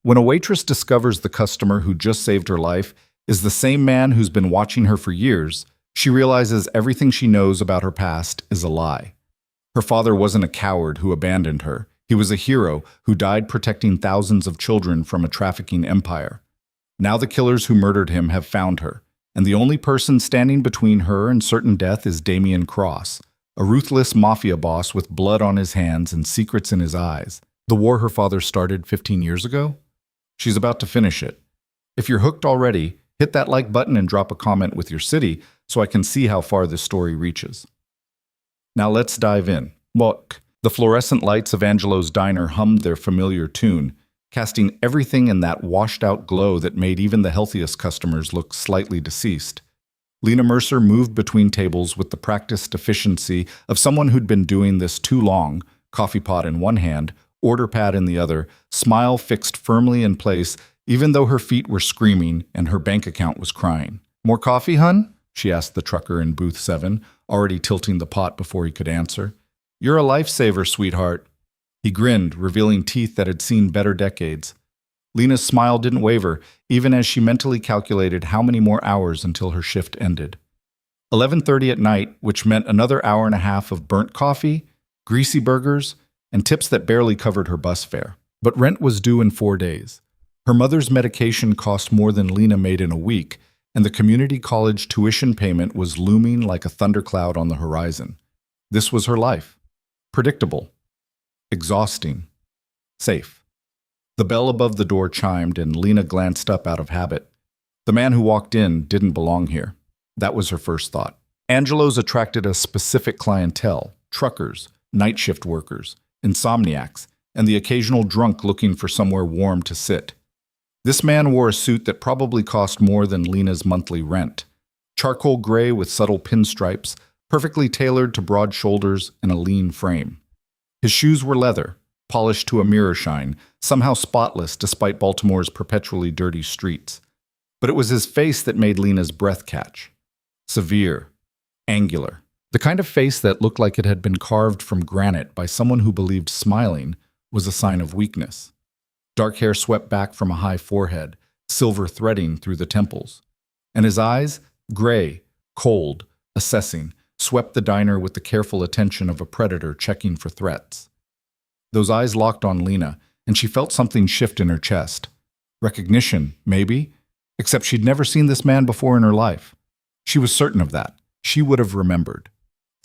When a waitress discovers the customer who just saved her life is the same man who's been watching her for years, she realizes everything she knows about her past is a lie. Her father wasn't a coward who abandoned her. He was a hero who died protecting thousands of children from a trafficking empire. Now the killers who murdered him have found her, and the only person standing between her and certain death is Damien Cross, a ruthless mafia boss with blood on his hands and secrets in his eyes. The war her father started 15 years ago? She's about to finish it. If you're hooked already, hit that like button and drop a comment with your city so I can see how far this story reaches. Now let's dive in. Look, the fluorescent lights of Angelo's diner hummed their familiar tune, casting everything in that washed-out glow that made even the healthiest customers look slightly deceased. Lena Mercer moved between tables with the practiced efficiency of someone who'd been doing this too long, coffee pot in one hand, order pad in the other, smile fixed firmly in place, even though her feet were screaming and her bank account was crying. "More coffee, hun?" she asked the trucker in booth 7, already tilting the pot before he could answer. "You're a lifesaver, sweetheart." He grinned, revealing teeth that had seen better decades. Lena's smile didn't waver, even as she mentally calculated how many more hours until her shift ended. 11:30 at night, which meant another hour and a half of burnt coffee, greasy burgers, and tips that barely covered her bus fare. But rent was due in 4 days. Her mother's medication cost more than Lena made in a week, and the community college tuition payment was looming like a thundercloud on the horizon. This was her life. Predictable. Exhausting. Safe. The bell above the door chimed, and Lena glanced up out of habit. The man who walked in didn't belong here. That was her first thought. Angelo's attracted a specific clientele: truckers, night shift workers, insomniacs, and the occasional drunk looking for somewhere warm to sit. This man wore a suit that probably cost more than Lena's monthly rent. Charcoal gray with subtle pinstripes, perfectly tailored to broad shoulders and a lean frame. His shoes were leather, polished to a mirror shine, somehow spotless despite Baltimore's perpetually dirty streets. But it was his face that made Lena's breath catch. Severe, angular. The kind of face that looked like it had been carved from granite by someone who believed smiling was a sign of weakness. Dark hair swept back from a high forehead, silver threading through the temples. And his eyes, gray, cold, assessing, swept the diner with the careful attention of a predator checking for threats. Those eyes locked on Lena, and she felt something shift in her chest. Recognition, maybe, except she'd never seen this man before in her life. She was certain of that. She would have remembered.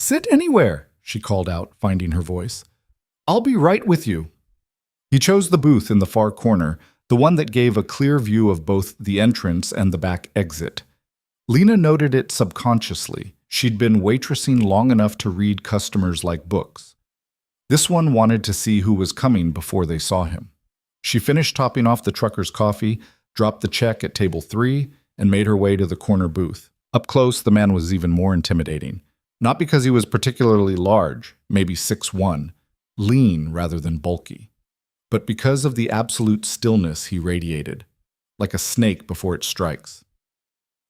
"Sit anywhere," she called out, finding her voice. "I'll be right with you." He chose the booth in the far corner, the one that gave a clear view of both the entrance and the back exit. Lena noted it subconsciously. She'd been waitressing long enough to read customers like books. This one wanted to see who was coming before they saw him. She finished topping off the trucker's coffee, dropped the check at table 3, and made her way to the corner booth. Up close, the man was even more intimidating. Not because he was particularly large, maybe 6'1", lean rather than bulky, but because of the absolute stillness he radiated, like a snake before it strikes.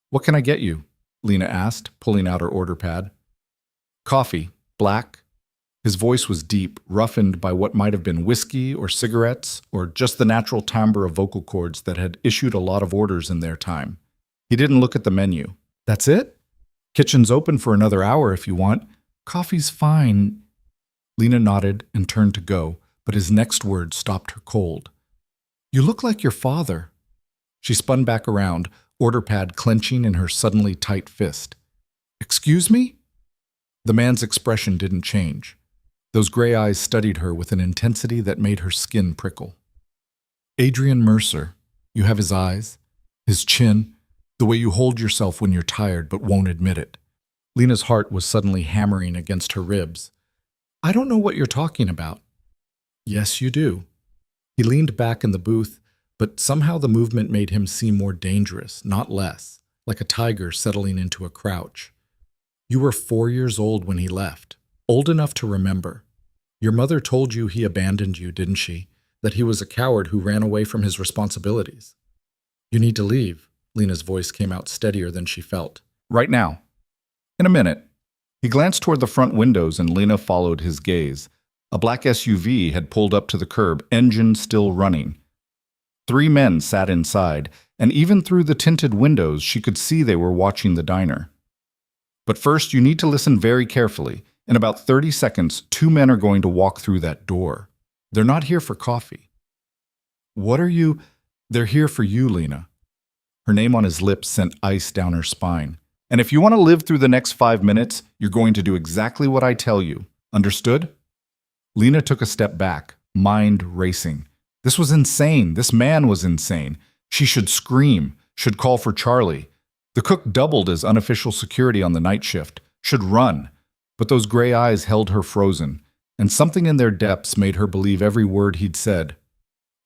"What can I get you?" Lena asked, pulling out her order pad. "Coffee, black." His voice was deep, roughened by what might have been whiskey or cigarettes, or just the natural timbre of vocal cords that had issued a lot of orders in their time. He didn't look at the menu. "That's it? Kitchen's open for another hour if you want." "Coffee's fine." Lena nodded and turned to go, but his next word stopped her cold. "You look like your father." She spun back around, order pad clenching in her suddenly tight fist. "Excuse me?" The man's expression didn't change. Those gray eyes studied her with an intensity that made her skin prickle. "Adrian Mercer. You have his eyes, his chin, the way you hold yourself when you're tired but won't admit it." Lena's heart was suddenly hammering against her ribs. "I don't know what you're talking about." "Yes, you do." He leaned back in the booth, but somehow the movement made him seem more dangerous, not less, like a tiger settling into a crouch. "You were 4 years old when he left, old enough to remember. Your mother told you he abandoned you, didn't she? That he was a coward who ran away from his responsibilities." "You need to leave." Lena's voice came out steadier than she felt. "Right now." "In a minute." He glanced toward the front windows and Lena followed his gaze. A black SUV had pulled up to the curb, engine still running. Three men sat inside, and even through the tinted windows she could see they were watching the diner. But first, you need to listen very carefully. In about 30 seconds, two men are going to walk through that door. They're not here for coffee. What are you? They're here for you, Lena. Her name on his lips sent ice down her spine. And if you want to live through the next 5 minutes, you're going to do exactly what I tell you. Understood? Lena took a step back, mind racing. This was insane. This man was insane. She should scream, should call for Charlie. The cook doubled as unofficial security on the night shift, should run. But those gray eyes held her frozen, and something in their depths made her believe every word he'd said.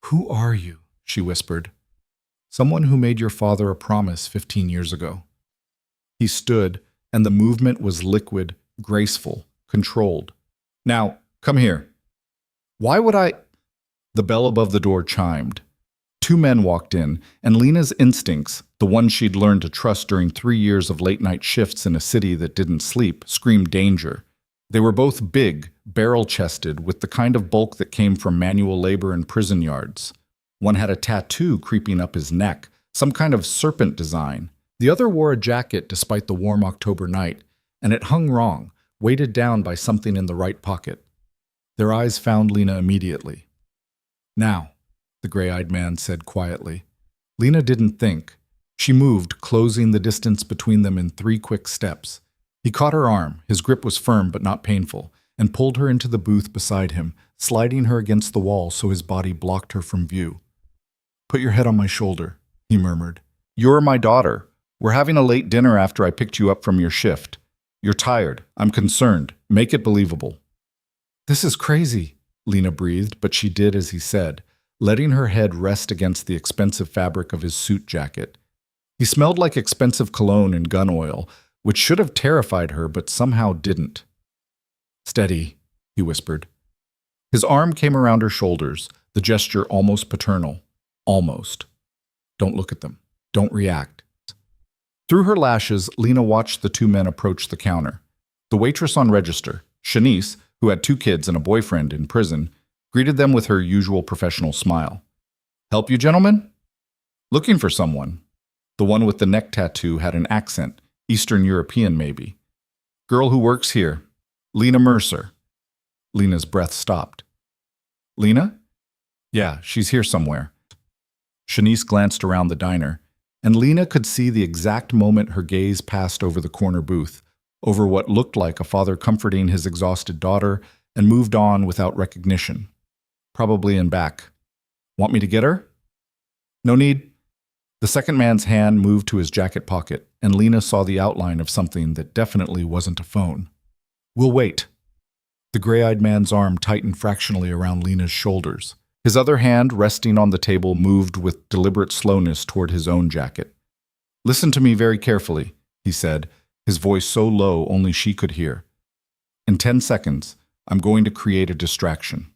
"Who are you?" she whispered. "Someone who made your father a promise 15 years ago." He stood, and the movement was liquid, graceful, controlled. "Now, come here." "Why would I—" The bell above the door chimed. Two men walked in, and Lena's instincts, the ones she'd learned to trust during 3 years of late-night shifts in a city that didn't sleep, screamed danger. They were both big, barrel-chested, with the kind of bulk that came from manual labor in prison yards. One had a tattoo creeping up his neck, some kind of serpent design. The other wore a jacket despite the warm October night, and it hung wrong, weighted down by something in the right pocket. Their eyes found Lena immediately. "Now," the gray-eyed man said quietly. Lena didn't think. She moved, closing the distance between them in 3 quick steps. He caught her arm, his grip was firm but not painful, and pulled her into the booth beside him, sliding her against the wall so his body blocked her from view. "Put your head on my shoulder," he murmured. "You're my daughter. We're having a late dinner after I picked you up from your shift. You're tired. I'm concerned. Make it believable." "This is crazy," Lena breathed, but she did as he said, letting her head rest against the expensive fabric of his suit jacket. He smelled like expensive cologne and gun oil, which should have terrified her but somehow didn't. "Steady," he whispered. His arm came around her shoulders, the gesture almost paternal. Almost. "Don't look at them. Don't react." Through her lashes, Lena watched the two men approach the counter. The waitress on register, Shanice, who had 2 kids and a boyfriend in prison, greeted them with her usual professional smile. "Help you, gentlemen?" "Looking for someone." The one with the neck tattoo had an accent, Eastern European maybe. "Girl who works here. Lena Mercer." Lena's breath stopped. "Lena?" "Yeah, she's here somewhere." Shanice glanced around the diner, and Lena could see the exact moment her gaze passed over the corner booth, over what looked like a father comforting his exhausted daughter, and moved on without recognition. Probably in back. "Want me to get her?" "No need." The second man's hand moved to his jacket pocket, and Lena saw the outline of something that definitely wasn't a phone. "We'll wait." The gray-eyed man's arm tightened fractionally around Lena's shoulders. His other hand, resting on the table, moved with deliberate slowness toward his own jacket. "Listen to me very carefully," he said, his voice so low only she could hear. "In 10 seconds, I'm going to create a distraction.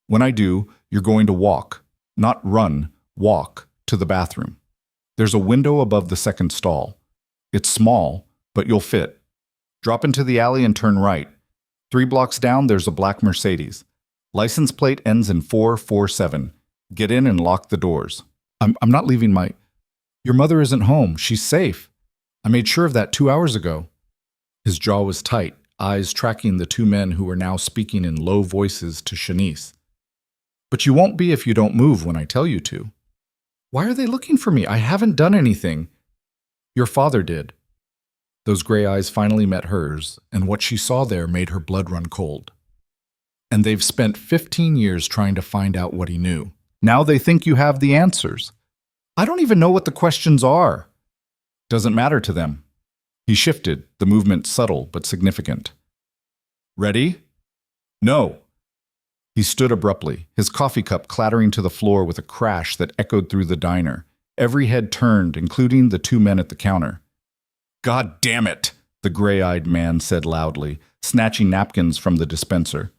When I do, you're going to walk, not run, walk, to the bathroom. There's a window above the second stall. It's small, but you'll fit. Drop into the alley and turn right. 3 blocks down, there's a black Mercedes. License plate ends in 447. Get in and lock the doors." I'm not leaving my... "Your mother isn't home. She's safe. I made sure of that 2 hours ago." His jaw was tight, eyes tracking the 2 men who were now speaking in low voices to Shanice. "But you won't be if you don't move when I tell you to." "Why are they looking for me? I haven't done anything." "Your father did." Those gray eyes finally met hers, and what she saw there made her blood run cold. "And they've spent 15 years trying to find out what he knew. Now they think you have the answers. I don't even know what the questions are." "Doesn't matter to them." He shifted, the movement subtle but significant. "Ready?" "No." He stood abruptly, his coffee cup clattering to the floor with a crash that echoed through the diner. Every head turned, including the 2 men at the counter. "God damn it," the gray-eyed man said loudly, snatching napkins from the dispenser.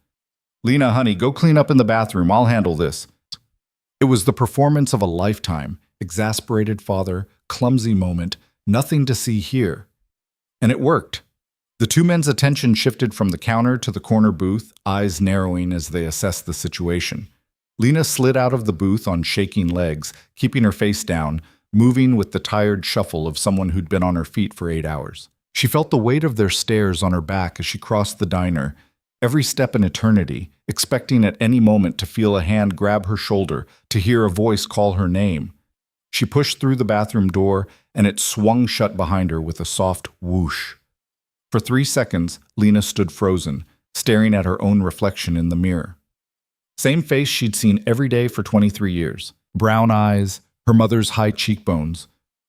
"Lena, honey, go clean up in the bathroom. I'll handle this." It was the performance of a lifetime. Exasperated father, clumsy moment, nothing to see here. And it worked. The 2 men's attention shifted from the counter to the corner booth, eyes narrowing as they assessed the situation. Lena slid out of the booth on shaking legs, keeping her face down, moving with the tired shuffle of someone who'd been on her feet for 8 hours. She felt the weight of their stares on her back as she crossed the diner, every step an eternity, expecting at any moment to feel a hand grab her shoulder, to hear a voice call her name. She pushed through the bathroom door, and it swung shut behind her with a soft whoosh. For 3 seconds, Lena stood frozen, staring at her own reflection in the mirror. Same face she'd seen every day for 23 years. Brown eyes, her mother's high cheekbones,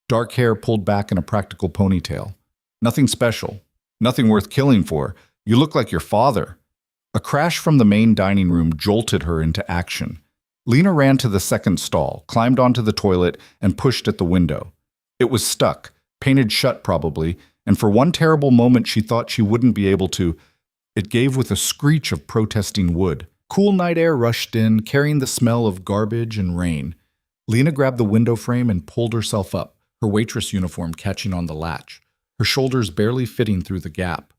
dark hair pulled back in a practical ponytail. Nothing special, nothing worth killing for. You look like your father. A crash from the main dining room jolted her into action. Lena ran to the second stall, climbed onto the toilet, and pushed at the window. It was stuck, painted shut probably, and for one terrible moment she thought she wouldn't be able to. It gave with a screech of protesting wood. Cool night air rushed in, carrying the smell of garbage and rain. Lena grabbed the window frame and pulled herself up, her waitress uniform catching on the latch, her shoulders barely fitting through the gap.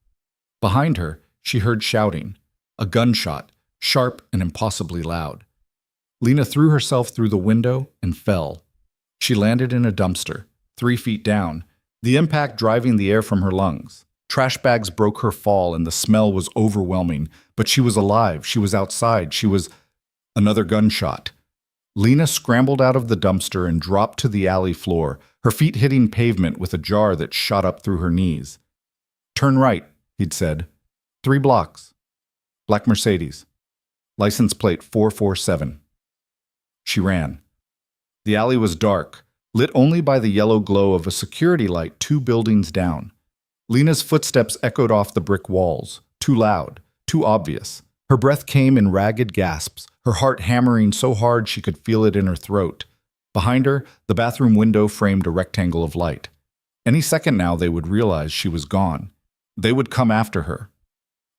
Behind her, she heard shouting, a gunshot, sharp and impossibly loud. Lena threw herself through the window and fell. She landed in a dumpster, 3 feet down, the impact driving the air from her lungs. Trash bags broke her fall and the smell was overwhelming, but she was alive, she was outside, she was... Another gunshot. Lena scrambled out of the dumpster and dropped to the alley floor, her feet hitting pavement with a jar that shot up through her knees. Turn right, he'd said. 3 blocks. Black Mercedes. License plate 447. She ran. The alley was dark, lit only by the yellow glow of a security light 2 buildings down. Lena's footsteps echoed off the brick walls, too loud, too obvious. Her breath came in ragged gasps, her heart hammering so hard she could feel it in her throat. Behind her, the bathroom window framed a rectangle of light. Any second now they would realize she was gone. They would come after her.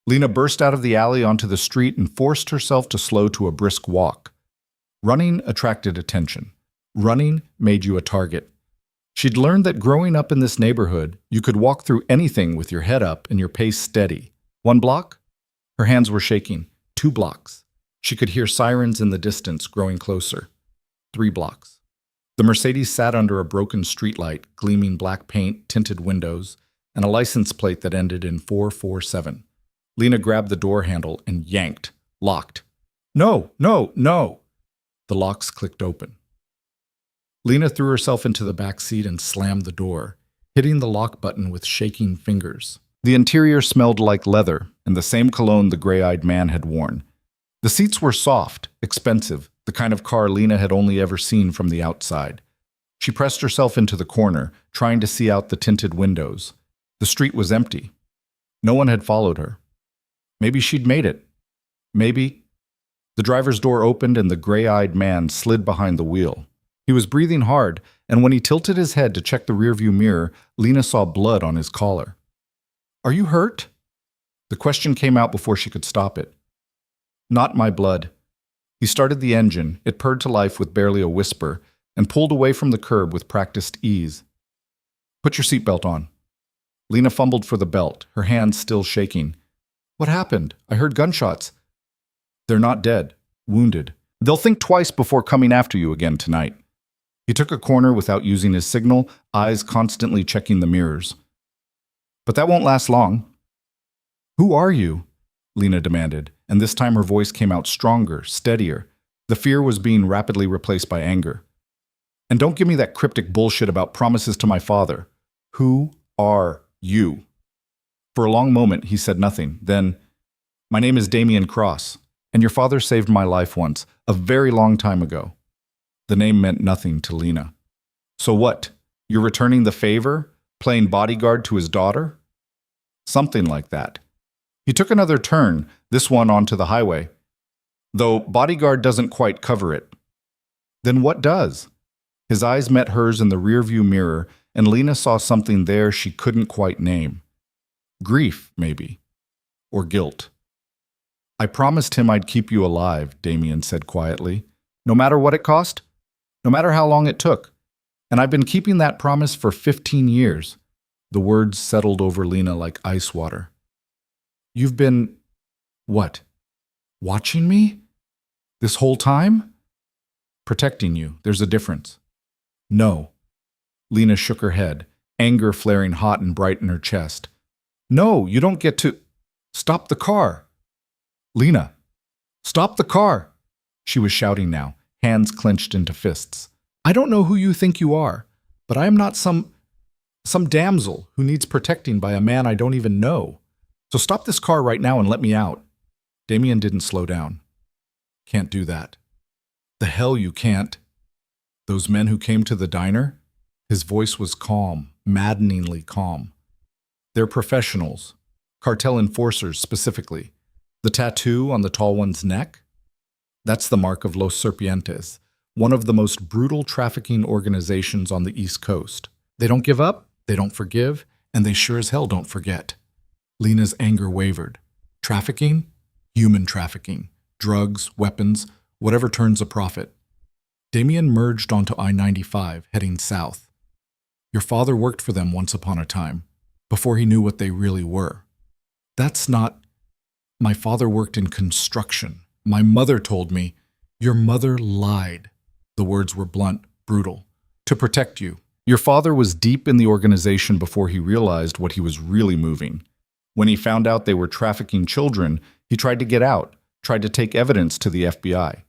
Lena burst out of the alley onto the street and forced herself to slow to a brisk walk. Running attracted attention. Running made you a target. She'd learned that growing up in this neighborhood, you could walk through anything with your head up and your pace steady. 1 block? Her hands were shaking. 2 blocks. She could hear sirens in the distance growing closer. 3 blocks. The Mercedes sat under a broken streetlight, gleaming black paint, tinted windows, and a license plate that ended in 447. Lena grabbed the door handle and yanked, locked. No, no, no! The locks clicked open. Lena threw herself into the back seat and slammed the door, hitting the lock button with shaking fingers. The interior smelled like leather and the same cologne the gray-eyed man had worn. The seats were soft, expensive, the kind of car Lena had only ever seen from the outside. She pressed herself into the corner, trying to see out the tinted windows. The street was empty. No one had followed her. Maybe she'd made it. Maybe. The driver's door opened and the gray-eyed man slid behind the wheel. He was breathing hard, and when he tilted his head to check the rearview mirror, Lena saw blood on his collar. Are you hurt? The question came out before she could stop it. Not my blood. He started the engine, it purred to life with barely a whisper, and pulled away from the curb with practiced ease. Put your seatbelt on. Lena fumbled for the belt, her hands still shaking. What happened? I heard gunshots. They're not dead, wounded. They'll think twice before coming after you again tonight. He took a corner without using his signal, eyes constantly checking the mirrors. But that won't last long. Who are you? Lena demanded, and this time her voice came out stronger, steadier. The fear was being rapidly replaced by anger. And don't give me that cryptic bullshit about promises to my father. Who are you? For a long moment, he said nothing. Then, my name is Damien Cross, and your father saved my life once, a very long time ago. The name meant nothing to Lena. So what? You're returning the favor? Playing bodyguard to his daughter? Something like that. He took another turn, this one onto the highway. Though bodyguard doesn't quite cover it. Then what does? His eyes met hers in the rearview mirror, and Lena saw something there she couldn't quite name. Grief, maybe. Or guilt. I promised him I'd keep you alive, Damien said quietly. No matter what it cost? No matter how long it took. And I've been keeping that promise for 15 years. The words settled over Lena like ice water. You've been... what? Watching me? This whole time? Protecting you. There's a difference. No. Lena shook her head, anger flaring hot and bright in her chest. No, you don't get to… Stop the car. Lena, stop the car. She was shouting now, hands clenched into fists. I don't know who you think you are, but I am not some damsel who needs protecting by a man I don't even know. So stop this car right now and let me out. Damien didn't slow down. Can't do that. The hell you can't. Those men who came to the diner? His voice was calm, maddeningly calm. They're professionals. Cartel enforcers, specifically. The tattoo on the tall one's neck? That's the mark of Los Serpientes, one of the most brutal trafficking organizations on the East Coast. They don't give up, they don't forgive, and they sure as hell don't forget. Lena's anger wavered. Trafficking? Human trafficking. Drugs, weapons, whatever turns a profit. Damien merged onto I-95, heading south. Your father worked for them once upon a time, before he knew what they really were. That's not… My father worked in construction. My mother told me, your mother lied. The words were blunt, brutal. To protect you. Your father was deep in the organization before he realized what he was really moving. When he found out they were trafficking children, he tried to get out, tried to take evidence to the FBI.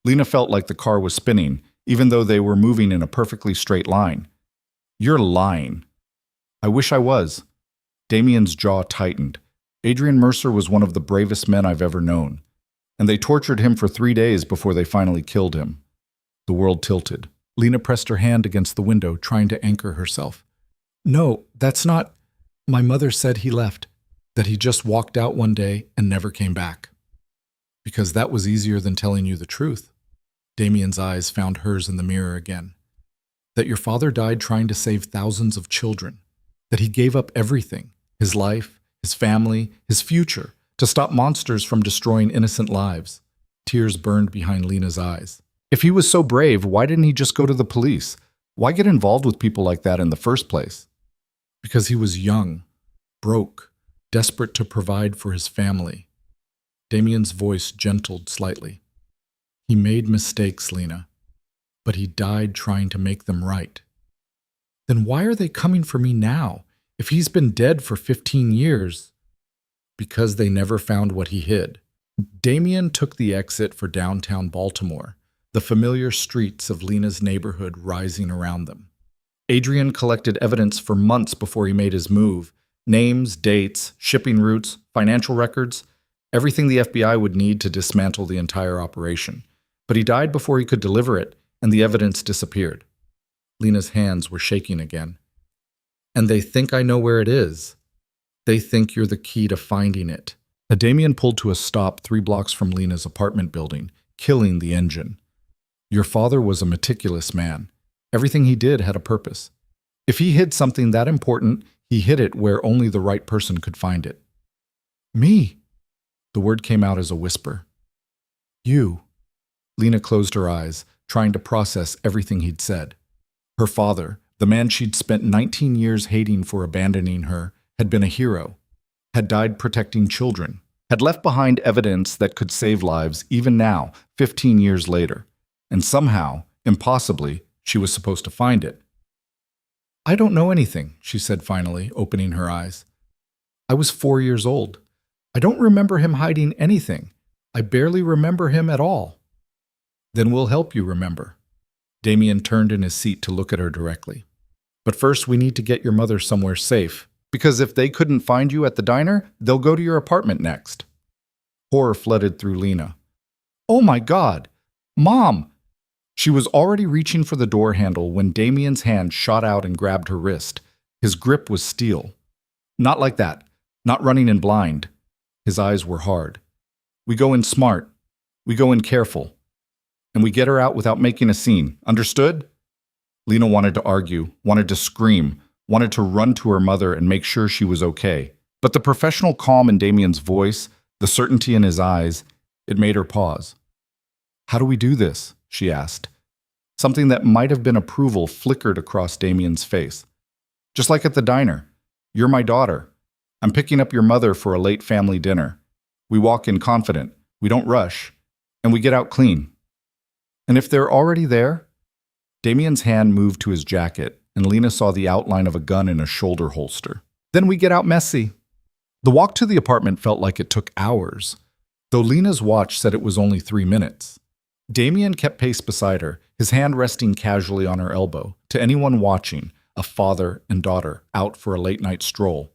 Lena felt like the car was spinning, even though they were moving in a perfectly straight line. You're lying. I wish I was. Damien's jaw tightened. Adrian Mercer was one of the bravest men I've ever known, and they tortured him for 3 days before they finally killed him. The world tilted. Lena pressed her hand against the window, trying to anchor herself. No, that's not… My mother said he left, that he just walked out one day and never came back. Because that was easier than telling you the truth. Damien's eyes found hers in the mirror again. That your father died trying to save thousands of children. That he gave up everything, his life, his family, his future, to stop monsters from destroying innocent lives. Tears burned behind Lena's eyes. If he was so brave, why didn't he just go to the police? Why get involved with people like that in the first place? Because he was young, broke, desperate to provide for his family. Damien's voice gentled slightly. He made mistakes, Lena, but he died trying to make them right. Then why are they coming for me now, if he's been dead for 15 years? Because they never found what he hid. Damien took the exit for downtown Baltimore, the familiar streets of Lena's neighborhood rising around them. Adrian collected evidence for months before he made his move. Names, dates, shipping routes, financial records, everything the FBI would need to dismantle the entire operation. But he died before he could deliver it, and the evidence disappeared. Lena's hands were shaking again. And they think I know where it is. They think you're the key to finding it. Damien pulled to a stop 3 blocks from Lena's apartment building, killing the engine. Your father was a meticulous man. Everything he did had a purpose. If he hid something that important, he hid it where only the right person could find it. Me. The word came out as a whisper. You. Lena closed her eyes, trying to process everything he'd said. Her father, the man she'd spent 19 years hating for abandoning her, had been a hero, had died protecting children, had left behind evidence that could save lives even now, 15 years later. And somehow, impossibly, she was supposed to find it. I don't know anything, she said finally, opening her eyes. I was 4 years old. I don't remember him hiding anything. I barely remember him at all. Then we'll help you remember. Damien turned in his seat to look at her directly. But first we need to get your mother somewhere safe, because if they couldn't find you at the diner, they'll go to your apartment next. Horror flooded through Lena. Oh my God! Mom! She was already reaching for the door handle when Damien's hand shot out and grabbed her wrist. His grip was steel. Not like that. Not running in blind. His eyes were hard. We go in smart. We go in careful. And we get her out without making a scene. Understood? Lena wanted to argue, wanted to scream, wanted to run to her mother and make sure she was okay. But the professional calm in Damien's voice, the certainty in his eyes, it made her pause. How do we do this? She asked. Something that might have been approval flickered across Damien's face. Just like at the diner. You're my daughter. I'm picking up your mother for a late family dinner. We walk in confident. We don't rush. and we get out clean. And if they're already there? Damien's hand moved to his jacket, and Lena saw the outline of a gun in a shoulder holster. Then we get out messy. The walk to the apartment felt like it took hours, though Lena's watch said it was only 3 minutes. Damien kept pace beside her, his hand resting casually on her elbow. To anyone watching, a father and daughter out for a late-night stroll.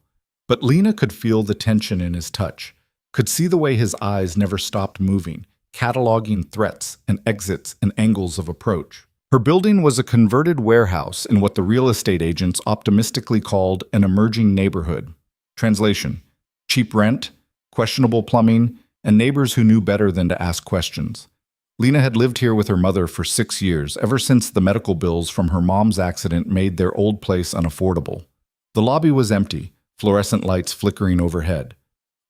But Lena could feel the tension in his touch, could see the way his eyes never stopped moving, cataloging threats and exits and angles of approach. Her building was a converted warehouse in what the real estate agents optimistically called an emerging neighborhood. Translation: cheap rent, questionable plumbing, and neighbors who knew better than to ask questions. Lena had lived here with her mother for 6 years, ever since the medical bills from her mom's accident made their old place unaffordable. The lobby was empty, fluorescent lights flickering overhead.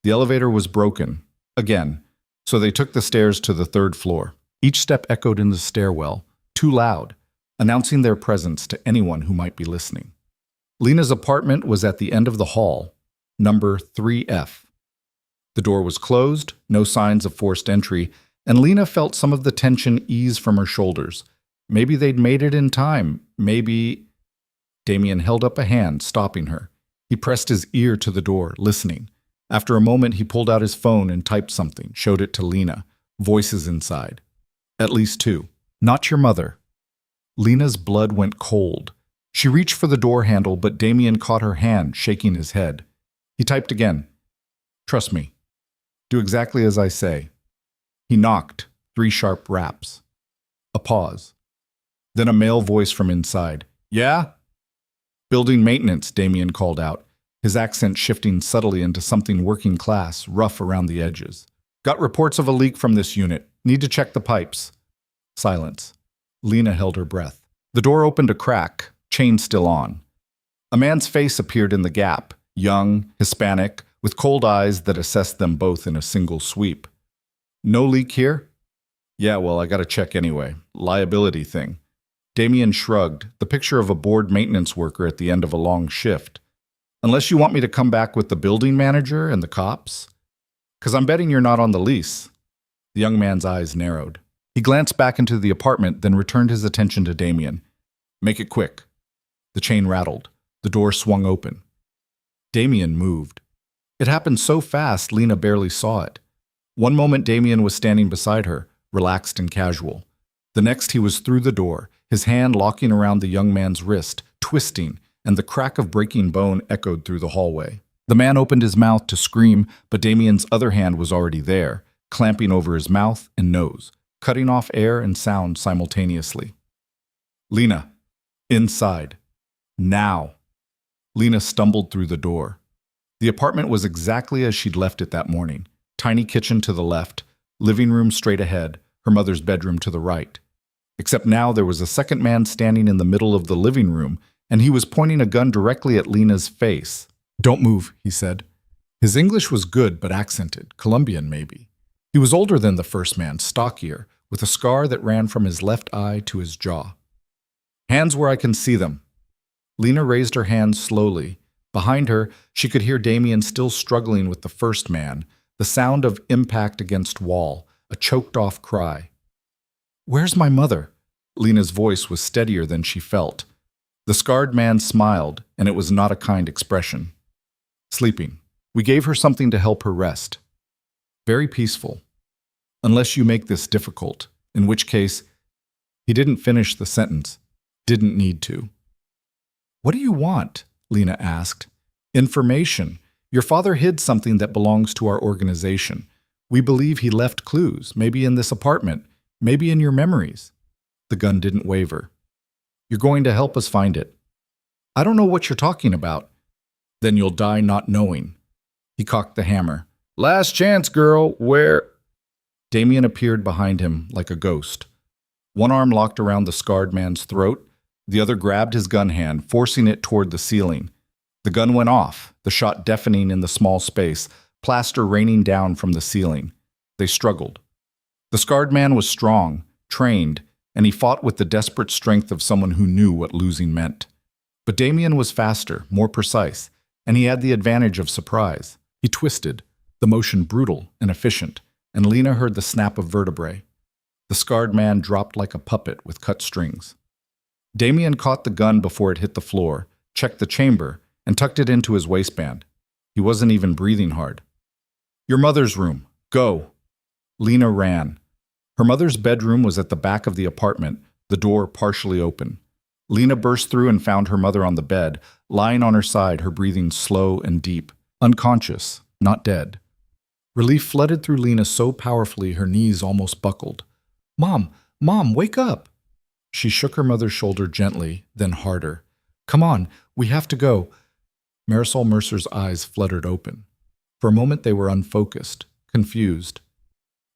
The elevator was broken, again, so they took the stairs to the 3rd floor. Each step echoed in the stairwell, too loud, announcing their presence to anyone who might be listening. Lena's apartment was at the end of the hall, number 3F. The door was closed, no signs of forced entry, and Lena felt some of the tension ease from her shoulders. Maybe they'd made it in time. Maybe... Damien held up a hand, stopping her. He pressed his ear to the door, listening. After a moment, he pulled out his phone and typed something, showed it to Lena. Voices inside. At least 2. Not your mother. Lena's blood went cold. She reached for the door handle, but Damien caught her hand, shaking his head. He typed again. Trust me. Do exactly as I say. He knocked, 3 sharp raps. A pause. Then a male voice from inside. Yeah? Building maintenance, Damien called out, his accent shifting subtly into something working class, rough around the edges. Got reports of a leak from this unit. Need to check the pipes. Silence. Lena held her breath. The door opened a crack, chain still on. A man's face appeared in the gap, young, Hispanic, with cold eyes that assessed them both in a single sweep. No leak here? Yeah, well, I gotta check anyway. Liability thing. Damien shrugged, the picture of a bored maintenance worker at the end of a long shift. Unless you want me to come back with the building manager and the cops? 'Cause I'm betting you're not on the lease. The young man's eyes narrowed. He glanced back into the apartment, then returned his attention to Damien. Make it quick. The chain rattled. The door swung open. Damien moved. It happened so fast, Lena barely saw it. One moment Damien was standing beside her, relaxed and casual. The next he was through the door, his hand locking around the young man's wrist, twisting, and the crack of breaking bone echoed through the hallway. The man opened his mouth to scream, but Damien's other hand was already there, clamping over his mouth and nose, cutting off air and sound simultaneously. Lena. Inside. Now. Lena stumbled through the door. The apartment was exactly as she'd left it that morning. Tiny kitchen to the left, living room straight ahead, her mother's bedroom to the right. Except now there was a second man standing in the middle of the living room, and he was pointing a gun directly at Lena's face. Don't move, he said. His English was good but accented, Colombian maybe. He was older than the first man, stockier, with a scar that ran from his left eye to his jaw. Hands where I can see them. Lena raised her hands slowly. Behind her, she could hear Damien still struggling with the first man, the sound of impact against wall, a choked-off cry. Where's my mother? Lena's voice was steadier than she felt. The scarred man smiled, and it was not a kind expression. Sleeping. We gave her something to help her rest. Very peaceful. Unless you make this difficult, in which case, he didn't finish the sentence. Didn't need to. What do you want? Lena asked. Information. Your father hid something that belongs to our organization. We believe he left clues, maybe in this apartment, maybe in your memories. The gun didn't waver. You're going to help us find it. I don't know what you're talking about. Then you'll die not knowing. He cocked the hammer. Last chance, girl, where? Damien appeared behind him like a ghost. One arm locked around the scarred man's throat, the other grabbed his gun hand, forcing it toward the ceiling. The gun went off, the shot deafening in the small space, plaster raining down from the ceiling. They struggled. The scarred man was strong, trained, and he fought with the desperate strength of someone who knew what losing meant. But Damien was faster, more precise, and he had the advantage of surprise. He twisted, the motion brutal and efficient, and Lena heard the snap of vertebrae. The scarred man dropped like a puppet with cut strings. Damien caught the gun before it hit the floor, checked the chamber, and tucked it into his waistband. He wasn't even breathing hard. "Your mother's room. Go." Lena ran. Her mother's bedroom was at the back of the apartment, the door partially open. Lena burst through and found her mother on the bed, lying on her side, her breathing slow and deep. Unconscious, not dead. Relief flooded through Lena so powerfully her knees almost buckled. "Mom, Mom, wake up!" She shook her mother's shoulder gently, then harder. "Come on, we have to go." Marisol Mercer's eyes fluttered open. For a moment they were unfocused, confused.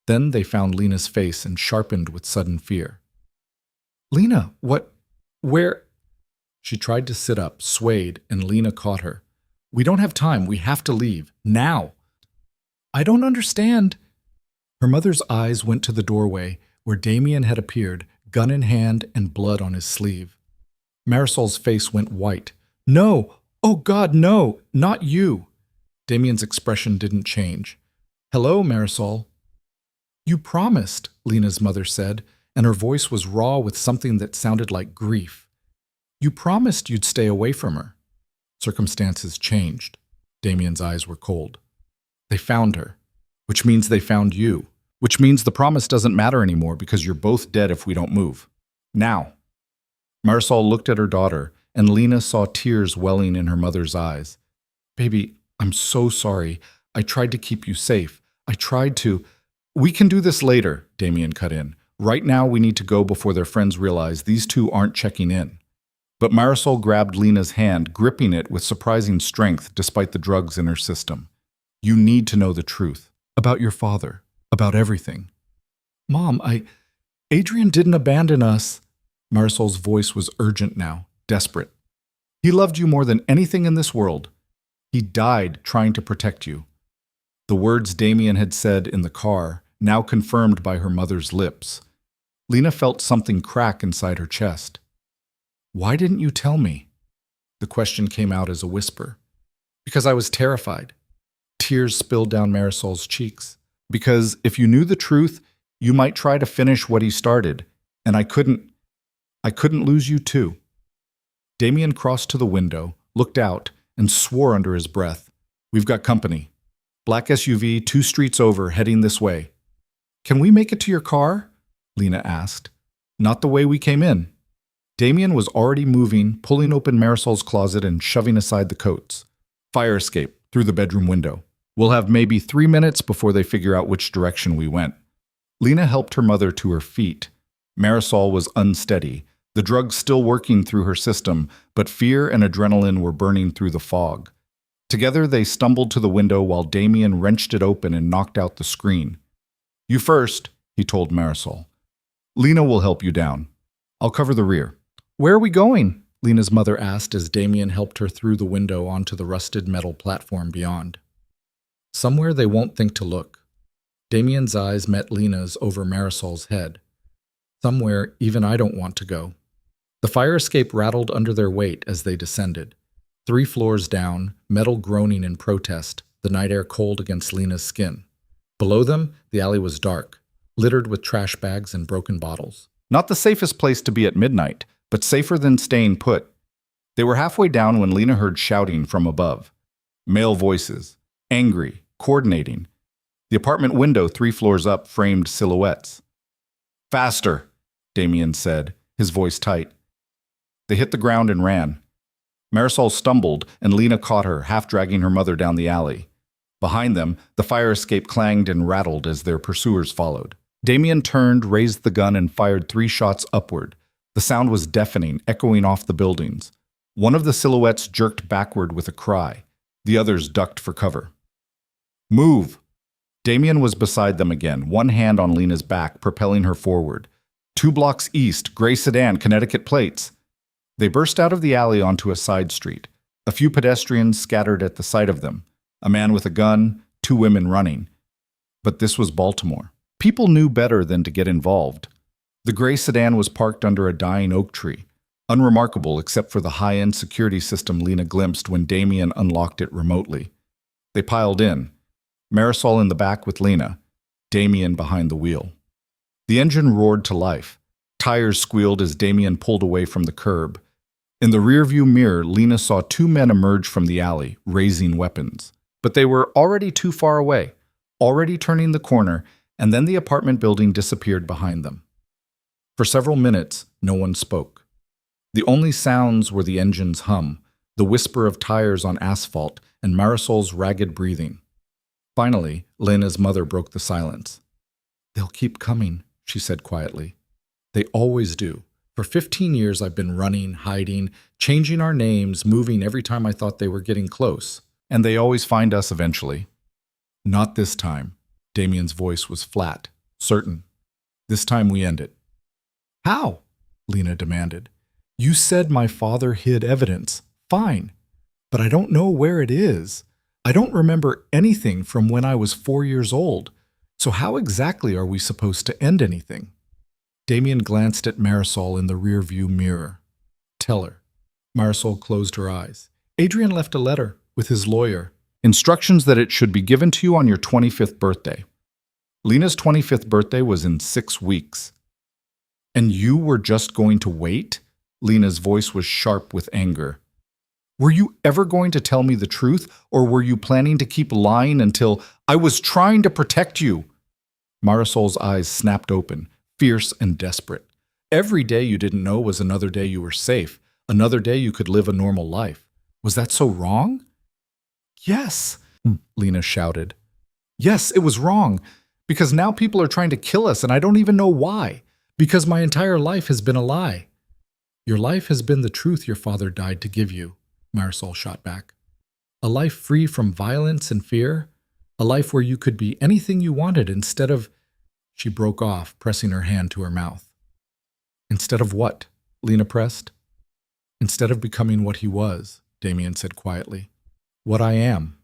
Then they found Lena's face and sharpened with sudden fear. "Lena, what? Where?" She tried to sit up, swayed, and Lena caught her. "We don't have time. We have to leave. Now." "I don't understand." Her mother's eyes went to the doorway, where Damien had appeared, gun in hand and blood on his sleeve. Marisol's face went white. "No! Oh God, no! Not you!" Damien's expression didn't change. "Hello, Marisol." "You promised," Lena's mother said, and her voice was raw with something that sounded like grief. "You promised you'd stay away from her." Circumstances changed. Damien's eyes were cold. "They found her, which means they found you, which means the promise doesn't matter anymore because you're both dead if we don't move. Now." Marisol looked at her daughter, and Lena saw tears welling in her mother's eyes. "Baby, I'm so sorry. I tried to keep you safe. I tried to—" "We can do this later," Damien cut in. "Right now we need to go before their friends realize these two aren't checking in." But Marisol grabbed Lena's hand, gripping it with surprising strength despite the drugs in her system. "You need to know the truth. About your father. About everything." "Mom, Adrian didn't abandon us." Marisol's voice was urgent now, desperate. "He loved you more than anything in this world. He died trying to protect you." The words Damien had said in the car, now confirmed by her mother's lips. Lena felt something crack inside her chest. "Why didn't you tell me?" The question came out as a whisper. "Because I was terrified." Tears spilled down Marisol's cheeks. "Because if you knew the truth, you might try to finish what he started, and I couldn't lose you too." Damien crossed to the window, looked out, and swore under his breath. "We've got company. Black SUV 2 streets over, heading this way." "Can we make it to your car?" Lena asked. "Not the way we came in." Damien was already moving, pulling open Marisol's closet and shoving aside the coats. "Fire escape, through the bedroom window. We'll have maybe 3 minutes before they figure out which direction we went." Lena helped her mother to her feet. Marisol was unsteady, the drugs still working through her system, but fear and adrenaline were burning through the fog. Together they stumbled to the window while Damien wrenched it open and knocked out the screen. "You first," he told Marisol. "Lena will help you down. I'll cover the rear." "Where are we going?" Lena's mother asked as Damien helped her through the window onto the rusted metal platform beyond. "Somewhere they won't think to look." Damien's eyes met Lena's over Marisol's head. "Somewhere even I don't want to go." The fire escape rattled under their weight as they descended. 3 floors down, metal groaning in protest, the night air cold against Lena's skin. Below them, the alley was dark, littered with trash bags and broken bottles. Not the safest place to be at midnight, but safer than staying put. They were halfway down when Lena heard shouting from above. Male voices, angry, coordinating. The apartment window 3 floors up framed silhouettes. "Faster," Damien said, his voice tight. They hit the ground and ran. Marisol stumbled, and Lena caught her, half dragging her mother down the alley. Behind them, the fire escape clanged and rattled as their pursuers followed. Damien turned, raised the gun, and fired 3 shots upward. The sound was deafening, echoing off the buildings. One of the silhouettes jerked backward with a cry. The others ducked for cover. "Move!" Damien was beside them again, one hand on Lena's back, propelling her forward. 2 blocks east, gray sedan, Connecticut plates. They burst out of the alley onto a side street. A few pedestrians scattered at the sight of them. A man with a gun, 2 women running. But this was Baltimore. People knew better than to get involved. The gray sedan was parked under a dying oak tree, unremarkable except for the high-end security system Lena glimpsed when Damien unlocked it remotely. They piled in, Marisol in the back with Lena, Damien behind the wheel. The engine roared to life. Tires squealed as Damien pulled away from the curb. In the rearview mirror, Lena saw two men emerge from the alley, raising weapons. But they were already too far away, already turning the corner, and then the apartment building disappeared behind them. For several minutes, no one spoke. The only sounds were the engine's hum, the whisper of tires on asphalt, and Marisol's ragged breathing. Finally, Lena's mother broke the silence. "They'll keep coming," she said quietly. "They always do. For 15 years I've been running, hiding, changing our names, moving every time I thought they were getting close. And they always find us eventually." "Not this time." Damien's voice was flat, certain. "This time we end it." "How?" Lena demanded. "You said my father hid evidence. Fine. But I don't know where it is. I don't remember anything from when I was 4 years old. So how exactly are we supposed to end anything?" Damien glanced at Marisol in the rearview mirror. "Tell her." Marisol closed her eyes. "Adrian left a letter with his lawyer. Instructions that it should be given to you on your 25th birthday." Lena's 25th birthday was in 6 weeks. "And you were just going to wait?" Lena's voice was sharp with anger. "Were you ever going to tell me the truth, or were you planning to keep lying until I was trying to protect you?" Marisol's eyes snapped open, fierce and desperate. "Every day you didn't know was another day you were safe, another day you could live a normal life. Was that so wrong?" "Yes," Lena shouted. "Yes, it was wrong, because now people are trying to kill us and I don't even know why, because my entire life has been a lie." "Your life has been the truth your father died to give you," Marisol shot back. "A life free from violence and fear, a life where you could be anything you wanted instead of—" She broke off, pressing her hand to her mouth. "Instead of what?" Lena pressed. "Instead of becoming what he was," Damien said quietly. "What I am."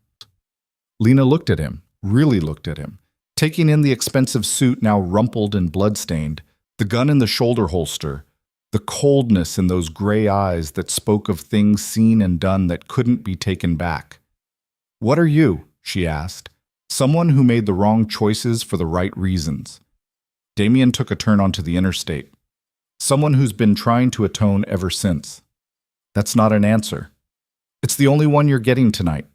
Lena looked at him, really looked at him, taking in the expensive suit now rumpled and bloodstained, the gun in the shoulder holster, the coldness in those gray eyes that spoke of things seen and done that couldn't be taken back. "What are you?" she asked. "Someone who made the wrong choices for the right reasons." Damien took a turn onto the interstate. "Someone who's been trying to atone ever since." "That's not an answer." "It's the only one you're getting tonight."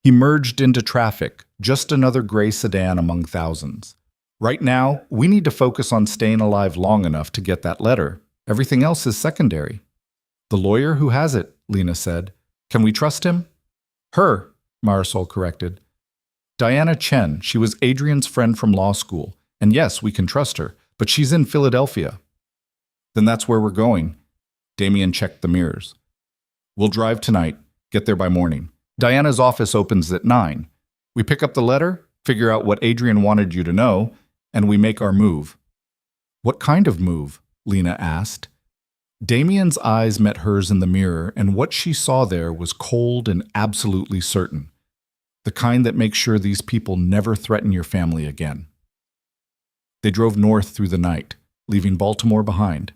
He merged into traffic, just another gray sedan among thousands. "Right now, we need to focus on staying alive long enough to get that letter. Everything else is secondary." "The lawyer who has it," Lena said. "Can we trust him?" "Her," Marisol corrected. "Diana Chen. She was Adrian's friend from law school. And yes, we can trust her, but she's in Philadelphia." "Then that's where we're going." Damien checked the mirrors. "We'll drive tonight, get there by morning. Diana's office opens at 9. We pick up the letter, figure out what Adrian wanted you to know, and we make our move." "What kind of move?" Lena asked. Damien's eyes met hers in the mirror, and what she saw there was cold and absolutely certain. The kind that makes sure these people never threaten your family again. They drove north through the night, leaving Baltimore behind.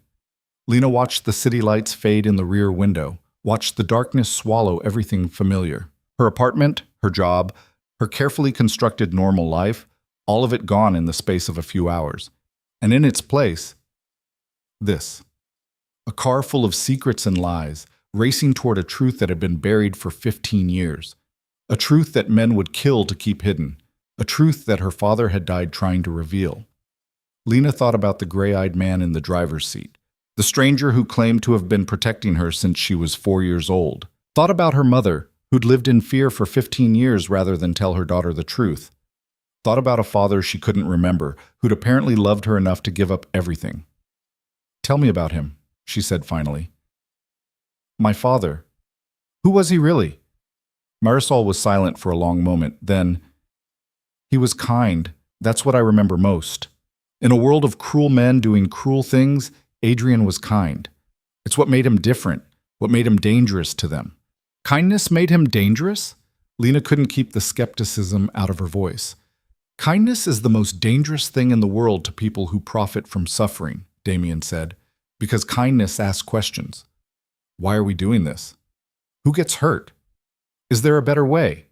Lena watched the city lights fade in the rear window, watched the darkness swallow everything familiar. Her apartment, her job, her carefully constructed normal life, all of it gone in the space of a few hours. And in its place, this. A car full of secrets and lies, racing toward a truth that had been buried for 15 years. A truth that men would kill to keep hidden. A truth that her father had died trying to reveal. Lena thought about the gray-eyed man in the driver's seat, the stranger who claimed to have been protecting her since she was 4 years old. Thought about her mother, who'd lived in fear for 15 years rather than tell her daughter the truth. Thought about a father she couldn't remember, who'd apparently loved her enough to give up everything. "Tell me about him," she said finally. "My father. Who was he really?" Marisol was silent for a long moment, then, "He was kind. That's what I remember most. In a world of cruel men doing cruel things, Adrian was kind. It's what made him different, what made him dangerous to them." "Kindness made him dangerous?" Lena couldn't keep the skepticism out of her voice. "Kindness is the most dangerous thing in the world to people who profit from suffering," Damien said, "because kindness asks questions. Why are we doing this? Who gets hurt? Is there a better way?"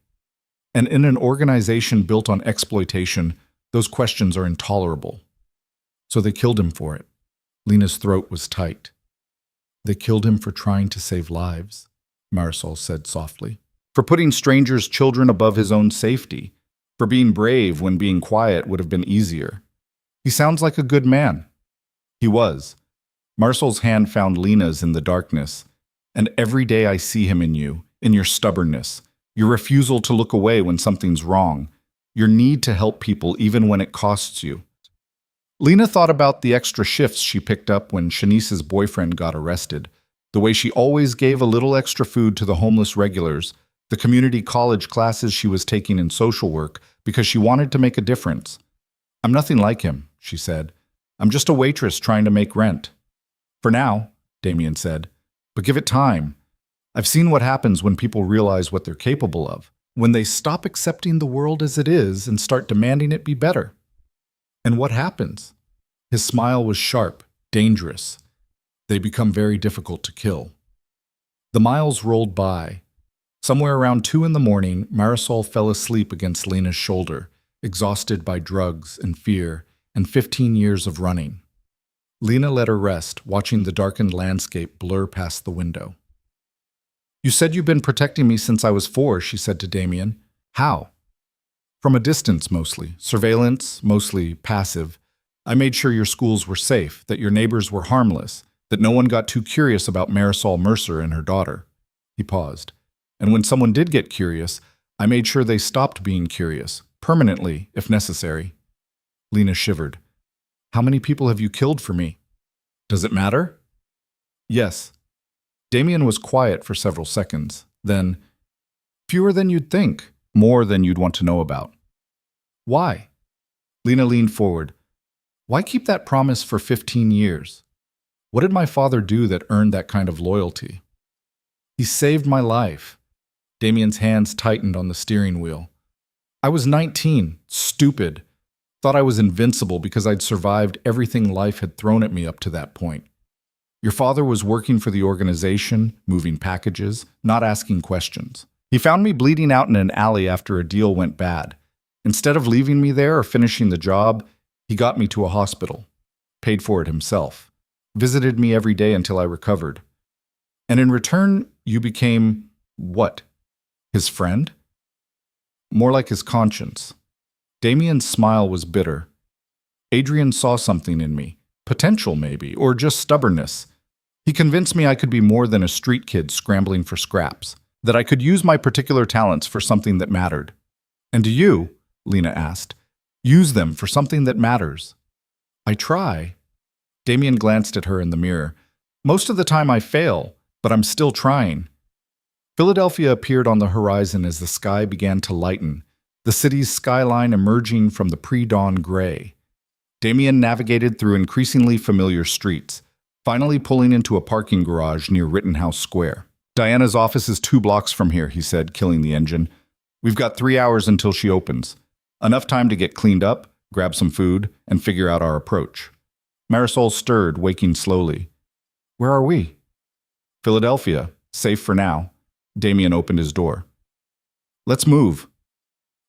And in an organization built on exploitation, those questions are intolerable. So they killed him for it. Lena's throat was tight. They killed him for trying to save lives, Marisol said softly. For putting strangers' children above his own safety. For being brave when being quiet would have been easier. He sounds like a good man. He was. Marisol's hand found Lena's in the darkness. And every day I see him in you, in your stubbornness, your refusal to look away when something's wrong, your need to help people even when it costs you. Lena thought about the extra shifts she picked up when Shanice's boyfriend got arrested, the way she always gave a little extra food to the homeless regulars, the community college classes she was taking in social work because she wanted to make a difference. I'm nothing like him, she said. I'm just a waitress trying to make rent. For now, Damien said, but give it time. I've seen what happens when people realize what they're capable of, when they stop accepting the world as it is and start demanding it be better. And what happens? His smile was sharp, dangerous. They become very difficult to kill. The miles rolled by. Somewhere around 2 in the morning, Marisol fell asleep against Lena's shoulder, exhausted by drugs and fear and 15 years of running. Lena let her rest, watching the darkened landscape blur past the window. You said you've been protecting me since I was 4, she said to Damien. How? From a distance, mostly. Surveillance, mostly passive. I made sure your schools were safe, that your neighbors were harmless, that no one got too curious about Marisol Mercer and her daughter. He paused. And when someone did get curious, I made sure they stopped being curious, permanently, if necessary. Lena shivered. How many people have you killed for me? Does it matter? Yes. Damien was quiet for several seconds. Then, fewer than you'd think, more than you'd want to know about. Why? Lena leaned forward. Why keep that promise for 15 years? What did my father do that earned that kind of loyalty? He saved my life. Damien's hands tightened on the steering wheel. I was 19, stupid. Thought I was invincible because I'd survived everything life had thrown at me up to that point. Your father was working for the organization, moving packages, not asking questions. He found me bleeding out in an alley after a deal went bad. Instead of leaving me there or finishing the job, he got me to a hospital. Paid for it himself. Visited me every day until I recovered. And in return, you became, what? His friend? More like his conscience. Damien's smile was bitter. Adrian saw something in me. Potential, maybe, or just stubbornness. He convinced me I could be more than a street kid scrambling for scraps. That I could use my particular talents for something that mattered. And do you, Lena asked, use them for something that matters? I try. Damien glanced at her in the mirror. Most of the time I fail, but I'm still trying. Philadelphia appeared on the horizon as the sky began to lighten, the city's skyline emerging from the pre-dawn gray. Damien navigated through increasingly familiar streets, finally pulling into a parking garage near Rittenhouse Square. Diana's office is 2 blocks from here, he said, killing the engine. We've got 3 hours until she opens. Enough time to get cleaned up, grab some food, and figure out our approach. Marisol stirred, waking slowly. Where are we? Philadelphia, safe for now. Damien opened his door. Let's move.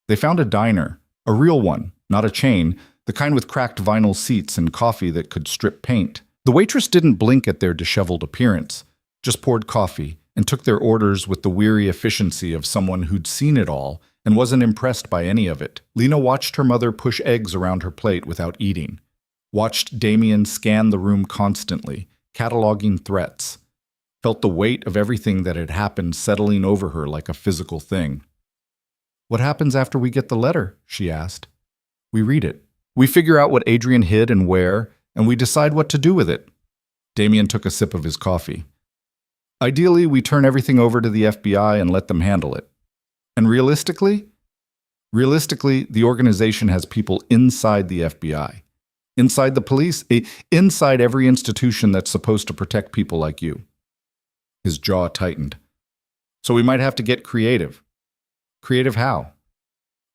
They found a diner, a real one, not a chain, the kind with cracked vinyl seats and coffee that could strip paint. The waitress didn't blink at their disheveled appearance, just poured coffee and took their orders with the weary efficiency of someone who'd seen it all and wasn't impressed by any of it. Lena watched her mother push eggs around her plate without eating, watched Damien scan the room constantly, cataloging threats, felt the weight of everything that had happened settling over her like a physical thing. What happens after we get the letter? She asked. We read it. We figure out what Adrian hid and where, and we decide what to do with it. Damien took a sip of his coffee. Ideally, we turn everything over to the FBI and let them handle it. And realistically? Realistically, the organization has people inside the FBI, inside the police, inside every institution that's supposed to protect people like you. His jaw tightened. So we might have to get creative. Creative how?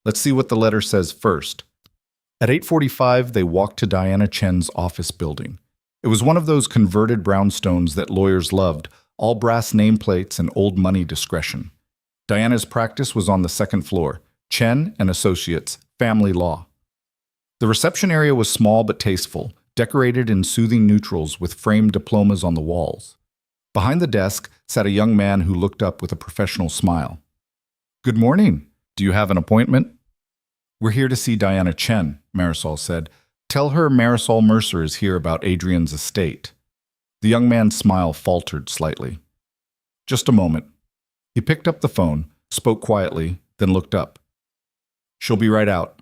Let's see what the letter says first. At 8:45, they walked to Diana Chen's office building. It was one of those converted brownstones that lawyers loved, all brass nameplates and old money discretion. Diana's practice was on the 2nd floor, Chen and Associates, Family Law. The reception area was small but tasteful, decorated in soothing neutrals with framed diplomas on the walls. Behind the desk sat a young man who looked up with a professional smile. "Good morning. Do you have an appointment?" "We're here to see Diana Chen," Marisol said. "Tell her Marisol Mercer is here about Adrian's estate." The young man's smile faltered slightly. "Just a moment." He picked up the phone, spoke quietly, then looked up. "She'll be right out."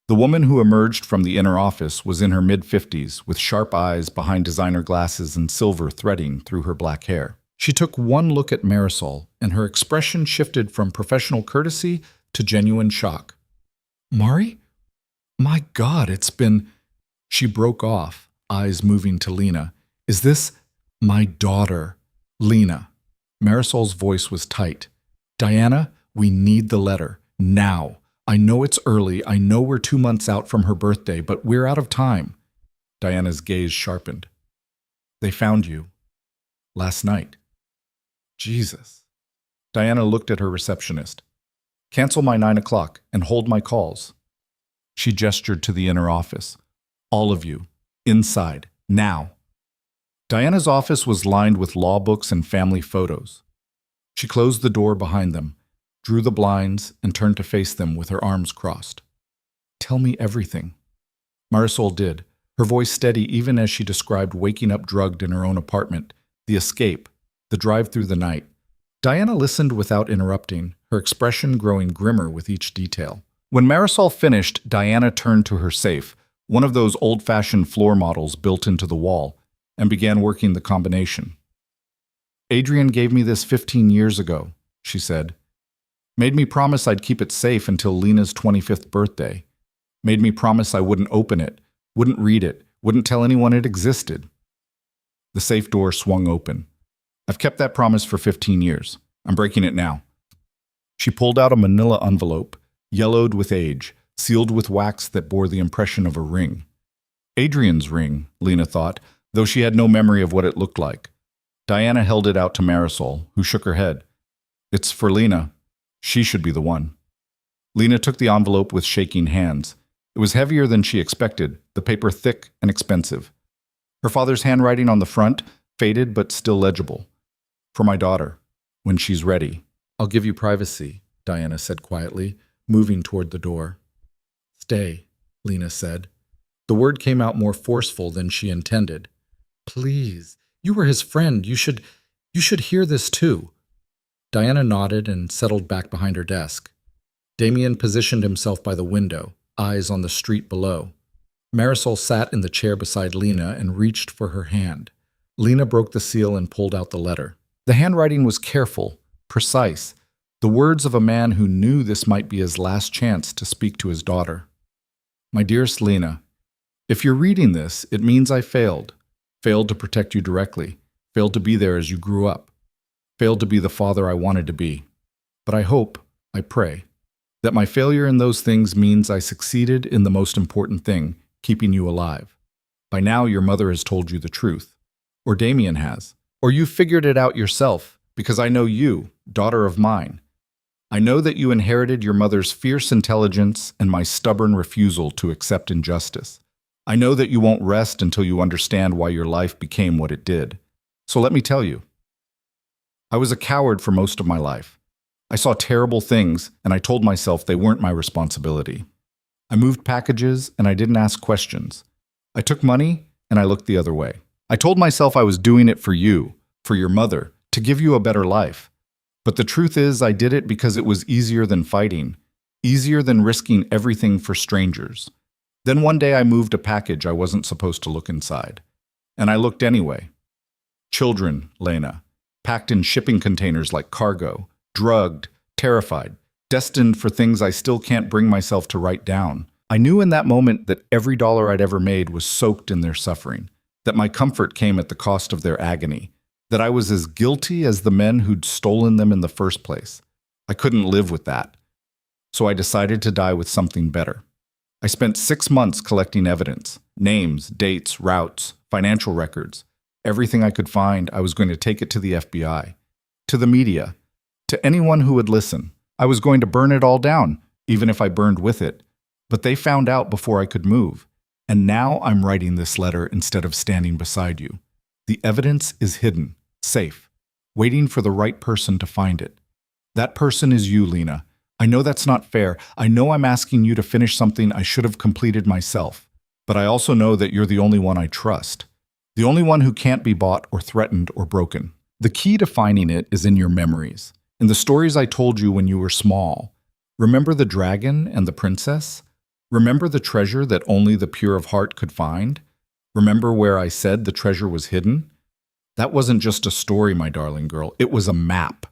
The woman who emerged from the inner office was in her mid-50s, with sharp eyes behind designer glasses and silver threading through her black hair. She took one look at Marisol, and her expression shifted from professional courtesy to genuine shock. "Mari? My God, it's been—" She broke off, eyes moving to Lena. "Is this my daughter, Lena?" Marisol's voice was tight. "Diana, we need the letter. Now. I know it's early. I know we're 2 months out from her birthday, but we're out of time." Diana's gaze sharpened. "They found you. Last night." Jesus. Diana looked at her receptionist. "Cancel my 9 o'clock and hold my calls." She gestured to the inner office. "All of you. Inside. Now." Diana's office was lined with law books and family photos. She closed the door behind them, drew the blinds, and turned to face them with her arms crossed. "Tell me everything." Marisol did, her voice steady even as she described waking up drugged in her own apartment, the escape, the drive through the night. Diana listened without interrupting, her expression growing grimmer with each detail. When Marisol finished, Diana turned to her safe, one of those old-fashioned floor models built into the wall, and began working the combination. "Adrian gave me this 15 years ago," she said. "Made me promise I'd keep it safe until Lena's 25th birthday. Made me promise I wouldn't open it, wouldn't read it, wouldn't tell anyone it existed." The safe door swung open. "I've kept that promise for 15 years. I'm breaking it now." She pulled out a manila envelope, yellowed with age, sealed with wax that bore the impression of a ring. Adrian's ring, Lena thought, though she had no memory of what it looked like. Diana held it out to Marisol, who shook her head. "It's for Lena. She should be the one." Lena took the envelope with shaking hands. It was heavier than she expected, the paper thick and expensive. Her father's handwriting on the front, faded but still legible. "For my daughter, when she's ready." "I'll give you privacy," Diana said quietly, moving toward the door. "Stay," Lena said. The word came out more forceful than she intended. "Please, you were his friend. You should hear this too." Diana nodded and settled back behind her desk. Damien positioned himself by the window, eyes on the street below. Marisol sat in the chair beside Lena and reached for her hand. Lena broke the seal and pulled out the letter. The handwriting was careful, precise, the words of a man who knew this might be his last chance to speak to his daughter. "My dearest Lena, if you're reading this, it means I failed. Failed to protect you directly. Failed to be there as you grew up. Failed to be the father I wanted to be. But I hope, I pray, that my failure in those things means I succeeded in the most important thing, keeping you alive. By now your mother has told you the truth. Or Damien has. Or you've figured it out yourself, because I know you, daughter of mine. I know that you inherited your mother's fierce intelligence and my stubborn refusal to accept injustice. I know that you won't rest until you understand why your life became what it did. So let me tell you. I was a coward for most of my life. I saw terrible things, and I told myself they weren't my responsibility. I moved packages, and I didn't ask questions. I took money, and I looked the other way. I told myself I was doing it for you, for your mother, to give you a better life. But the truth is, I did it because it was easier than fighting, easier than risking everything for strangers. Then one day I moved a package I wasn't supposed to look inside. And I looked anyway. Children, Lena, packed in shipping containers like cargo, drugged, terrified, destined for things I still can't bring myself to write down. I knew in that moment that every dollar I'd ever made was soaked in their suffering, that my comfort came at the cost of their agony, that I was as guilty as the men who'd stolen them in the first place. I couldn't live with that. So I decided to die with something better. I spent 6 months collecting evidence, names, dates, routes, financial records. Everything I could find, I was going to take it to the FBI, to the media, to anyone who would listen. I was going to burn it all down, even if I burned with it. But they found out before I could move. And now I'm writing this letter instead of standing beside you. The evidence is hidden, safe, waiting for the right person to find it. That person is you, Lena. I know that's not fair. I know I'm asking you to finish something I should have completed myself. But I also know that you're the only one I trust. The only one who can't be bought or threatened or broken. The key to finding it is in your memories. In the stories I told you when you were small. Remember the dragon and the princess? Remember the treasure that only the pure of heart could find? Remember where I said the treasure was hidden? That wasn't just a story, my darling girl. It was a map.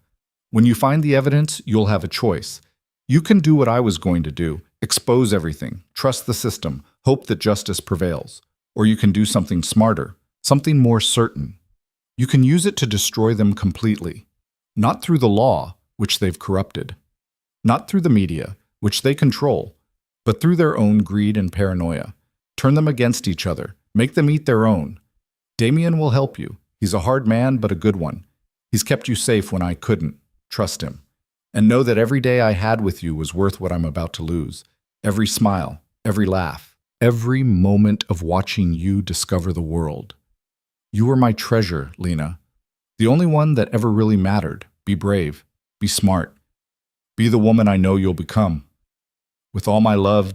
When you find the evidence, you'll have a choice. You can do what I was going to do. Expose everything. Trust the system. Hope that justice prevails. Or you can do something smarter. Something more certain. You can use it to destroy them completely. Not through the law, which they've corrupted. Not through the media, which they control, but through their own greed and paranoia. Turn them against each other. Make them eat their own. Damien will help you. He's a hard man, but a good one. He's kept you safe when I couldn't. Trust him. And know that every day I had with you was worth what I'm about to lose. Every smile, every laugh, every moment of watching you discover the world. You were my treasure, Lena. The only one that ever really mattered. Be brave. Be smart. Be the woman I know you'll become. With all my love,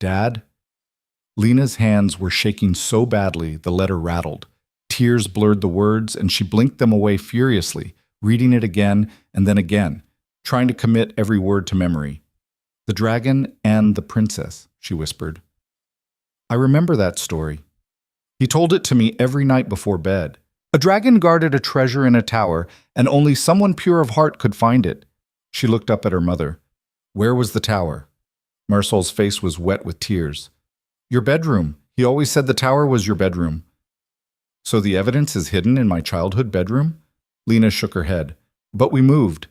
Dad? Lena's hands were shaking so badly the letter rattled. Tears blurred the words, and she blinked them away furiously, reading it again and then again, trying to commit every word to memory. The dragon and the princess, she whispered. I remember that story. He told it to me every night before bed. A dragon guarded a treasure in a tower, and only someone pure of heart could find it. She looked up at her mother. Where was the tower? Marsol's face was wet with tears. Your bedroom. He always said the tower was your bedroom. So the evidence is hidden in my childhood bedroom? Lena shook her head. But we moved.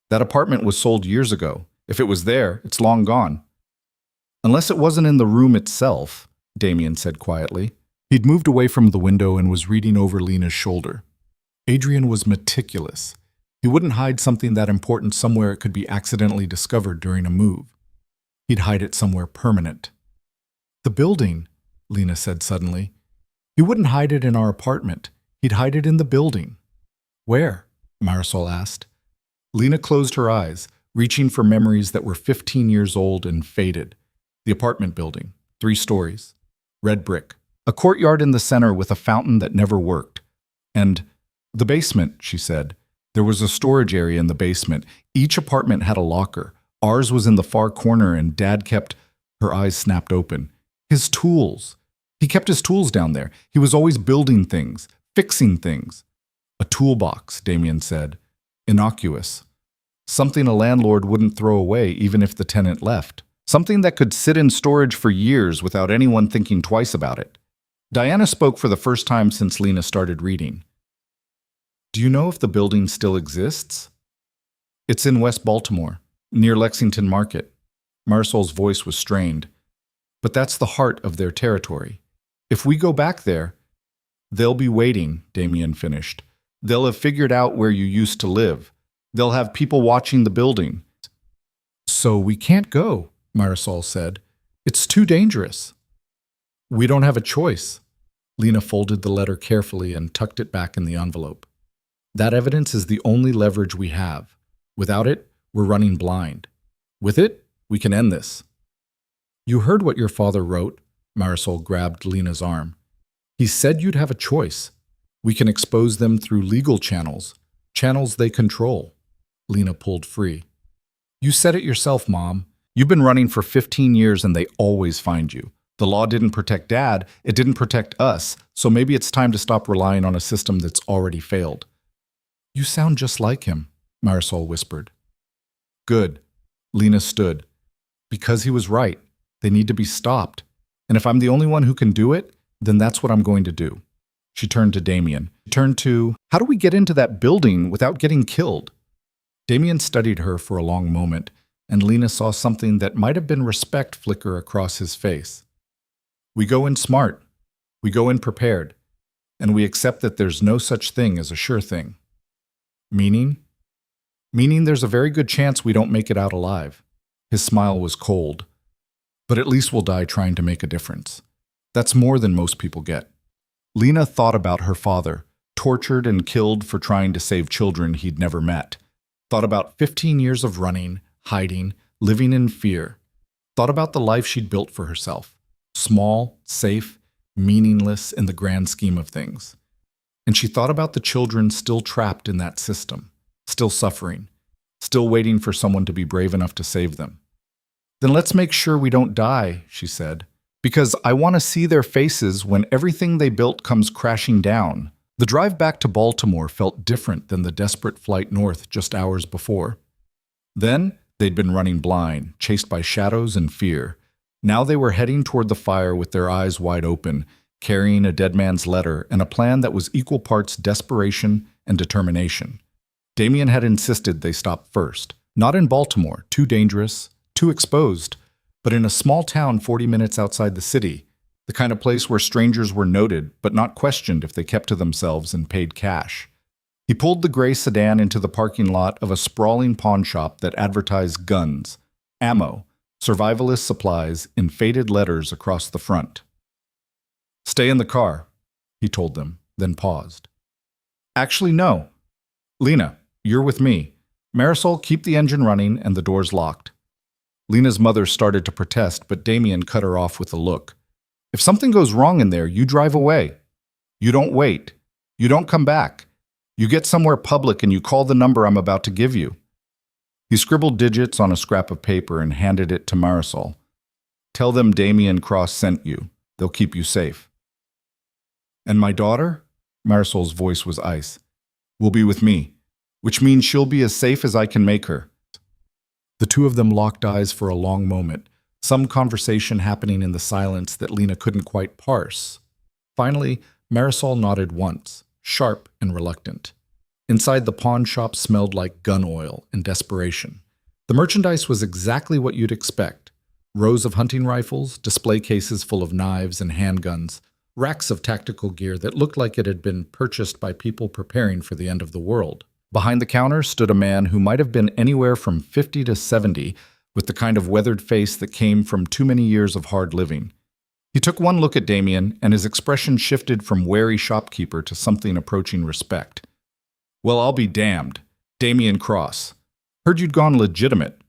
That apartment was sold years ago. If it was there, it's long gone. Unless it wasn't in the room itself, Damien said quietly. He'd moved away from the window and was reading over Lena's shoulder. Adrian was meticulous. He wouldn't hide something that important somewhere it could be accidentally discovered during a move. He'd hide it somewhere permanent. The building, Lena said suddenly. He wouldn't hide it in our apartment. He'd hide it in the building. Where? Marisol asked. Lena closed her eyes, reaching for memories that were 15 years old and faded. The apartment building, 3 stories, red brick. A courtyard in the center with a fountain that never worked. And the basement, she said. There was a storage area in the basement. Each apartment had a locker. Ours was in the far corner, and Dad kept... Her eyes snapped open. His tools. He kept his tools down there. He was always building things, fixing things. A toolbox, Damien said. Innocuous. Something a landlord wouldn't throw away even if the tenant left. Something that could sit in storage for years without anyone thinking twice about it. Diana spoke for the first time since Lena started reading. Do you know if the building still exists? It's in West Baltimore, near Lexington Market. Marisol's voice was strained. But that's the heart of their territory. If we go back there, they'll be waiting, Damien finished. They'll have figured out where you used to live. They'll have people watching the building. So we can't go, Marisol said. It's too dangerous. We don't have a choice. Lena folded the letter carefully and tucked it back in the envelope. That evidence is the only leverage we have. Without it, we're running blind. With it, we can end this. You heard what your father wrote. Marisol grabbed Lena's arm. He said you'd have a choice. We can expose them through legal channels, channels they control. Lena pulled free. You said it yourself, Mom. You've been running for 15 years and they always find you. The law didn't protect Dad, it didn't protect us, so maybe it's time to stop relying on a system that's already failed. You sound just like him, Marisol whispered. Good. Lena stood. Because he was right. They need to be stopped. And if I'm the only one who can do it, then that's what I'm going to do. She turned to Damien. She turned to, how do we get into that building without getting killed? Damien studied her for a long moment, and Lena saw something that might have been respect flicker across his face. We go in smart, we go in prepared, and we accept that there's no such thing as a sure thing. Meaning? Meaning there's a very good chance we don't make it out alive. His smile was cold. But at least we'll die trying to make a difference. That's more than most people get. Lena thought about her father, tortured and killed for trying to save children he'd never met. Thought about 15 years of running, hiding, living in fear. Thought about the life she'd built for herself. Small, safe, meaningless in the grand scheme of things. And she thought about the children still trapped in that system, still suffering, still waiting for someone to be brave enough to save them. Then let's make sure we don't die, she said, because I want to see their faces when everything they built comes crashing down. The drive back to Baltimore felt different than the desperate flight north just hours before. Then, they'd been running blind, chased by shadows and fear. Now they were heading toward the fire with their eyes wide open, carrying a dead man's letter and a plan that was equal parts desperation and determination. Damien had insisted they stop first. Not in Baltimore, too dangerous, too exposed, but in a small town 40 minutes outside the city, the kind of place where strangers were noted but not questioned if they kept to themselves and paid cash. He pulled the gray sedan into the parking lot of a sprawling pawn shop that advertised guns, ammo, survivalist supplies in faded letters across the front. "Stay in the car," he told them, then paused. "Actually, no. Lena, you're with me. Marisol, keep the engine running and the doors locked." Lena's mother started to protest, but Damien cut her off with a look. "If something goes wrong in there, you drive away. You don't wait. You don't come back. You get somewhere public and you call the number I'm about to give you." He scribbled digits on a scrap of paper and handed it to Marisol. "Tell them Damien Cross sent you. They'll keep you safe." "And my daughter?" Marisol's voice was ice. "Will be with me, which means she'll be as safe as I can make her." The two of them locked eyes for a long moment, some conversation happening in the silence that Lena couldn't quite parse. Finally, Marisol nodded once, sharp and reluctant. Inside the pawn shop smelled like gun oil and desperation. The merchandise was exactly what you'd expect. Rows of hunting rifles, display cases full of knives and handguns, racks of tactical gear that looked like it had been purchased by people preparing for the end of the world. Behind the counter stood a man who might have been anywhere from 50 to 70, with the kind of weathered face that came from too many years of hard living. He took one look at Damien, and his expression shifted from wary shopkeeper to something approaching respect. "Well, I'll be damned. Damien Cross. Heard you'd gone legitimate.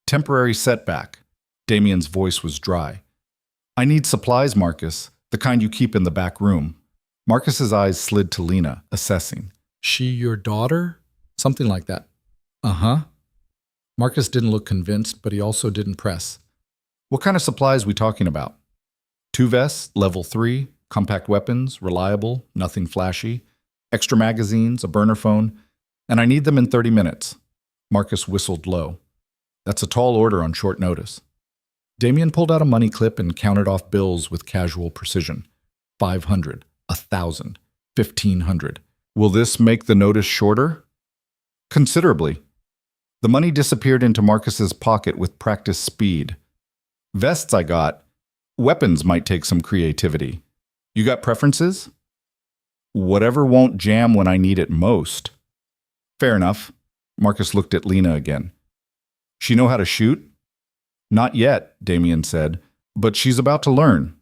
Temporary setback." Damien's voice was dry. "I need supplies, Marcus, the kind you keep in the back room." Marcus's eyes slid to Lena, assessing. "She your daughter?" Something like that. "Uh-huh." Marcus didn't look convinced, but he also didn't press. "What kind of supplies we talking about?" "2 vests, level 3, compact weapons, reliable, nothing flashy, extra magazines, a burner phone, and I need them in 30 minutes. Marcus whistled low. "That's a tall order on short notice." Damien pulled out a money clip and counted off bills with casual precision. 500, 1,000, 1,500. "Will this make the notice shorter?" "Considerably." The money disappeared into Marcus's pocket with practiced speed. "Vests I got. Weapons might take some creativity. You got preferences?" "Whatever won't jam when I need it most." "Fair enough." Marcus looked at Lena again. "She know how to shoot?" "Not yet," Damien said, "but she's about to learn."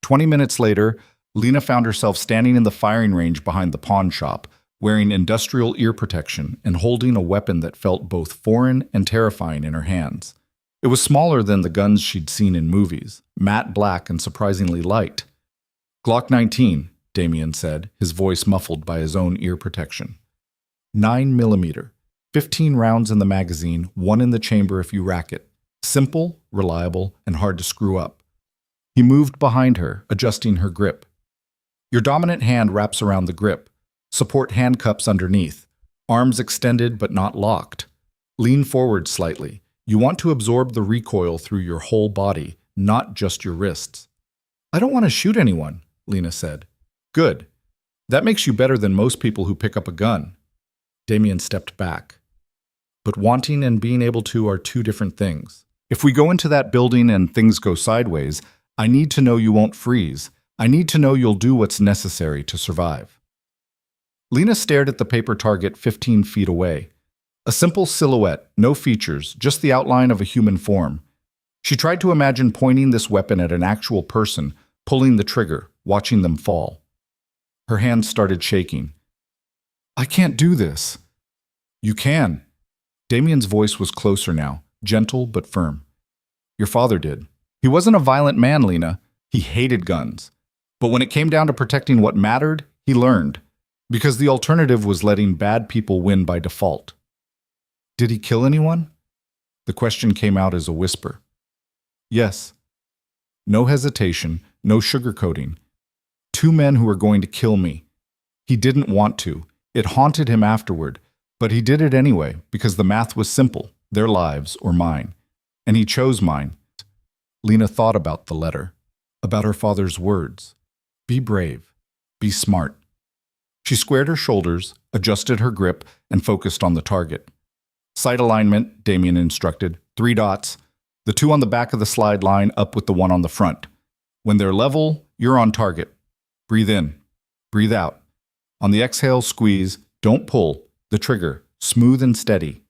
20 minutes later, Lena found herself standing in the firing range behind the pawn shop, wearing industrial ear protection and holding a weapon that felt both foreign and terrifying in her hands. It was smaller than the guns she'd seen in movies, matte black and surprisingly light. "Glock 19, Damien said, his voice muffled by his own ear protection. 9mm, 15 rounds in the magazine, 1 in the chamber if you rack it. Simple, reliable, and hard to screw up. He moved behind her, adjusting her grip. Your dominant hand wraps around the grip. Support handcuffs underneath. Arms extended but not locked. Lean forward slightly. You want to absorb the recoil through your whole body, not just your wrists. "I don't want to shoot anyone," Lena said. "Good. That makes you better than most people who pick up a gun." Damien stepped back. But wanting and being able to are 2 different things. If we go into that building and things go sideways, I need to know you won't freeze. I need to know you'll do what's necessary to survive. Lena stared at the paper target 15 feet away. A simple silhouette, no features, just the outline of a human form. She tried to imagine pointing this weapon at an actual person, pulling the trigger, watching them fall. Her hands started shaking. I can't do this. You can. Damien's voice was closer now, gentle but firm. Your father did. He wasn't a violent man, Lena. He hated guns. But when it came down to protecting what mattered, he learned. Because the alternative was letting bad people win by default. Did he kill anyone? The question came out as a whisper. Yes. No hesitation, no sugarcoating. 2 men who were going to kill me. He didn't want to. It haunted him afterward, but he did it anyway because the math was simple, their lives or mine. And he chose mine. Lena thought about the letter, about her father's words. Be brave. Be smart. She squared her shoulders, adjusted her grip, and focused on the target. Sight alignment, Damien instructed. 3 dots. The 2 on the back of the slide line up with the 1 on the front. When they're level, you're on target. Breathe in. Breathe out. On the exhale, squeeze. Don't pull. The trigger. Smooth and steady.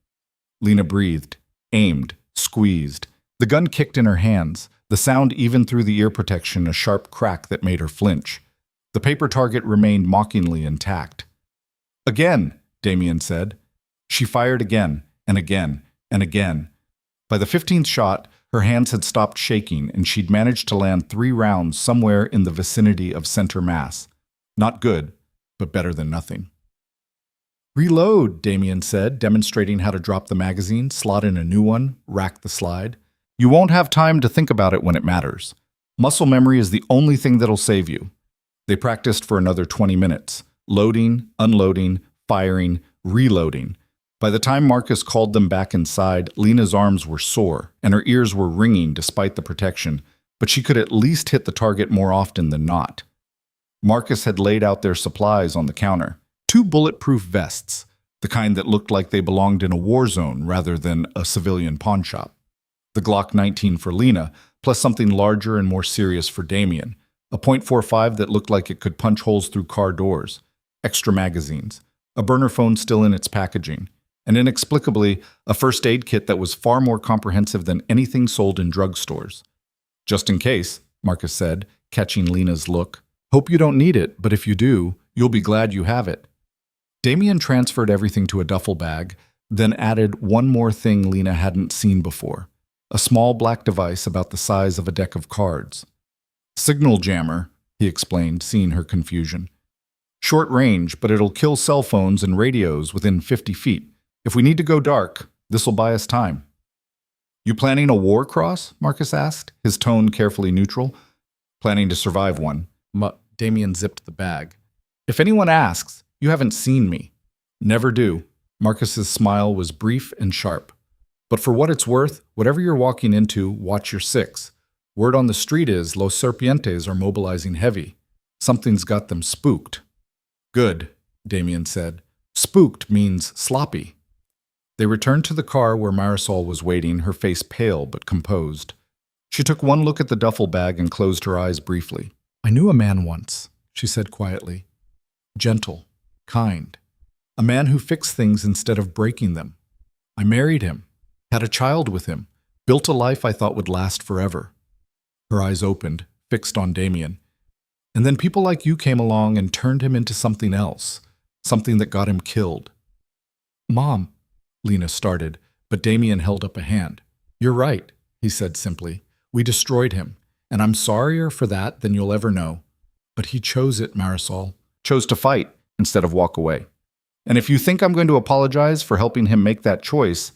Lena breathed, aimed, squeezed. The gun kicked in her hands, the sound even through the ear protection, a sharp crack that made her flinch. The paper target remained mockingly intact. Again, Damien said. She fired again, and again, and again. By the 15th shot, her hands had stopped shaking, and she'd managed to land 3 rounds somewhere in the vicinity of center mass. Not good, but better than nothing. Reload, Damien said, demonstrating how to drop the magazine, slot in a new one, rack the slide. You won't have time to think about it when it matters. Muscle memory is the only thing that'll save you. They practiced for another 20 minutes, loading, unloading, firing, reloading. By the time Marcus called them back inside, Lena's arms were sore, and her ears were ringing despite the protection, but she could at least hit the target more often than not. Marcus had laid out their supplies on the counter. 2 bulletproof vests, the kind that looked like they belonged in a war zone rather than a civilian pawn shop. The Glock 19 for Lena, plus something larger and more serious for Damien. A .45 that looked like it could punch holes through car doors. Extra magazines. A burner phone still in its packaging. And inexplicably, a first aid kit that was far more comprehensive than anything sold in drugstores. Just in case, Marcus said, catching Lena's look. Hope you don't need it, but if you do, you'll be glad you have it. Damien transferred everything to a duffel bag, then added one more thing Lena hadn't seen before. A small black device about the size of a deck of cards. Signal jammer, he explained, seeing her confusion. Short range, but it'll kill cell phones and radios within 50 feet. If we need to go dark, this'll buy us time. You planning a war cross? Marcus asked, his tone carefully neutral. Planning to survive one. Damien zipped the bag. If anyone asks, you haven't seen me. Never do. Marcus's smile was brief and sharp. But for what it's worth, whatever you're walking into, watch your 6. Word on the street is Los Serpientes are mobilizing heavy. Something's got them spooked. Good, Damien said. Spooked means sloppy. They returned to the car where Marisol was waiting, her face pale but composed. She took one look at the duffel bag and closed her eyes briefly. I knew a man once, she said quietly. Gentle, kind. A man who fixed things instead of breaking them. I married him, had a child with him, built a life I thought would last forever. Her eyes opened, fixed on Damien. And then people like you came along and turned him into something else, something that got him killed. Mom, Lena started, but Damien held up a hand. You're right, he said simply. We destroyed him, and I'm sorrier for that than you'll ever know. But he chose it, Marisol. Chose to fight instead of walk away. And if you think I'm going to apologize for helping him make that choice,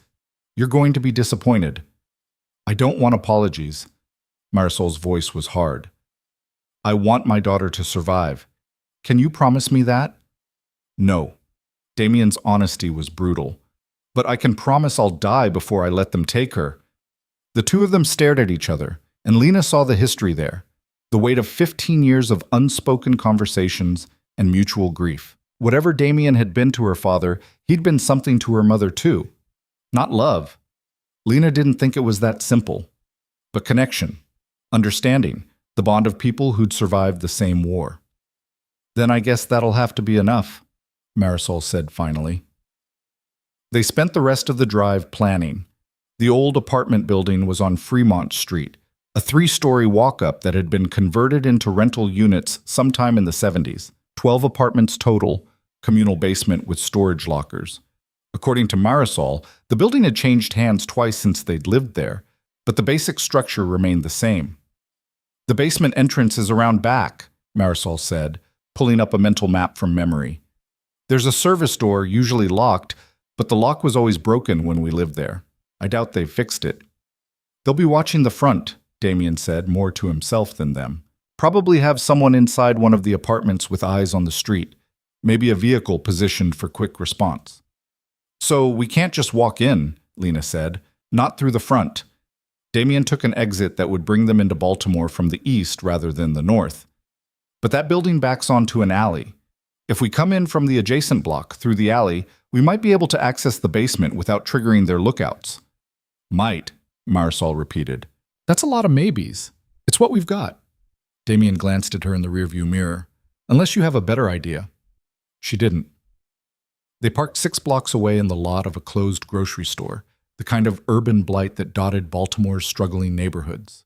you're going to be disappointed. I don't want apologies. Marisol's voice was hard. I want my daughter to survive. Can you promise me that? No. Damien's honesty was brutal. But I can promise I'll die before I let them take her. The 2 of them stared at each other, and Lena saw the history there. The weight of 15 years of unspoken conversations and mutual grief. Whatever Damien had been to her father, he'd been something to her mother too. Not love. Lena didn't think it was that simple. But connection. Understanding. The bond of people who'd survived the same war. Then I guess that'll have to be enough, Marisol said finally. They spent the rest of the drive planning. The old apartment building was on Fremont Street, a three-story walk-up that had been converted into rental units sometime in the 70s. 12 apartments total, communal basement with storage lockers. According to Marisol, the building had changed hands twice since they'd lived there, but the basic structure remained the same. The basement entrance is around back, Marisol said, pulling up a mental map from memory. There's a service door, usually locked, but the lock was always broken when we lived there. I doubt they've fixed it. They'll be watching the front, Damien said, more to himself than them. Probably have someone inside one of the apartments with eyes on the street. Maybe a vehicle positioned for quick response. So we can't just walk in, Lena said. Not through the front. Damien took an exit that would bring them into Baltimore from the east rather than the north. But that building backs onto an alley. If we come in from the adjacent block through the alley, we might be able to access the basement without triggering their lookouts. Might, Marisol repeated. That's a lot of maybes. It's what we've got. Damien glanced at her in the rearview mirror. Unless you have a better idea. She didn't. They parked 6 blocks away in the lot of a closed grocery store, the kind of urban blight that dotted Baltimore's struggling neighborhoods.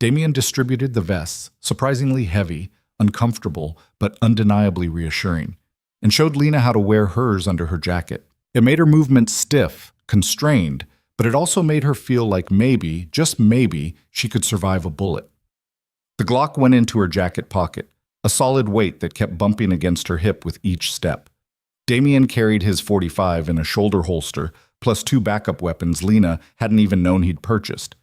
Damien distributed the vests, surprisingly heavy, uncomfortable, but undeniably reassuring, and showed Lena how to wear hers under her jacket. It made her movements stiff, constrained, but it also made her feel like maybe, just maybe, she could survive a bullet. The Glock went into her jacket pocket, a solid weight that kept bumping against her hip with each step. Damien carried his .45 in a shoulder holster, plus 2 backup weapons Lena hadn't even known he'd purchased.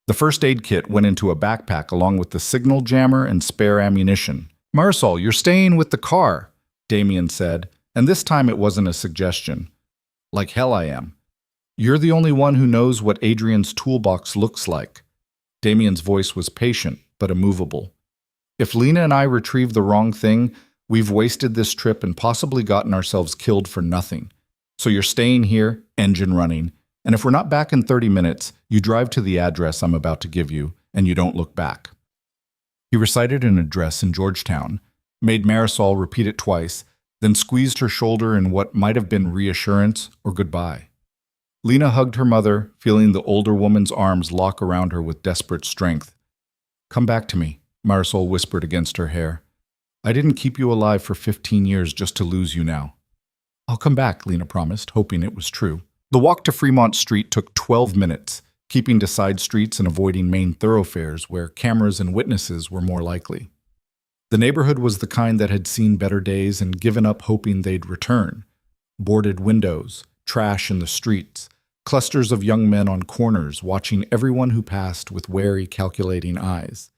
The first aid kit went into a backpack along with the signal jammer and spare ammunition. Marisol, you're staying with the car, Damien said, and this time it wasn't a suggestion. Like hell I am. You're the only one who knows what Adrian's toolbox looks like. Damien's voice was patient, but immovable. If Lena and I retrieve the wrong thing, we've wasted this trip and possibly gotten ourselves killed for nothing. So you're staying here, engine running, and if we're not back in 30 minutes, you drive to the address I'm about to give you, and you don't look back. He recited an address in Georgetown, made Marisol repeat it twice, then squeezed her shoulder in what might have been reassurance or goodbye. Lena hugged her mother, feeling the older woman's arms lock around her with desperate strength. Come back to me, Marisol whispered against her hair. I didn't keep you alive for 15 years just to lose you now. I'll come back, Lena promised, hoping it was true. The walk to Fremont Street took 12 minutes, keeping to side streets and avoiding main thoroughfares where cameras and witnesses were more likely. The neighborhood was the kind that had seen better days and given up hoping they'd return. Boarded windows, trash in the streets, clusters of young men on corners watching everyone who passed with wary, calculating eyes.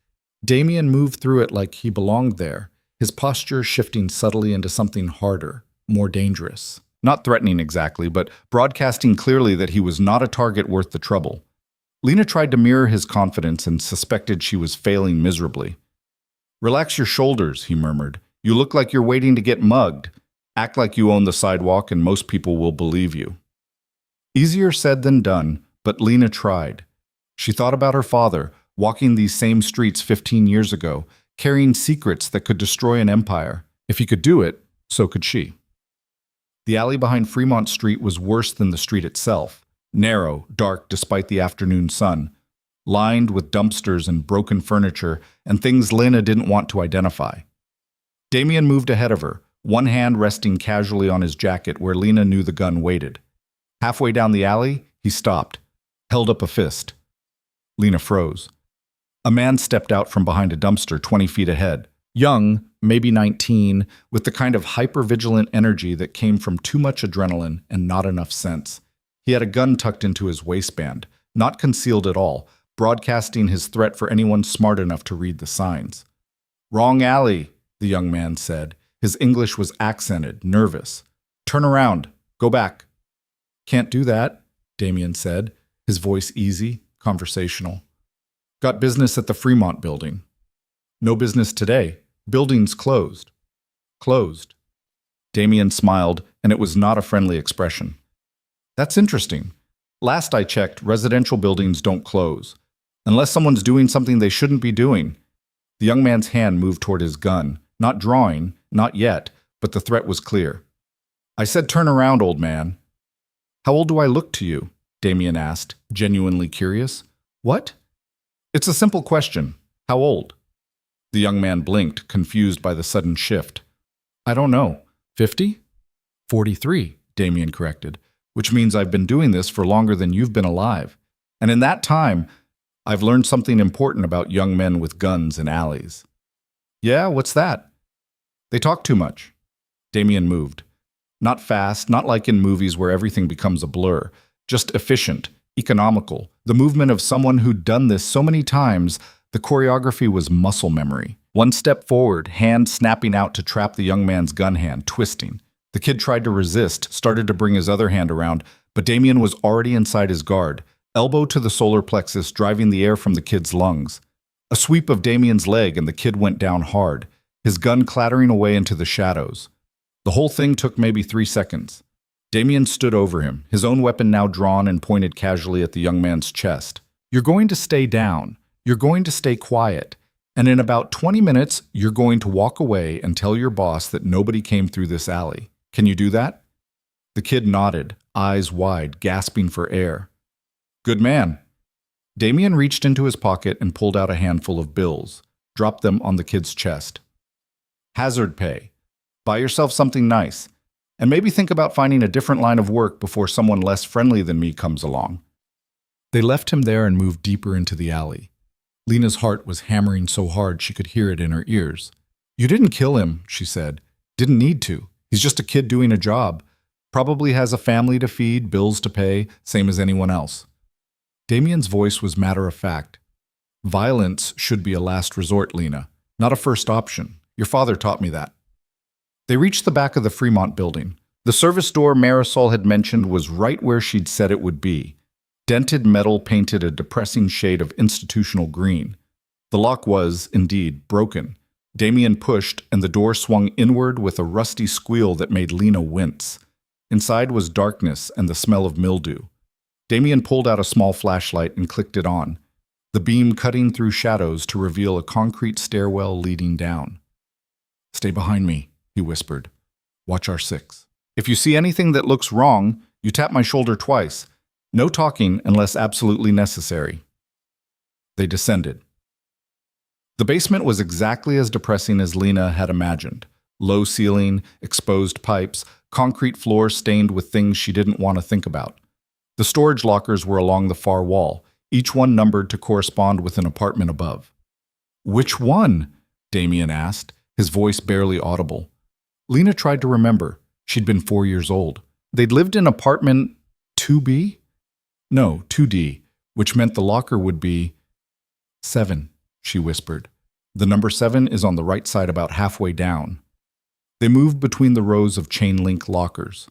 Damien moved through it like he belonged there, his posture shifting subtly into something harder, more dangerous. Not threatening exactly, but broadcasting clearly that he was not a target worth the trouble. Lena tried to mirror his confidence and suspected she was failing miserably. Relax your shoulders, he murmured. You look like you're waiting to get mugged. Act like you own the sidewalk and most people will believe you. Easier said than done, but Lena tried. She thought about her father, walking these same streets 15 years ago, carrying secrets that could destroy an empire. If he could do it, so could she. The alley behind Fremont Street was worse than the street itself. Narrow, dark despite the afternoon sun, lined with dumpsters and broken furniture and things Lena didn't want to identify. Damien moved ahead of her, one hand resting casually on his jacket where Lena knew the gun waited. Halfway down the alley, he stopped, held up a fist. Lena froze. A man stepped out from behind a dumpster 20 feet ahead. Young, maybe 19, with the kind of hyper-vigilant energy that came from too much adrenaline and not enough sense. He had a gun tucked into his waistband, not concealed at all, broadcasting his threat for anyone smart enough to read the signs. Wrong alley, the young man said. His English was accented, nervous. Turn around. Go back. Can't do that, Damien said, his voice easy, conversational. Got business at the Fremont building. No business today. Building's closed. Closed. Damien smiled, and it was not a friendly expression. That's interesting. Last I checked, residential buildings don't close. Unless someone's doing something they shouldn't be doing. The young man's hand moved toward his gun, not drawing, not yet, but the threat was clear. I said turn around, old man. How old do I look to you? Damien asked, genuinely curious. What? It's a simple question. How old? The young man blinked, confused by the sudden shift. I don't know. 50? 43, Damien corrected, which means I've been doing this for longer than you've been alive. And in that time, I've learned something important about young men with guns in alleys. Yeah, what's that? They talk too much. Damien moved. Not fast, not like in movies where everything becomes a blur. Just efficient, economical. The movement of someone who'd done this so many times, the choreography was muscle memory. One step forward, hand snapping out to trap the young man's gun hand, twisting. The kid tried to resist, started to bring his other hand around, but Damien was already inside his guard, elbow to the solar plexus, driving the air from the kid's lungs. A sweep of Damien's leg and the kid went down hard, his gun clattering away into the shadows. The whole thing took maybe 3 seconds. Damien stood over him, his own weapon now drawn and pointed casually at the young man's chest. You're going to stay down. You're going to stay quiet. And in about 20 minutes, you're going to walk away and tell your boss that nobody came through this alley. Can you do that? The kid nodded, eyes wide, gasping for air. Good man. Damien reached into his pocket and pulled out a handful of bills, dropped them on the kid's chest. Hazard pay. Buy yourself something nice. And maybe think about finding a different line of work before someone less friendly than me comes along. They left him there and moved deeper into the alley. Lena's heart was hammering so hard she could hear it in her ears. You didn't kill him, she said. Didn't need to. He's just a kid doing a job. Probably has a family to feed, bills to pay, same as anyone else. Damien's voice was matter of fact. Violence should be a last resort, Lena, not a first option. Your father taught me that. They reached the back of the Fremont building. The service door Marisol had mentioned was right where she'd said it would be. Dented metal painted a depressing shade of institutional green. The lock was, indeed, broken. Damien pushed, and the door swung inward with a rusty squeal that made Lena wince. Inside was darkness and the smell of mildew. Damien pulled out a small flashlight and clicked it on, the beam cutting through shadows to reveal a concrete stairwell leading down. Stay behind me, he whispered. Watch our 6. If you see anything that looks wrong, you tap my shoulder twice. No talking unless absolutely necessary. They descended. The basement was exactly as depressing as Lena had imagined. Low ceiling, exposed pipes, concrete floor stained with things she didn't want to think about. The storage lockers were along the far wall, each one numbered to correspond with an apartment above. Which one? Damien asked, his voice barely audible. Lena tried to remember. She'd been 4 years old. They'd lived in apartment 2B? No, 2D, which meant the locker would be 7, she whispered. The number 7 is on the right side about halfway down. They moved between the rows of chain-link lockers.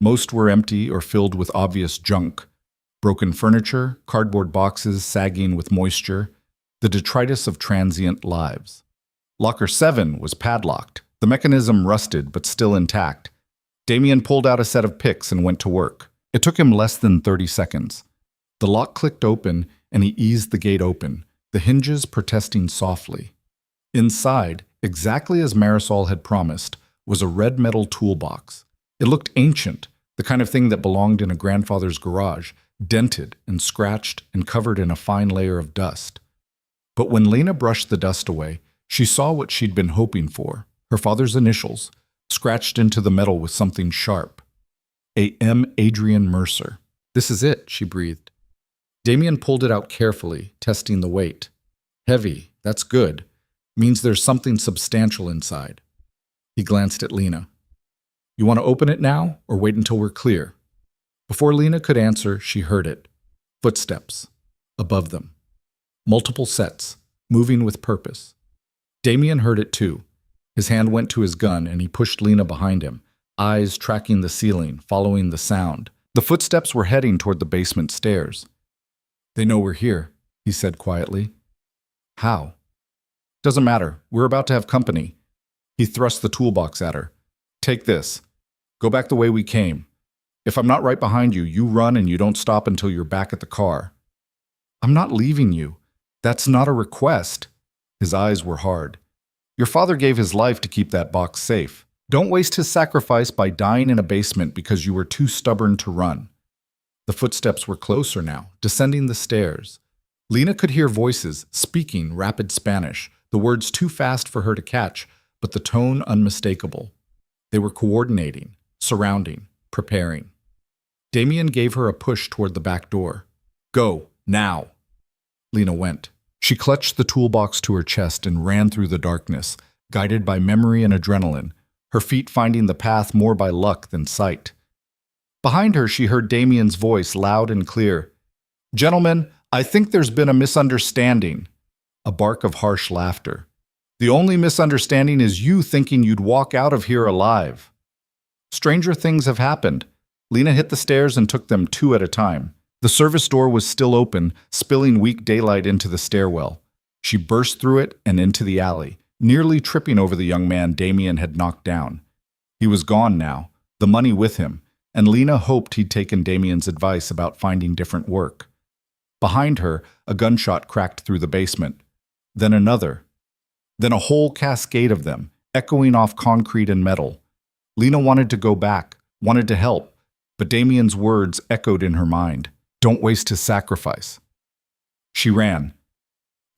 Most were empty or filled with obvious junk. Broken furniture, cardboard boxes sagging with moisture, the detritus of transient lives. Locker 7 was padlocked, the mechanism rusted but still intact. Damien pulled out a set of picks and went to work. It took him less than 30 seconds. The lock clicked open and he eased the gate open, the hinges protesting softly. Inside, exactly as Marisol had promised, was a red metal toolbox. It looked ancient, the kind of thing that belonged in a grandfather's garage, dented and scratched and covered in a fine layer of dust. But when Lena brushed the dust away, she saw what she'd been hoping for, her father's initials, scratched into the metal with something sharp. A M. Adrian Mercer. This is it, she breathed. Damien pulled it out carefully, testing the weight. Heavy, that's good. Means there's something substantial inside. He glanced at Lena. You want to open it now, or wait until we're clear? Before Lena could answer, she heard it. Footsteps. Above them. Multiple sets, moving with purpose. Damien heard it too. His hand went to his gun and he pushed Lena behind him, eyes tracking the ceiling, following the sound. The footsteps were heading toward the basement stairs. They know we're here, he said quietly. How? Doesn't matter. We're about to have company. He thrust the toolbox at her. Take this. Go back the way we came. If I'm not right behind you, you run and you don't stop until you're back at the car. I'm not leaving you. That's not a request. His eyes were hard. Your father gave his life to keep that box safe. Don't waste his sacrifice by dying in a basement because you were too stubborn to run. The footsteps were closer now, descending the stairs. Lena could hear voices, speaking rapid Spanish, the words too fast for her to catch, but the tone unmistakable. They were coordinating, surrounding, preparing. Damien gave her a push toward the back door. Go, now. Lena went. She clutched the toolbox to her chest and ran through the darkness, guided by memory and adrenaline, her feet finding the path more by luck than sight. Behind her, she heard Damien's voice loud and clear. Gentlemen, I think there's been a misunderstanding. A bark of harsh laughter. The only misunderstanding is you thinking you'd walk out of here alive. Stranger things have happened. Lena hit the stairs and took them two at a time. The service door was still open, spilling weak daylight into the stairwell. She burst through it and into the alley, nearly tripping over the young man Damien had knocked down. He was gone now, the money with him, and Lena hoped he'd taken Damien's advice about finding different work. Behind her, a gunshot cracked through the basement. Then another. Then a whole cascade of them, echoing off concrete and metal. Lena wanted to go back, wanted to help, but Damien's words echoed in her mind. Don't waste his sacrifice. She ran.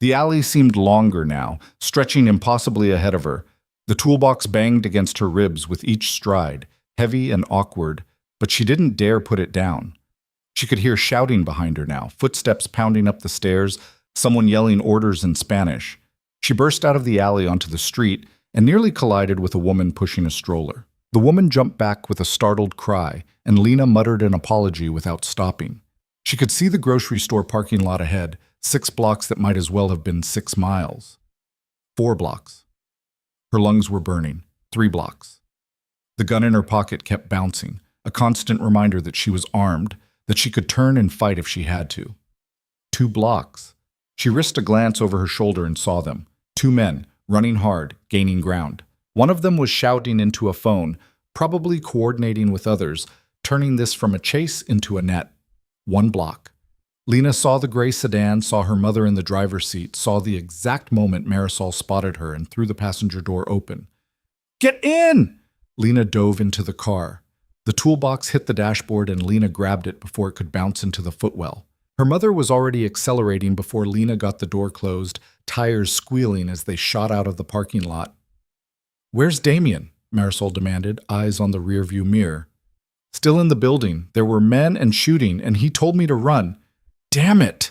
The alley seemed longer now, stretching impossibly ahead of her. The toolbox banged against her ribs with each stride, heavy and awkward, but she didn't dare put it down. She could hear shouting behind her now, footsteps pounding up the stairs, someone yelling orders in Spanish. She burst out of the alley onto the street and nearly collided with a woman pushing a stroller. The woman jumped back with a startled cry, and Lena muttered an apology without stopping. She could see the grocery store parking lot ahead, 6 blocks that might as well have been 6 miles. 4 blocks. Her lungs were burning. 3 blocks. The gun in her pocket kept bouncing, a constant reminder that she was armed, that she could turn and fight if she had to. 2 blocks. She risked a glance over her shoulder and saw them. 2 men, running hard, gaining ground. One of them was shouting into a phone, probably coordinating with others, turning this from a chase into a net. 1 block. Lena saw the gray sedan, saw her mother in the driver's seat, saw the exact moment Marisol spotted her and threw the passenger door open. Get in! Lena dove into the car. The toolbox hit the dashboard and Lena grabbed it before it could bounce into the footwell. Her mother was already accelerating before Lena got the door closed, tires squealing as they shot out of the parking lot. Where's Damien? Marisol demanded, eyes on the rearview mirror. Still in the building. There were men and shooting, and he told me to run. Damn it!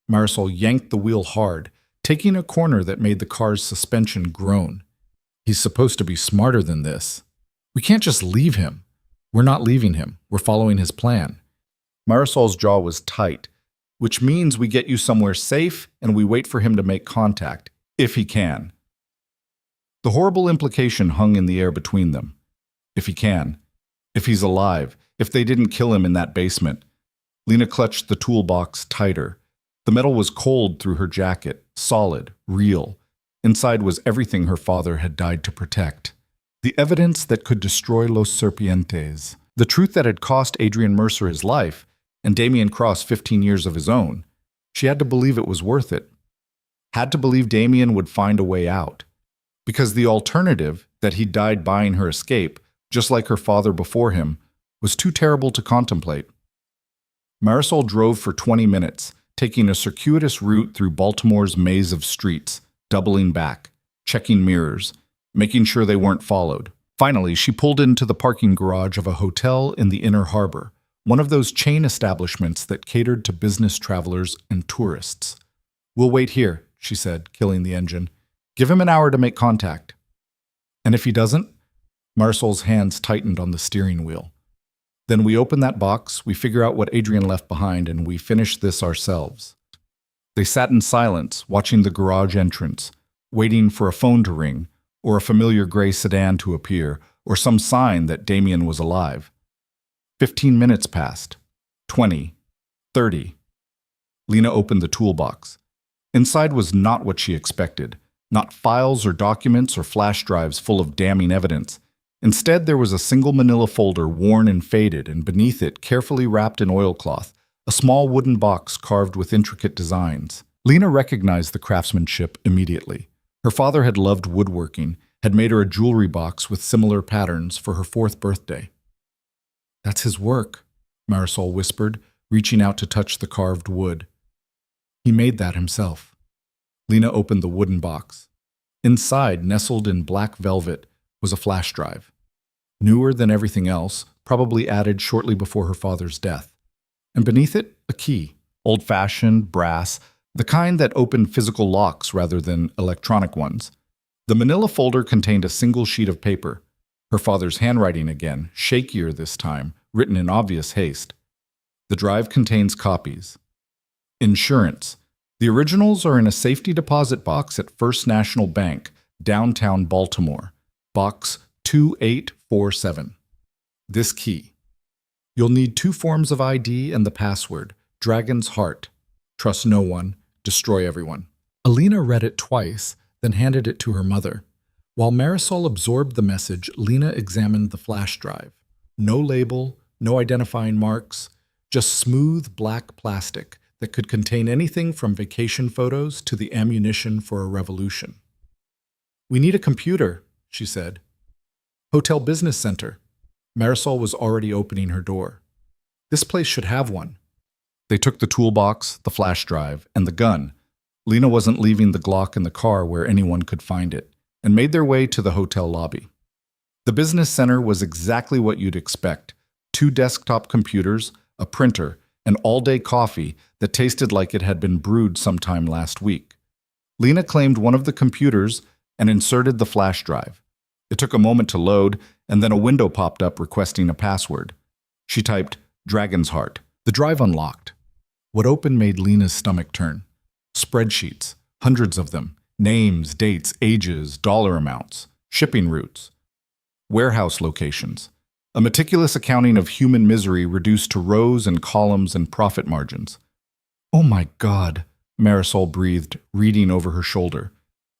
Marisol yanked the wheel hard, taking a corner that made the car's suspension groan. He's supposed to be smarter than this. We can't just leave him. We're not leaving him. We're following his plan. Marisol's jaw was tight, which means we get you somewhere safe and we wait for him to make contact, if he can. The horrible implication hung in the air between them. If he can. If he's alive. If they didn't kill him in that basement. Lena clutched the toolbox tighter. The metal was cold through her jacket, solid, real. Inside was everything her father had died to protect. The evidence that could destroy Los Serpientes. The truth that had cost Adrian Mercer his life, and Damien Cross 15 years of his own. She had to believe it was worth it. Had to believe Damien would find a way out. Because the alternative, that he died buying her escape, just like her father before him, was too terrible to contemplate. Marisol drove for 20 minutes, taking a circuitous route through Baltimore's maze of streets, doubling back, checking mirrors, making sure they weren't followed. Finally, she pulled into the parking garage of a hotel in the Inner Harbor, one of those chain establishments that catered to business travelers and tourists. We'll wait here, she said, killing the engine. Give him an hour to make contact. And if he doesn't? Marisol's hands tightened on the steering wheel. Then we open that box, we figure out what Adrian left behind, and we finish this ourselves. They sat in silence, watching the garage entrance, waiting for a phone to ring, or a familiar gray sedan to appear, or some sign that Damien was alive. 15 minutes passed. 20. 30. Lena opened the toolbox. Inside was not what she expected. Not files or documents or flash drives full of damning evidence. Instead, there was a single manila folder worn and faded, and beneath it, carefully wrapped in oilcloth, a small wooden box carved with intricate designs. Lena recognized the craftsmanship immediately. Her father had loved woodworking, had made her a jewelry box with similar patterns for her 4th birthday. That's his work, Marisol whispered, reaching out to touch the carved wood. He made that himself. Lena opened the wooden box. Inside, nestled in black velvet, was a flash drive. Newer than everything else, probably added shortly before her father's death. And beneath it, a key, old-fashioned, brass, the kind that opened physical locks rather than electronic ones. The manila folder contained a single sheet of paper, her father's handwriting again, shakier this time, written in obvious haste. The drive contains copies. Insurance. The originals are in a safety deposit box at First National Bank, downtown Baltimore, box 2847. This key. You'll need 2 forms of ID and the password, Dragon's Heart. Trust no one, destroy everyone. Alina read it twice, then handed it to her mother. While Marisol absorbed the message, Lena examined the flash drive. No label, no identifying marks, just smooth black plastic that could contain anything from vacation photos to the ammunition for a revolution. "We need a computer," she said. "Hotel Business Center." Marisol was already opening her door. "This place should have one." They took the toolbox, the flash drive, and the gun. Lena wasn't leaving the Glock in the car where anyone could find it, and made their way to the hotel lobby. The business center was exactly what you'd expect. 2 desktop computers, a printer, and all-day coffee that tasted like it had been brewed sometime last week. Lena claimed one of the computers and inserted the flash drive. It took a moment to load, and then a window popped up requesting a password. She typed, "Dragon's Heart." The drive unlocked. What opened made Lena's stomach turn. Spreadsheets, hundreds of them, names, dates, ages, dollar amounts, shipping routes, warehouse locations, a meticulous accounting of human misery reduced to rows and columns and profit margins. "Oh my God," Marisol breathed, reading over her shoulder.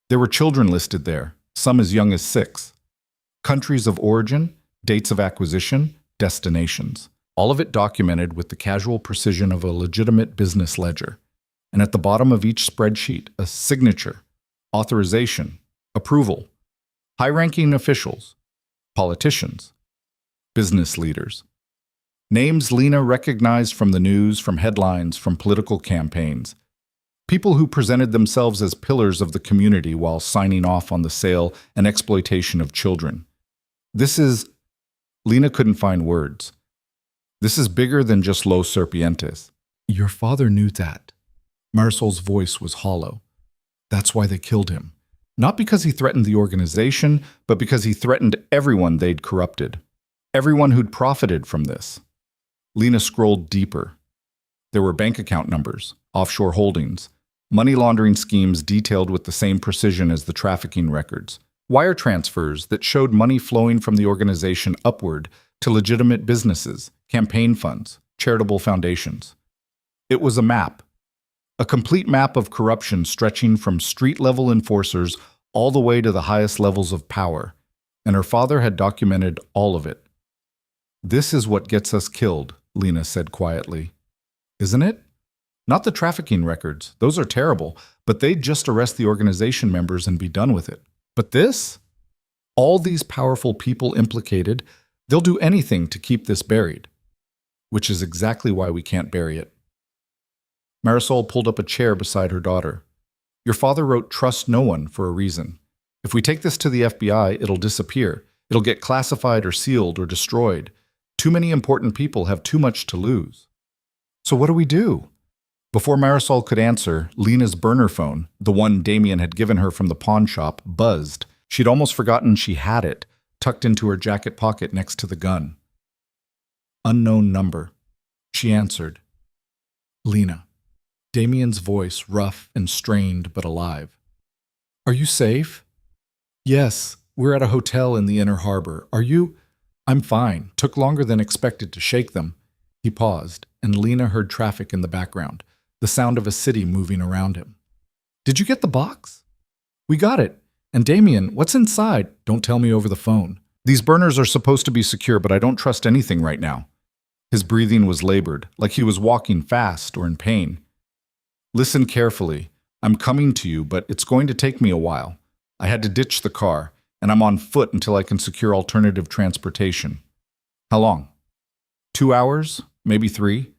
There were children listed there, some as young as 6. Countries of origin, dates of acquisition, destinations. All of it documented with the casual precision of a legitimate business ledger. And at the bottom of each spreadsheet, a signature, authorization, approval, high-ranking officials, politicians, business leaders. Names Lena recognized from the news, from headlines, from political campaigns. People who presented themselves as pillars of the community while signing off on the sale and exploitation of children. Lena couldn't find words. This is bigger than just Los Serpientes. Your father knew that. Marisol's voice was hollow. That's why they killed him. Not because he threatened the organization, but because he threatened everyone they'd corrupted. Everyone who'd profited from this. Lena scrolled deeper. There were bank account numbers, offshore holdings, money laundering schemes detailed with the same precision as the trafficking records, wire transfers that showed money flowing from the organization upward to legitimate businesses, campaign funds, charitable foundations. It was a map. A complete map of corruption stretching from street-level enforcers all the way to the highest levels of power, and her father had documented all of it. "This is what gets us killed," Lena said quietly. "Isn't it? Not the trafficking records, those are terrible, but they'd just arrest the organization members and be done with it. But this? All these powerful people implicated, they'll do anything to keep this buried. Which is exactly why we can't bury it." Marisol pulled up a chair beside her daughter. "Your father wrote 'Trust no one' for a reason. If we take this to the FBI, it'll disappear. It'll get classified or sealed or destroyed. Too many important people have too much to lose. So what do we do?" Before Marisol could answer, Lena's burner phone, the one Damien had given her from the pawn shop, buzzed. She'd almost forgotten she had it, tucked into her jacket pocket next to the gun. "Unknown number." She answered. "Lena." Damien's voice rough and strained but alive. "Are you safe?" "Yes, we're at a hotel in the Inner Harbor. Are you?" "I'm fine. Took longer than expected to shake them." He paused, and Lena heard traffic in the background, the sound of a city moving around him. "Did you get the box?" "We got it. And Damien, what's inside?" "Don't tell me over the phone." "These burners are supposed to be secure, but I don't trust anything right now." His breathing was labored, like he was walking fast or in pain. "Listen carefully. I'm coming to you, but it's going to take me a while. I had to ditch the car, and I'm on foot until I can secure alternative transportation." "How long?" 2 hours? Maybe 3?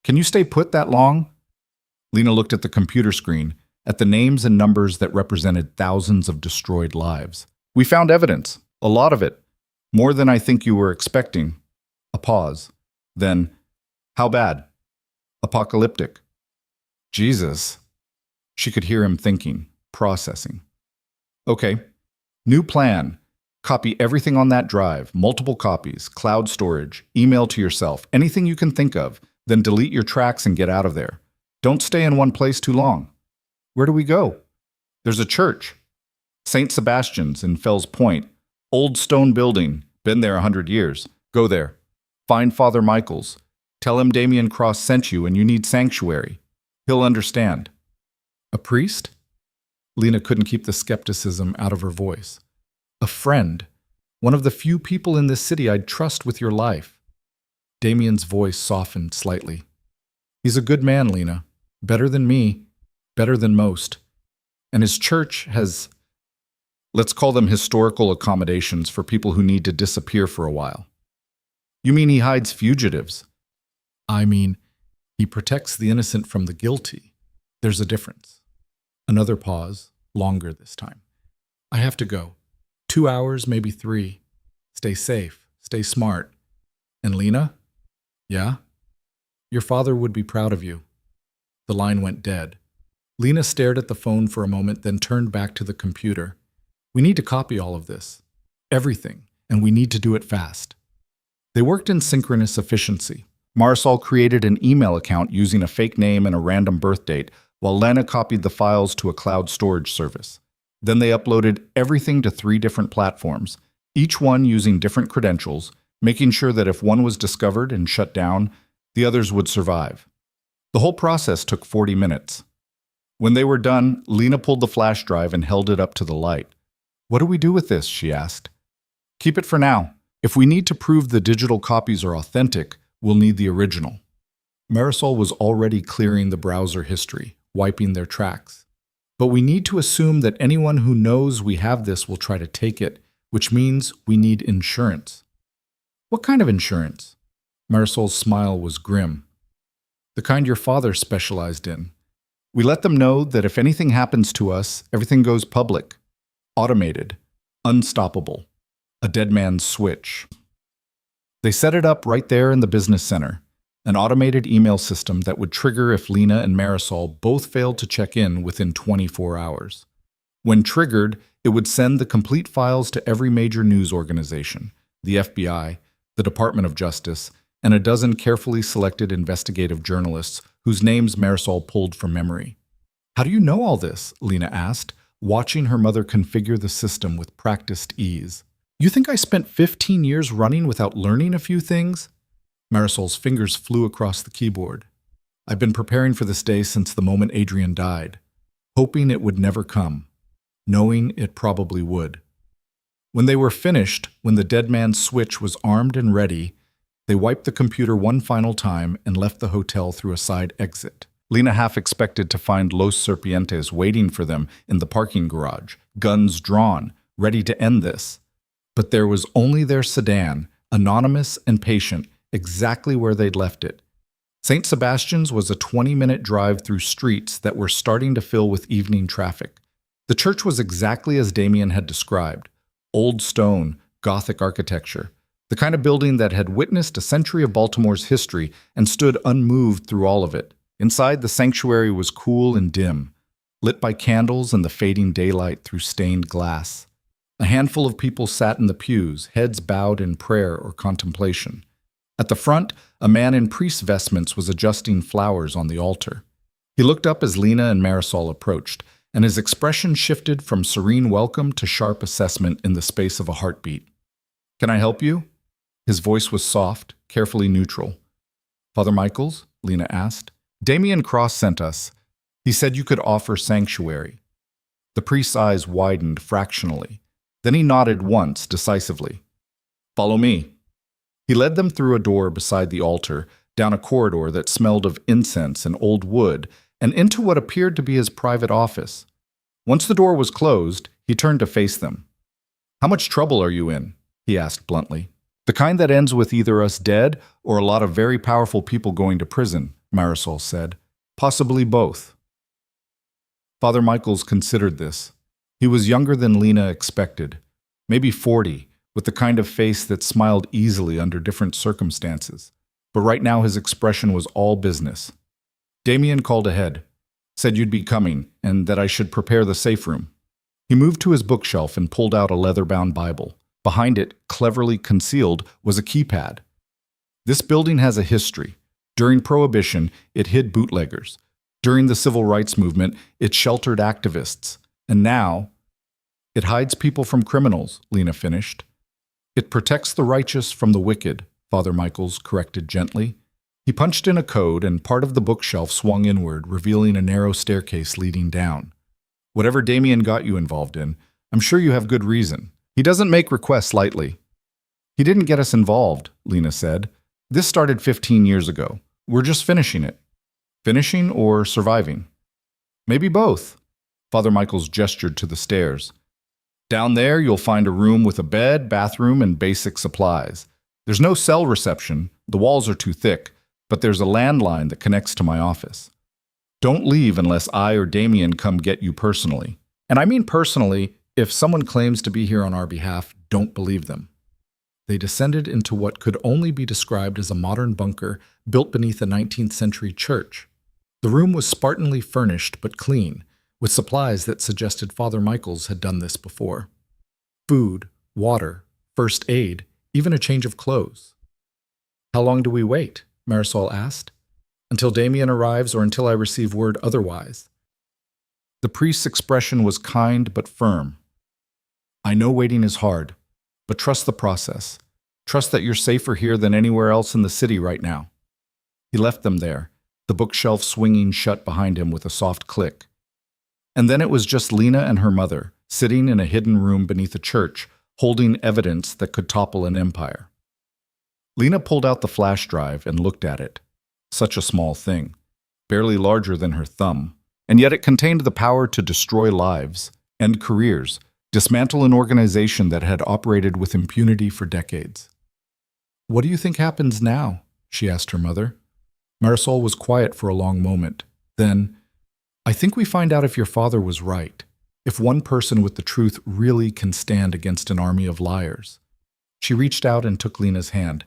Can you stay put that long? Lena looked at the computer screen, at the names and numbers that represented thousands of destroyed lives. We found evidence, a lot of it, more than I think you were expecting. A pause. Then, how bad? Apocalyptic. Jesus. She could hear him thinking, processing. Okay. New plan. Copy everything on that drive, multiple copies, cloud storage, email to yourself, anything you can think of, then delete your tracks and get out of there. Don't stay in one place too long. Where do we go? There's a church. St. Sebastian's in Fells Point. Old stone building. Been there 100 years. Go there. Find Father Michaels. Tell him Damien Cross sent you and you need sanctuary. He'll understand. A priest? Lena couldn't keep the skepticism out of her voice. A friend. One of the few people in this city I'd trust with your life. Damien's voice softened slightly. He's a good man, Lena. Better than me. Better than most. And his church has, let's call them historical accommodations for people who need to disappear for a while. You mean he hides fugitives? I mean, he protects the innocent from the guilty. There's a difference. Another pause, longer this time. I have to go. 2 hours, maybe 3. Stay safe, stay smart. And Lena? Yeah? Your father would be proud of you. The line went dead. Lena stared at the phone for a moment, then turned back to the computer. We need to copy all of this. Everything, and we need to do it fast. They worked in synchronous efficiency. Marisol created an email account using a fake name and a random birth date, while Lena copied the files to a cloud storage service. Then they uploaded everything to 3 different platforms, each one using different credentials, making sure that if one was discovered and shut down, the others would survive. The whole process took 40 minutes. When they were done, Lena pulled the flash drive and held it up to the light. What do we do with this? She asked. Keep it for now. If we need to prove the digital copies are authentic, we'll need the original. Marisol was already clearing the browser history, wiping their tracks. But we need to assume that anyone who knows we have this will try to take it, which means we need insurance. What kind of insurance? Marisol's smile was grim. The kind your father specialized in. We let them know that if anything happens to us, everything goes public. Automated. Unstoppable. A dead man's switch. They set it up right there in the business center, an automated email system that would trigger if Lena and Marisol both failed to check in within 24 hours. When triggered, it would send the complete files to every major news organization, the FBI, the Department of Justice, and a dozen carefully selected investigative journalists whose names Marisol pulled from memory. How do you know all this? Lena asked, watching her mother configure the system with practiced ease. You think I spent 15 years running without learning a few things? Marisol's fingers flew across the keyboard. I've been preparing for this day since the moment Adrian died, hoping it would never come, knowing it probably would. When they were finished, when the dead man's switch was armed and ready, they wiped the computer one final time and left the hotel through a side exit. Lena half expected to find Los Serpientes waiting for them in the parking garage, guns drawn, ready to end this. But there was only their sedan, anonymous and patient, exactly where they'd left it. St. Sebastian's was a 20-minute drive through streets that were starting to fill with evening traffic. The church was exactly as Damien had described. Old stone, Gothic architecture. The kind of building that had witnessed a century of Baltimore's history and stood unmoved through all of it. Inside, the sanctuary was cool and dim, lit by candles and the fading daylight through stained glass. A handful of people sat in the pews, heads bowed in prayer or contemplation. At the front, a man in priest's vestments was adjusting flowers on the altar. He looked up as Lena and Marisol approached, and his expression shifted from serene welcome to sharp assessment in the space of a heartbeat. Can I help you? His voice was soft, carefully neutral. Father Michaels? Lena asked. Damien Cross sent us. He said you could offer sanctuary. The priest's eyes widened fractionally. Then he nodded once, decisively. Follow me. He led them through a door beside the altar, down a corridor that smelled of incense and old wood, and into what appeared to be his private office. Once the door was closed, he turned to face them. How much trouble are you in? He asked bluntly. The kind that ends with either us dead or a lot of very powerful people going to prison, Marisol said. Possibly both. Father Michaels considered this. He was younger than Lena expected, maybe 40, with the kind of face that smiled easily under different circumstances. But right now his expression was all business. Damien called ahead, said you'd be coming, and that I should prepare the safe room. He moved to his bookshelf and pulled out a leather-bound Bible. Behind it, cleverly concealed, was a keypad. This building has a history. During Prohibition, it hid bootleggers. During the Civil Rights Movement, it sheltered activists. And now, it hides people from criminals, Lena finished. It protects the righteous from the wicked, Father Michaels corrected gently. He punched in a code, and part of the bookshelf swung inward, revealing a narrow staircase leading down. Whatever Damien got you involved in, I'm sure you have good reason. He doesn't make requests lightly. He didn't get us involved, Lena said. This started 15 years ago. We're just finishing it. Finishing or surviving? Maybe both. Father Michaels gestured to the stairs. Down there, you'll find a room with a bed, bathroom, and basic supplies. There's no cell reception. The walls are too thick, but there's a landline that connects to my office. Don't leave unless I or Damien come get you personally. And I mean personally, if someone claims to be here on our behalf, don't believe them. They descended into what could only be described as a modern bunker built beneath a 19th century church. The room was spartanly furnished but clean, with supplies that suggested Father Michaels had done this before. Food, water, first aid, even a change of clothes. How long do we wait? Marisol asked. Until Damien arrives or until I receive word otherwise. The priest's expression was kind but firm. I know waiting is hard, but trust the process. Trust that you're safer here than anywhere else in the city right now. He left them there, the bookshelf swinging shut behind him with a soft click. And then it was just Lena and her mother, sitting in a hidden room beneath a church, holding evidence that could topple an empire. Lena pulled out the flash drive and looked at it. Such a small thing, barely larger than her thumb, and yet it contained the power to destroy lives, end careers, dismantle an organization that had operated with impunity for decades. What do you think happens now? She asked her mother. Marisol was quiet for a long moment. Then, I think we find out if your father was right, if one person with the truth really can stand against an army of liars. She reached out and took Lena's hand.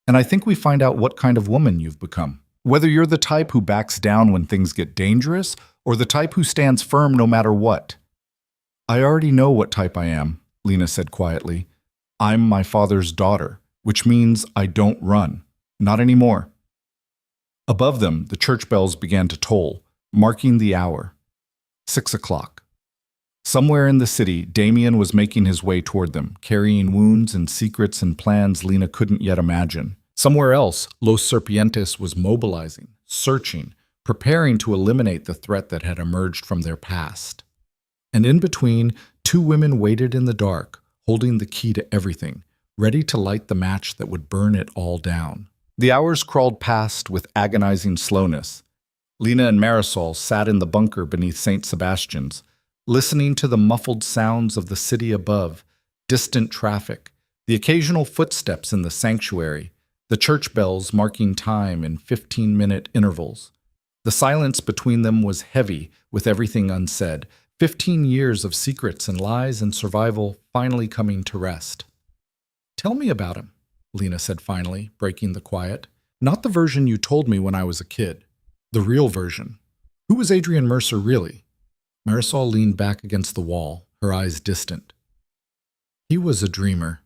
And I think we find out what kind of woman you've become. Whether you're the type who backs down when things get dangerous, or the type who stands firm no matter what. I already know what type I am, Lena said quietly. I'm my father's daughter, which means I don't run. Not anymore. Above them, the church bells began to toll, marking the hour. 6 o'clock. Somewhere in the city, Damien was making his way toward them, carrying wounds and secrets and plans Lena couldn't yet imagine. Somewhere else, Los Serpientes was mobilizing, searching, preparing to eliminate the threat that had emerged from their past. And in between, two women waited in the dark, holding the key to everything, ready to light the match that would burn it all down. The hours crawled past with agonizing slowness. Lena and Marisol sat in the bunker beneath St. Sebastian's, listening to the muffled sounds of the city above, distant traffic, the occasional footsteps in the sanctuary, the church bells marking time in 15-minute intervals. The silence between them was heavy with everything unsaid, 15 years of secrets and lies and survival finally coming to rest. Tell me about him, Lena said finally, breaking the quiet. Not the version you told me when I was a kid. The real version. Who was Adrian Mercer really? Marisol leaned back against the wall, her eyes distant. He was a dreamer.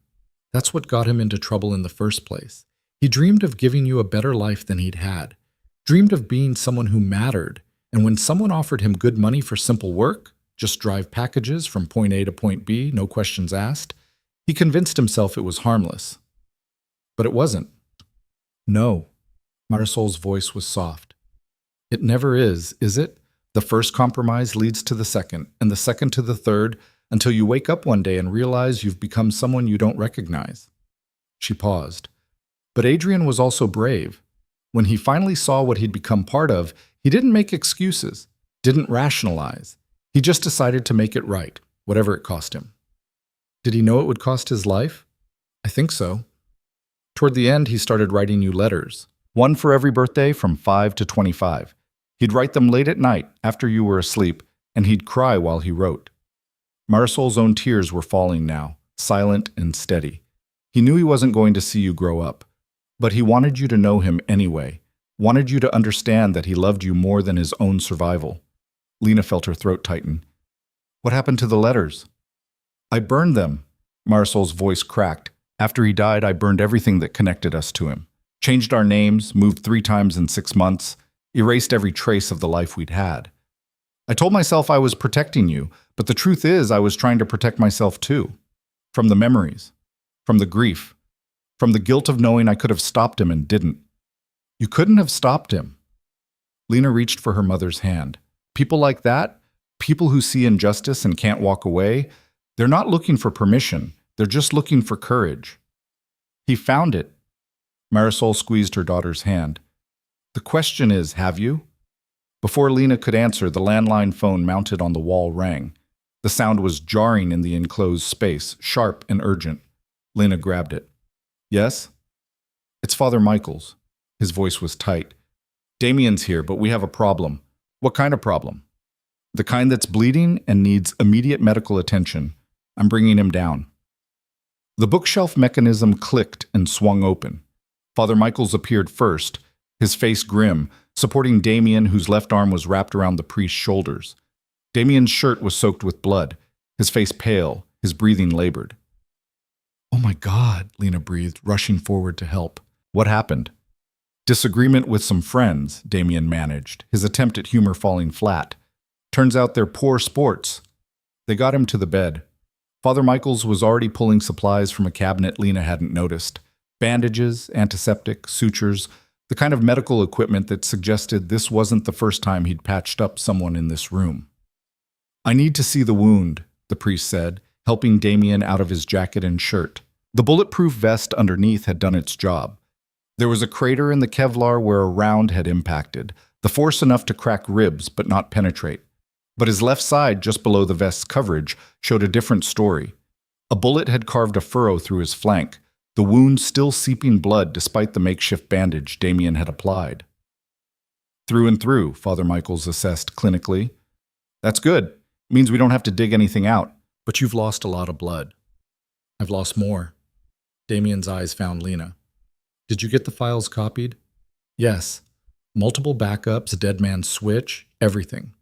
That's what got him into trouble in the first place. He dreamed of giving you a better life than he'd had. Dreamed of being someone who mattered. And when someone offered him good money for simple work, just drive packages from point A to point B, no questions asked, he convinced himself it was harmless. But it wasn't. No. Marisol's voice was soft. It never is it? The first compromise leads to the second, and the second to the third, until you wake up one day and realize you've become someone you don't recognize. She paused. But Adrian was also brave. When he finally saw what he'd become part of, he didn't make excuses, didn't rationalize. He just decided to make it right, whatever it cost him. Did he know it would cost his life? I think so. Toward the end, he started writing you letters. One for every birthday from 5 to 25. He'd write them late at night, after you were asleep, and he'd cry while he wrote. Marisol's own tears were falling now, silent and steady. He knew he wasn't going to see you grow up, but he wanted you to know him anyway, wanted you to understand that he loved you more than his own survival. Lena felt her throat tighten. What happened to the letters? I burned them. Marisol's voice cracked. After he died, I burned everything that connected us to him. Changed our names, moved 3 times in 6 months, erased every trace of the life we'd had. I told myself I was protecting you, but the truth is I was trying to protect myself too. From the memories, from the grief, from the guilt of knowing I could have stopped him and didn't. You couldn't have stopped him. Lena reached for her mother's hand. People like that, people who see injustice and can't walk away, they're not looking for permission, they're just looking for courage. He found it. Marisol squeezed her daughter's hand. The question is, have you? Before Lena could answer, the landline phone mounted on the wall rang. The sound was jarring in the enclosed space, sharp and urgent. Lena grabbed it. Yes? It's Father Michael's. His voice was tight. Damien's here, but we have a problem. What kind of problem? The kind that's bleeding and needs immediate medical attention. I'm bringing him down. The bookshelf mechanism clicked and swung open. Father Michael's appeared first, his face grim, supporting Damien, whose left arm was wrapped around the priest's shoulders. Damien's shirt was soaked with blood, his face pale, his breathing labored. Oh my God, Lena breathed, rushing forward to help. What happened? Disagreement with some friends, Damien managed, his attempt at humor falling flat. Turns out they're poor sports. They got him to the bed. Father Michael's was already pulling supplies from a cabinet Lena hadn't noticed. Bandages, antiseptic, sutures, the kind of medical equipment that suggested this wasn't the first time he'd patched up someone in this room. I need to see the wound, the priest said, helping Damien out of his jacket and shirt. The bulletproof vest underneath had done its job. There was a crater in the Kevlar where a round had impacted, the force enough to crack ribs but not penetrate. But his left side, just below the vest's coverage, showed a different story. A bullet had carved a furrow through his flank, the wound still seeping blood despite the makeshift bandage Damien had applied. Through and through, Father Michaels assessed clinically. That's good. Means we don't have to dig anything out. But you've lost a lot of blood. I've lost more. Damien's eyes found Lena. Did you get the files copied? Yes. Multiple backups, a dead man's switch, everything.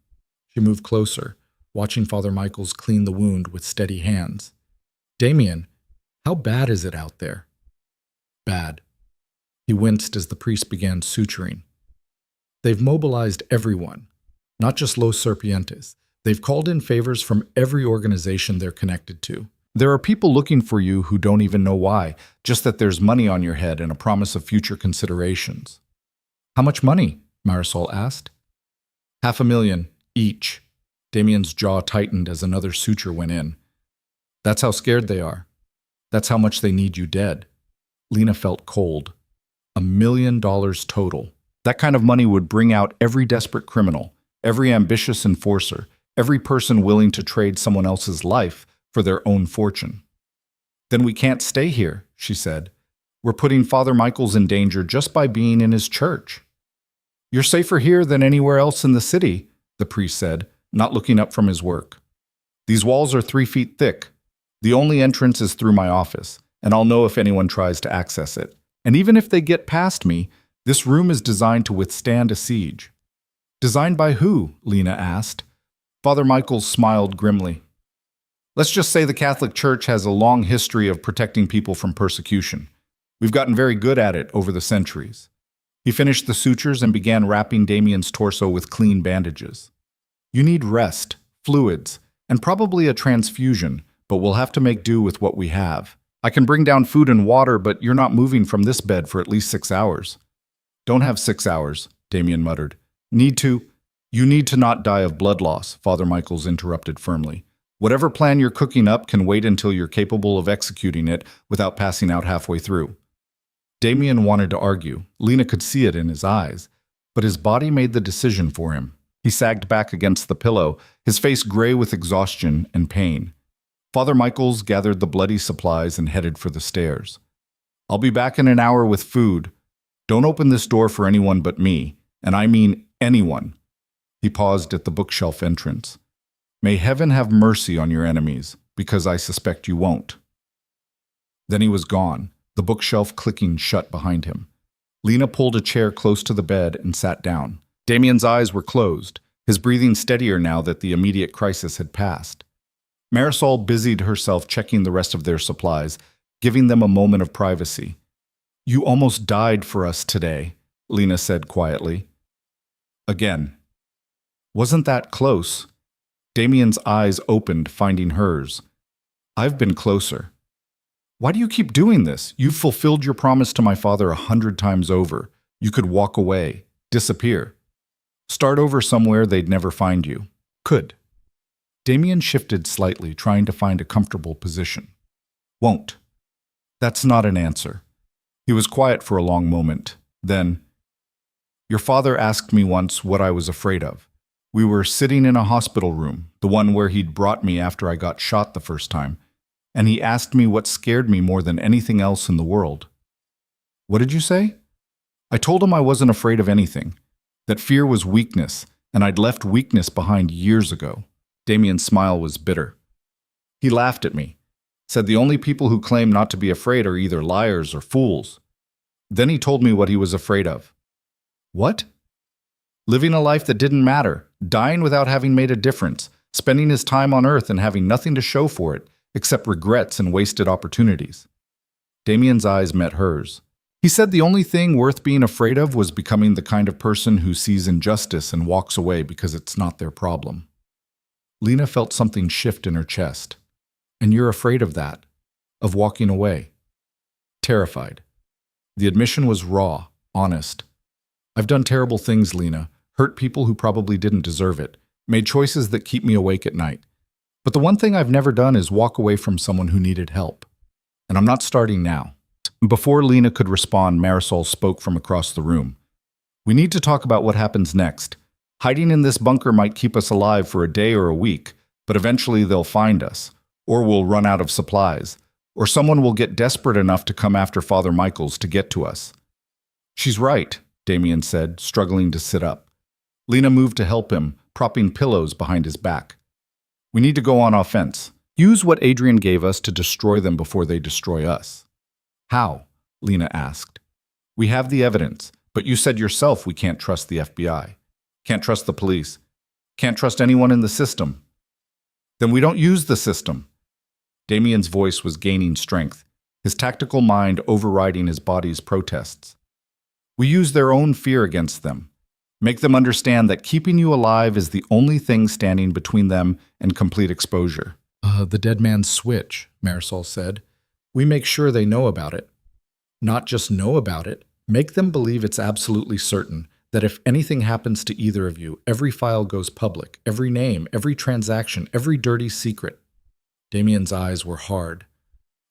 She moved closer, watching Father Michaels clean the wound with steady hands. Damien, how bad is it out there? Bad. He winced as the priest began suturing. They've mobilized everyone, not just Los Serpientes. They've called in favors from every organization they're connected to. There are people looking for you who don't even know why, just that there's money on your head and a promise of future considerations. How much money? Marisol asked. $500,000 each. Damien's jaw tightened as another suture went in. That's how scared they are. That's how much they need you dead. Lena felt cold. $1 million total. That kind of money would bring out every desperate criminal, every ambitious enforcer, every person willing to trade someone else's life for their own fortune. Then we can't stay here, she said. We're putting Father Michael's in danger just by being in his church. You're safer here than anywhere else in the city, the priest said, not looking up from his work. These walls are 3 feet thick. The only entrance is through my office, and I'll know if anyone tries to access it. And even if they get past me, this room is designed to withstand a siege. Designed by who? Lena asked. Father Michaels smiled grimly. Let's just say the Catholic Church has a long history of protecting people from persecution. We've gotten very good at it over the centuries. He finished the sutures and began wrapping Damien's torso with clean bandages. You need rest, fluids, and probably a transfusion, but we'll have to make do with what we have. I can bring down food and water, but you're not moving from this bed for at least 6 hours. Don't have 6 hours, Damien muttered. You need to not die of blood loss, Father Michaels interrupted firmly. Whatever plan you're cooking up can wait until you're capable of executing it without passing out halfway through. Damien wanted to argue. Lena could see it in his eyes, but his body made the decision for him. He sagged back against the pillow, his face gray with exhaustion and pain. Father Michaels gathered the bloody supplies and headed for the stairs. I'll be back in an hour with food. Don't open this door for anyone but me, and I mean anyone." He paused at the bookshelf entrance. "May heaven have mercy on your enemies, because I suspect you won't." Then he was gone, the bookshelf clicking shut behind him. Lena pulled a chair close to the bed and sat down. Damien's eyes were closed, his breathing steadier now that the immediate crisis had passed. Marisol busied herself checking the rest of their supplies, giving them a moment of privacy. "You almost died for us today," Lena said quietly. Again. "Wasn't that close?" Damien's eyes opened, finding hers. "I've been closer." "Why do you keep doing this? You've fulfilled your promise to my father 100 times over. You could walk away, disappear. Start over somewhere they'd never find you. Could." Damien shifted slightly, trying to find a comfortable position. "Won't." "That's not an answer." He was quiet for a long moment. Then, "Your father asked me once what I was afraid of. We were sitting in a hospital room, the one where he'd brought me after I got shot the first time, and he asked me what scared me more than anything else in the world." "What did you say?" "I told him I wasn't afraid of anything, that fear was weakness, and I'd left weakness behind years ago." Damien's smile was bitter. He laughed at me, said the only people who claim not to be afraid are either liars or fools. Then he told me what he was afraid of. "What?" "Living a life that didn't matter, dying without having made a difference, spending his time on Earth and having nothing to show for it, except regrets and wasted opportunities." Damien's eyes met hers. He said the only thing worth being afraid of was becoming the kind of person who sees injustice and walks away because it's not their problem. Lena felt something shift in her chest. "And you're afraid of that? Of walking away?" Terrified. The admission was raw, honest. "I've done terrible things, Lena, hurt people who probably didn't deserve it, made choices that keep me awake at night. But the one thing I've never done is walk away from someone who needed help. And I'm not starting now." Before Lena could respond, Marisol spoke from across the room. "We need to talk about what happens next. Hiding in this bunker might keep us alive for a day or a week, but eventually they'll find us, or we'll run out of supplies, or someone will get desperate enough to come after Father Michaels to get to us." "She's right," Damien said, struggling to sit up. Lena moved to help him, propping pillows behind his back. "We need to go on offense. Use what Adrian gave us to destroy them before they destroy us." "How?" Lena asked. "We have the evidence, but you said yourself we can't trust the FBI. Can't trust the police. Can't trust anyone in the system." "Then we don't use the system." Damien's voice was gaining strength, his tactical mind overriding his body's protests. "We use their own fear against them. Make them understand that keeping you alive is the only thing standing between them and complete exposure." The dead man's switch," Marisol said. "We make sure they know about it. Not just know about it, make them believe it's absolutely certain that if anything happens to either of you, every file goes public, every name, every transaction, every dirty secret." Damien's eyes were hard.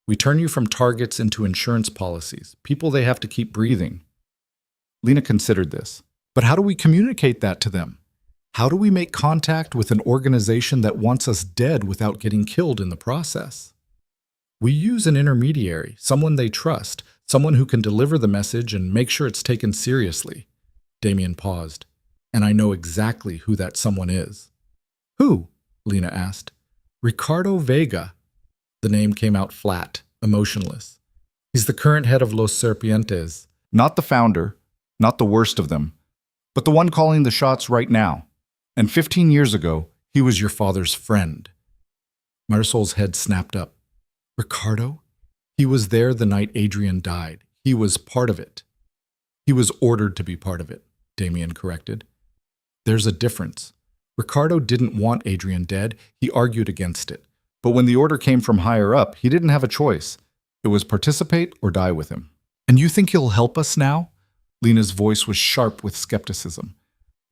"We turn you from targets into insurance policies, people they have to keep breathing." Lena considered this. "But how do we communicate that to them? How do we make contact with an organization that wants us dead without getting killed in the process?" "We use an intermediary, someone they trust, someone who can deliver the message and make sure it's taken seriously." Damien paused. "And I know exactly who that someone is." "Who?" Lena asked. "Ricardo Vega." The name came out flat, emotionless. "He's the current head of Los Serpientes. Not the founder, not the worst of them, but the one calling the shots right now. And 15 years ago, he was your father's friend." Marisol's head snapped up. "Ricardo? He was there the night Adrian died. He was part of it." "He was ordered to be part of it," Damien corrected. "There's a difference. Ricardo didn't want Adrian dead. He argued against it. But when the order came from higher up, he didn't have a choice. It was participate or die with him." "And you think he'll help us now?" Lena's voice was sharp with skepticism.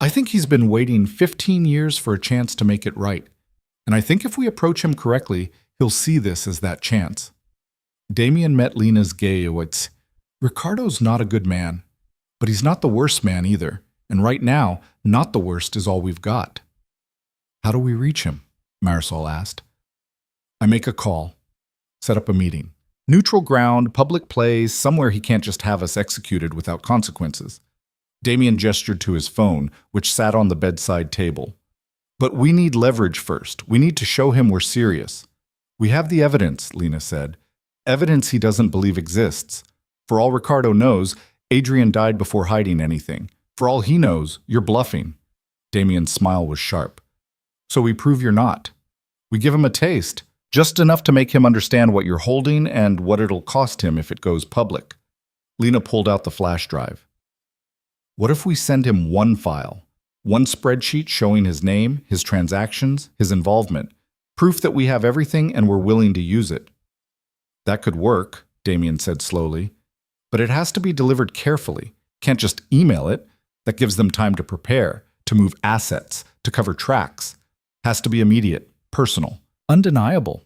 "I think he's been waiting 15 years for a chance to make it right. And I think if we approach him correctly, he'll see this as that chance." Damien met Lena's gaze. "Ricardo's not a good man, but he's not the worst man either. And right now, not the worst is all we've got." "How do we reach him?" Marisol asked. "I make a call. Set up a meeting. Neutral ground, public place, somewhere he can't just have us executed without consequences. Damien gestured to his phone, which sat on the bedside table. But we need leverage first. We need to show him we're serious. We have the evidence, Lena said. Evidence he doesn't believe exists. For all Ricardo knows, Adrian died before hiding anything. For all he knows, you're bluffing. Damien's smile was sharp. So we prove you're not. We give him a taste, just enough to make him understand what you're holding and what it'll cost him if it goes public. Lena pulled out the flash drive. What if we send him one file? One spreadsheet showing his name, his transactions, his involvement. Proof that we have everything and we're willing to use it. That could work, Damien said slowly. But it has to be delivered carefully. Can't just email it. That gives them time to prepare, to move assets, to cover tracks. Has to be immediate, personal, undeniable.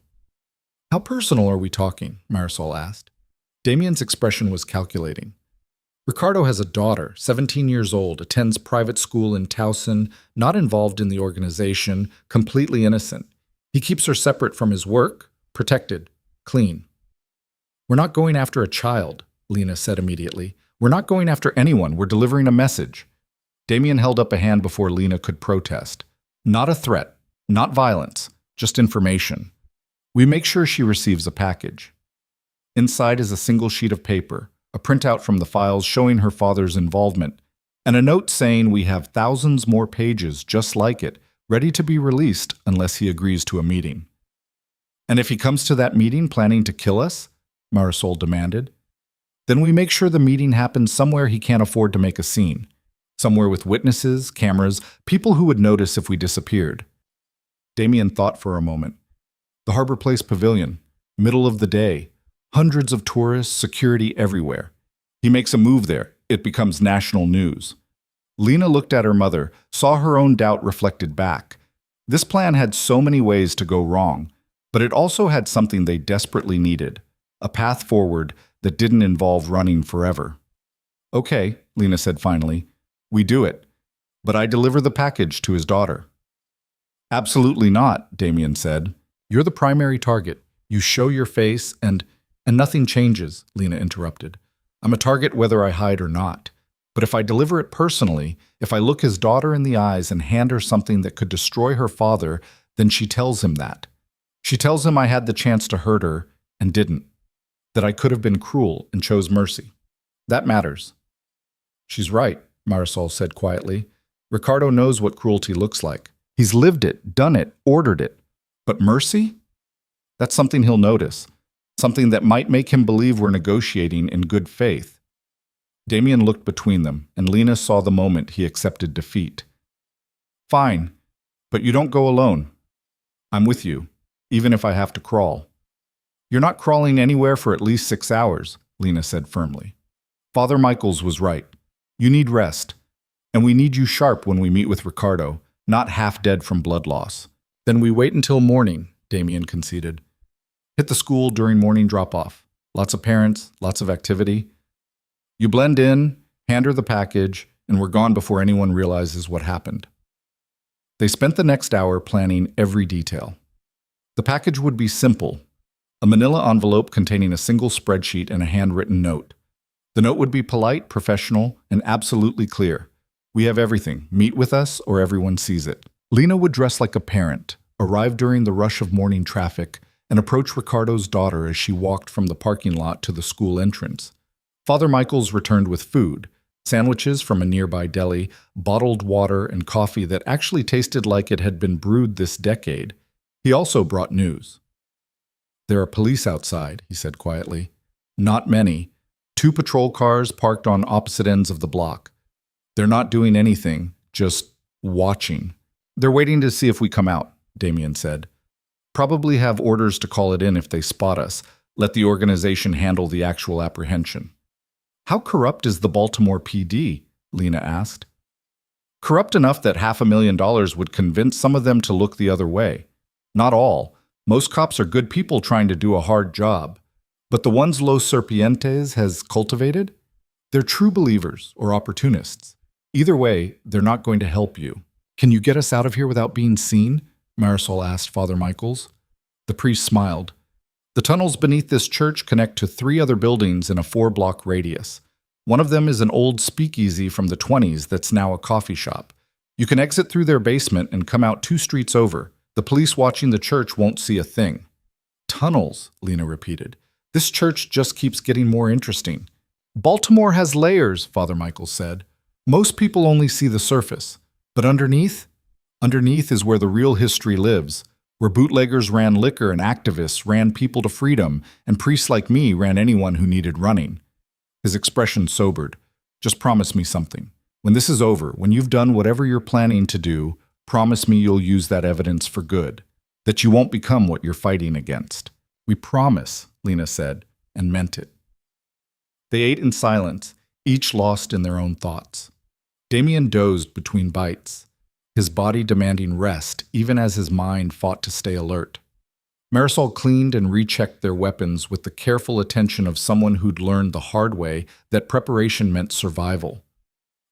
How personal are we talking? Marisol asked. Damien's expression was calculating. Ricardo has a daughter, 17 years old, attends private school in Towson, not involved in the organization, completely innocent. He keeps her separate from his work, protected, clean. We're not going after a child, Lena said immediately. We're not going after anyone. We're delivering a message. Damien held up a hand before Lena could protest. Not a threat, not violence, just information. We make sure she receives a package. Inside is a single sheet of paper, a printout from the files showing her father's involvement, and a note saying we have thousands more pages just like it, ready to be released unless he agrees to a meeting. And if he comes to that meeting planning to kill us, Marisol demanded, then we make sure the meeting happens somewhere he can't afford to make a scene. Somewhere with witnesses, cameras, people who would notice if we disappeared. Damien thought for a moment. The Harbor Place Pavilion, middle of the day, hundreds of tourists, security everywhere. He makes a move there. It becomes national news. Lena looked at her mother, saw her own doubt reflected back. This plan had so many ways to go wrong, but it also had something they desperately needed, a path forward that didn't involve running forever. Okay, Lena said finally, we do it, but I deliver the package to his daughter. Absolutely not, Damien said. You're the primary target. You show your face and nothing changes, Lena interrupted. I'm a target whether I hide or not. But if I deliver it personally, if I look his daughter in the eyes and hand her something that could destroy her father, then she tells him that. She tells him I had the chance to hurt her and didn't. That I could have been cruel and chose mercy. That matters. She's right, Marisol said quietly. Ricardo knows what cruelty looks like. He's lived it, done it, ordered it. But mercy? That's something he'll notice. Something that might make him believe we're negotiating in good faith. Damien looked between them, and Lena saw the moment he accepted defeat. Fine, but you don't go alone. I'm with you, even if I have to crawl. You're not crawling anywhere for at least 6 hours, Lena said firmly. Father Michaels was right. You need rest, and we need you sharp when we meet with Ricardo, not half dead from blood loss. Then we wait until morning, Damien conceded. Hit the school during morning drop-off. Lots of parents, lots of activity. You blend in, hand her the package, and we're gone before anyone realizes what happened. They spent the next hour planning every detail. The package would be simple. A manila envelope containing a single spreadsheet and a handwritten note. The note would be polite, professional, and absolutely clear. We have everything. Meet with us or everyone sees it. Lena would dress like a parent, arrive during the rush of morning traffic, and approach Ricardo's daughter as she walked from the parking lot to the school entrance. Father Michaels returned with food, sandwiches from a nearby deli, bottled water, and coffee that actually tasted like it had been brewed this decade. He also brought news. There are police outside, he said quietly. Not many. 2 patrol cars parked on opposite ends of the block. They're not doing anything, just watching. They're waiting to see if we come out, Damien said. Probably have orders to call it in if they spot us. Let the organization handle the actual apprehension. How corrupt is the Baltimore PD? Lena asked. Corrupt enough that $500,000 would convince some of them to look the other way. Not all. Most cops are good people trying to do a hard job. But the ones Los Serpientes has cultivated? They're true believers or opportunists. Either way, they're not going to help you. Can you get us out of here without being seen? Marisol asked Father Michaels. The priest smiled. The tunnels beneath this church connect to 3 other buildings in a 4-block radius. One of them is an old speakeasy from the 20s that's now a coffee shop. You can exit through their basement and come out 2 streets over. The police watching the church won't see a thing. Tunnels, Lena repeated. This church just keeps getting more interesting. Baltimore has layers, Father Michael said. Most people only see the surface. But underneath? Underneath is where the real history lives, where bootleggers ran liquor and activists ran people to freedom, and priests like me ran anyone who needed running. His expression sobered. Just promise me something. When this is over, when you've done whatever you're planning to do, promise me you'll use that evidence for good, that you won't become what you're fighting against. We promise, Lena said, and meant it. They ate in silence, each lost in their own thoughts. Damien dozed between bites, his body demanding rest even as his mind fought to stay alert. Marisol cleaned and rechecked their weapons with the careful attention of someone who'd learned the hard way that preparation meant survival.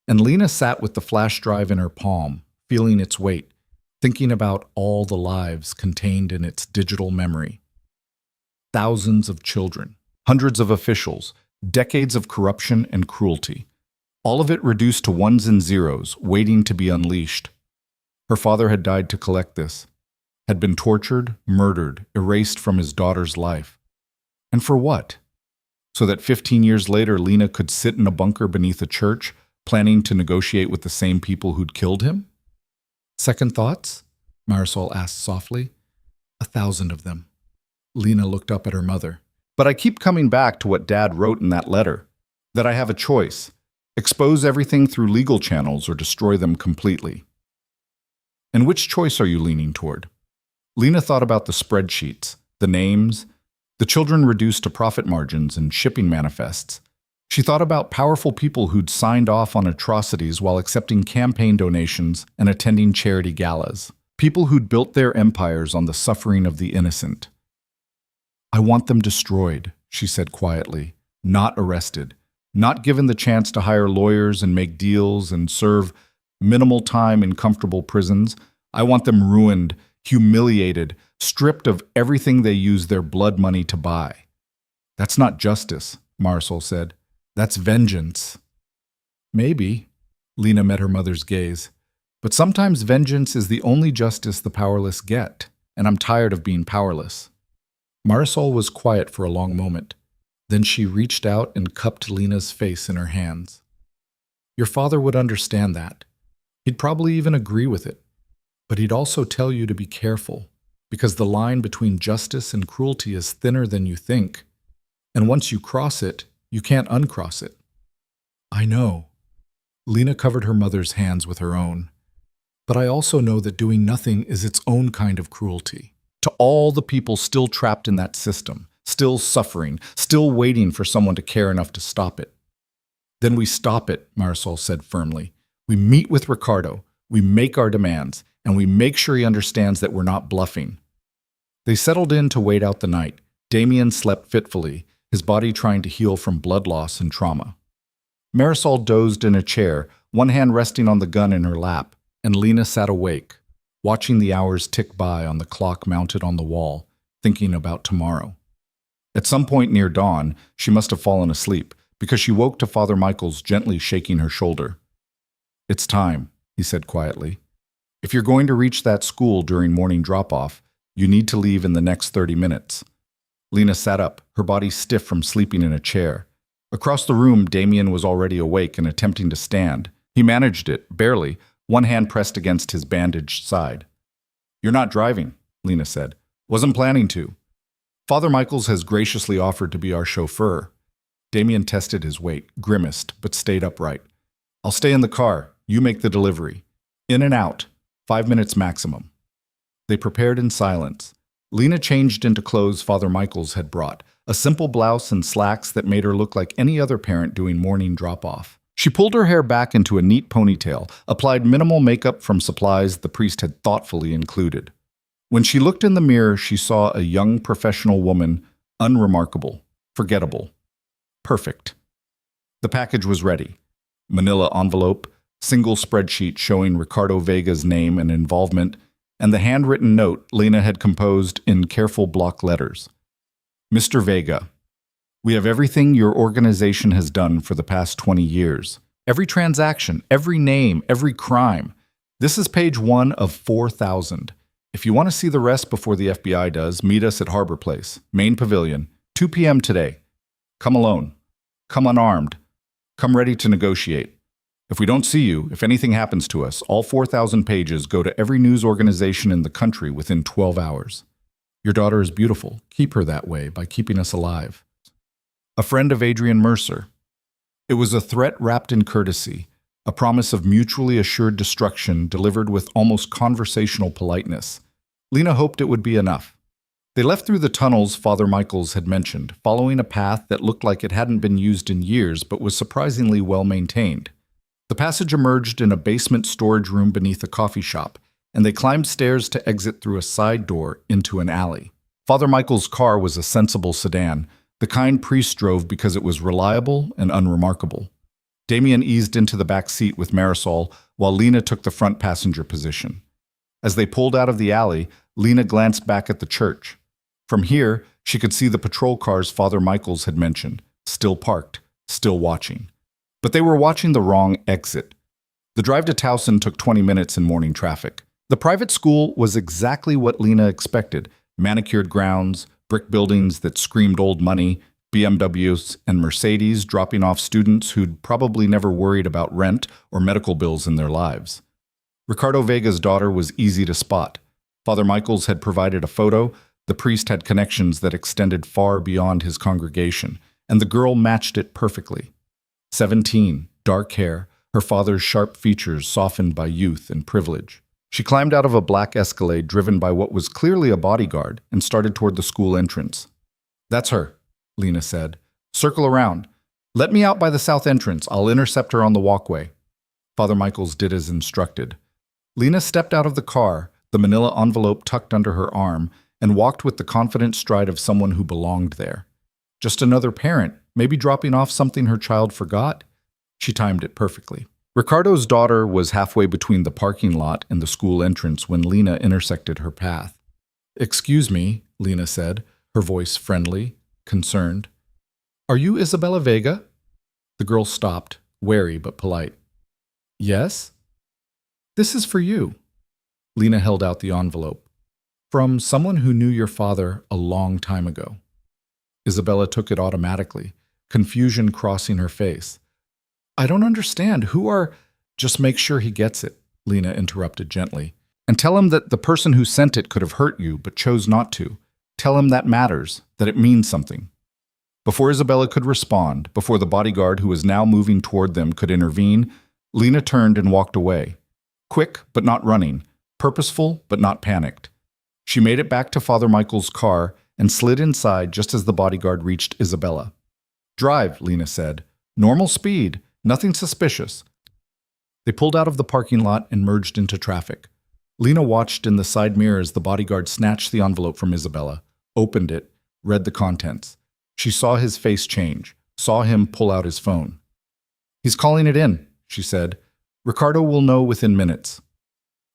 And Lena sat with the flash drive in her palm, feeling its weight, thinking about all the lives contained in its digital memory. Thousands of children, hundreds of officials, decades of corruption and cruelty. All of it reduced to ones and zeros, waiting to be unleashed. Her father had died to collect this, had been tortured, murdered, erased from his daughter's life. And for what? So that 15 years later, Lena could sit in a bunker beneath a church, planning to negotiate with the same people who'd killed him? Second thoughts? Marisol asked softly. 1,000 of them. Lena looked up at her mother. But I keep coming back to what Dad wrote in that letter, that I have a choice. Expose everything through legal channels or destroy them completely. And which choice are you leaning toward? Lena thought about the spreadsheets, the names, the children reduced to profit margins and shipping manifests. She thought about powerful people who'd signed off on atrocities while accepting campaign donations and attending charity galas. People who'd built their empires on the suffering of the innocent. I want them destroyed, she said quietly, not arrested, not given the chance to hire lawyers and make deals and serve minimal time in comfortable prisons. I want them ruined, humiliated, stripped of everything they use their blood money to buy. That's not justice, Marisol said. That's vengeance. Maybe, Lena met her mother's gaze, but sometimes vengeance is the only justice the powerless get, and I'm tired of being powerless. Marisol was quiet for a long moment. Then she reached out and cupped Lena's face in her hands. Your father would understand that. He'd probably even agree with it. But he'd also tell you to be careful, because the line between justice and cruelty is thinner than you think. And once you cross it, you can't uncross it. I know. Lena covered her mother's hands with her own. But I also know that doing nothing is its own kind of cruelty. To all the people still trapped in that system, still suffering, still waiting for someone to care enough to stop it. Then we stop it, Marisol said firmly. We meet with Ricardo, we make our demands, and we make sure he understands that we're not bluffing. They settled in to wait out the night. Damien slept fitfully, his body trying to heal from blood loss and trauma. Marisol dozed in a chair, one hand resting on the gun in her lap, and Lena sat awake, watching the hours tick by on the clock mounted on the wall, thinking about tomorrow. At some point near dawn, she must have fallen asleep, because she woke to Father Michael's gently shaking her shoulder. It's time, he said quietly. If you're going to reach that school during morning drop-off, you need to leave in the next 30 minutes. Lena sat up, her body stiff from sleeping in a chair. Across the room, Damien was already awake and attempting to stand. He managed it, barely, one hand pressed against his bandaged side. You're not driving, Lena said. Wasn't planning to. Father Michaels has graciously offered to be our chauffeur. Damien tested his weight, grimaced, but stayed upright. I'll stay in the car. You make the delivery. In and out. 5 minutes maximum. They prepared in silence. Lena changed into clothes Father Michaels had brought, a simple blouse and slacks that made her look like any other parent doing morning drop-off. She pulled her hair back into a neat ponytail, applied minimal makeup from supplies the priest had thoughtfully included. When she looked in the mirror, she saw a young professional woman, unremarkable, forgettable, perfect. The package was ready. Manila envelope, single spreadsheet showing Ricardo Vega's name and involvement, and the handwritten note Lena had composed in careful block letters. Mr. Vega, we have everything your organization has done for the past 20 years. Every transaction, every name, every crime. This is page 1 of 4,000. If you want to see the rest before the FBI does, meet us at Harbor Place, Main Pavilion, 2 p.m. today. Come alone. Come unarmed. Come ready to negotiate. If we don't see you, if anything happens to us, all 4,000 pages go to every news organization in the country within 12 hours. Your daughter is beautiful. Keep her that way by keeping us alive. A friend of Adrian Mercer. It was a threat wrapped in courtesy, a promise of mutually assured destruction delivered with almost conversational politeness. Lena hoped it would be enough. They left through the tunnels Father Michaels had mentioned, following a path that looked like it hadn't been used in years but was surprisingly well maintained. The passage emerged in a basement storage room beneath a coffee shop, and they climbed stairs to exit through a side door into an alley. Father Michaels' car was a sensible sedan, the kind priests drove because it was reliable and unremarkable. Damien eased into the back seat with Marisol, while Lena took the front passenger position. As they pulled out of the alley, Lena glanced back at the church. From here, she could see the patrol cars Father Michaels had mentioned, still parked, still watching. But they were watching the wrong exit. The drive to Towson took 20 minutes in morning traffic. The private school was exactly what Lena expected: manicured grounds, brick buildings that screamed old money, BMWs and Mercedes dropping off students who'd probably never worried about rent or medical bills in their lives. Ricardo Vega's daughter was easy to spot. Father Michaels had provided a photo, the priest had connections that extended far beyond his congregation, and the girl matched it perfectly. 17, dark hair, her father's sharp features softened by youth and privilege. She climbed out of a black Escalade driven by what was clearly a bodyguard and started toward the school entrance. "That's her," Lena said. "Circle around. Let me out by the south entrance. I'll intercept her on the walkway." Father Michaels did as instructed. Lena stepped out of the car, the manila envelope tucked under her arm, and walked with the confident stride of someone who belonged there. Just another parent, maybe dropping off something her child forgot. She timed it perfectly. Ricardo's daughter was halfway between the parking lot and the school entrance when Lena intersected her path. "Excuse me," Lena said, her voice friendly, concerned. "Are you Isabella Vega?" The girl stopped, wary but polite. "Yes?" "This is for you." Lena held out the envelope. "From someone who knew your father a long time ago." Isabella took it automatically, confusion crossing her face. "I don't understand. Who are—" "Just make sure he gets it," Lena interrupted gently. "And tell him that the person who sent it could have hurt you but chose not to. Tell him that matters, that it means something." Before Isabella could respond, before the bodyguard who was now moving toward them could intervene, Lena turned and walked away. Quick but not running, purposeful but not panicked. She made it back to Father Michael's car and slid inside just as the bodyguard reached Isabella. "Drive," Lena said. "Normal speed, nothing suspicious." They pulled out of the parking lot and merged into traffic. Lena watched in the side mirror as the bodyguard snatched the envelope from Isabella, opened it, read the contents. She saw his face change, saw him pull out his phone. "He's calling it in," she said. "Ricardo will know within minutes."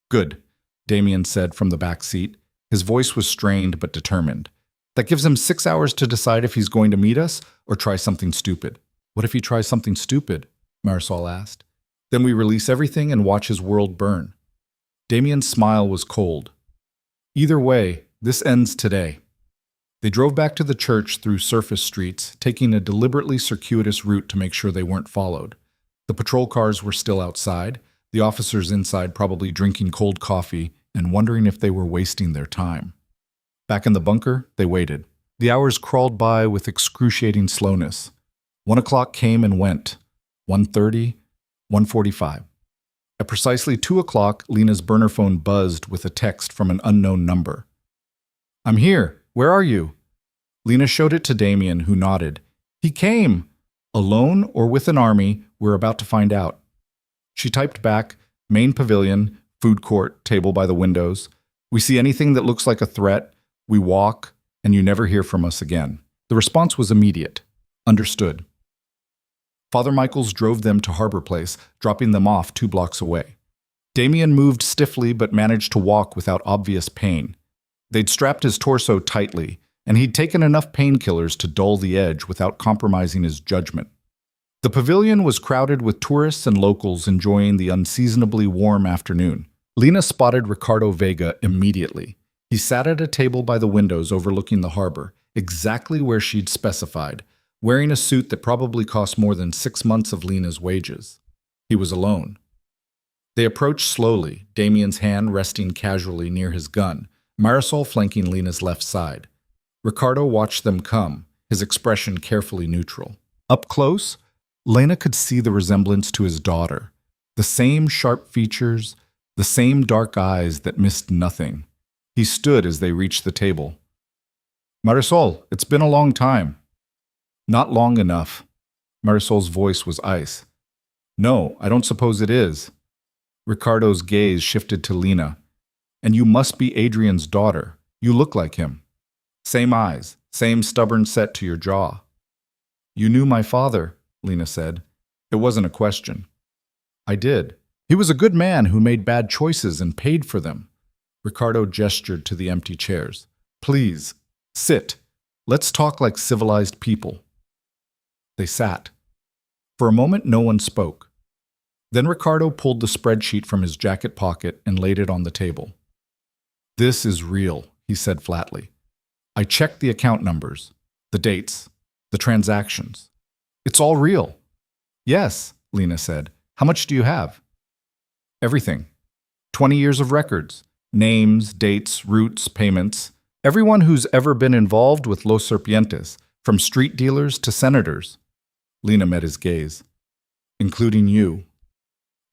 "Good," Damien said from the back seat. His voice was strained but determined. "That gives him 6 hours to decide if he's going to meet us or try something stupid." "What if he tries something stupid?" Marisol asked. "Then we release everything and watch his world burn." Damien's smile was cold. "Either way, this ends today." They drove back to the church through surface streets, taking a deliberately circuitous route to make sure they weren't followed. The patrol cars were still outside, the officers inside probably drinking cold coffee and wondering if they were wasting their time. Back in the bunker, they waited. The hours crawled by with excruciating slowness. 1 o'clock came and went. 1:30, 1:45. At precisely 2 o'clock, Lena's burner phone buzzed with a text from an unknown number. "I'm here. Where are you?" Lena showed it to Damien, who nodded. "He came. Alone or with an army, we're about to find out." She typed back, "Main pavilion, food court, table by the windows. We see anything that looks like a threat, we walk, and you never hear from us again." The response was immediate. "Understood." Father Michaels drove them to Harbor Place, dropping them off 2 blocks away. Damien moved stiffly but managed to walk without obvious pain. They'd strapped his torso tightly, and he'd taken enough painkillers to dull the edge without compromising his judgment. The pavilion was crowded with tourists and locals enjoying the unseasonably warm afternoon. Lena spotted Ricardo Vega immediately. He sat at a table by the windows overlooking the harbor, exactly where she'd specified, wearing a suit that probably cost more than 6 months of Lena's wages. He was alone. They approached slowly, Damien's hand resting casually near his gun, Marisol flanking Lena's left side. Ricardo watched them come, his expression carefully neutral. Up close, Lena could see the resemblance to his daughter. The same sharp features, the same dark eyes that missed nothing. He stood as they reached the table. "Marisol, it's been a long time." "Not long enough." Marisol's voice was ice. "No, I don't suppose it is." Ricardo's gaze shifted to Lena. "And you must be Adrian's daughter. You look like him. Same eyes, same stubborn set to your jaw." "You knew my father," Lena said. It wasn't a question. "I did. He was a good man who made bad choices and paid for them." Ricardo gestured to the empty chairs. "Please, sit. Let's talk like civilized people." They sat. For a moment, no one spoke. Then Ricardo pulled the spreadsheet from his jacket pocket and laid it on the table. "This is real," he said flatly. "I checked the account numbers, the dates, the transactions. It's all real." "Yes," Lena said. "How much do you have?" "Everything. 20 years of records. Names, dates, routes, payments. Everyone who's ever been involved with Los Serpientes, from street dealers to senators." Lena met his gaze. "Including you."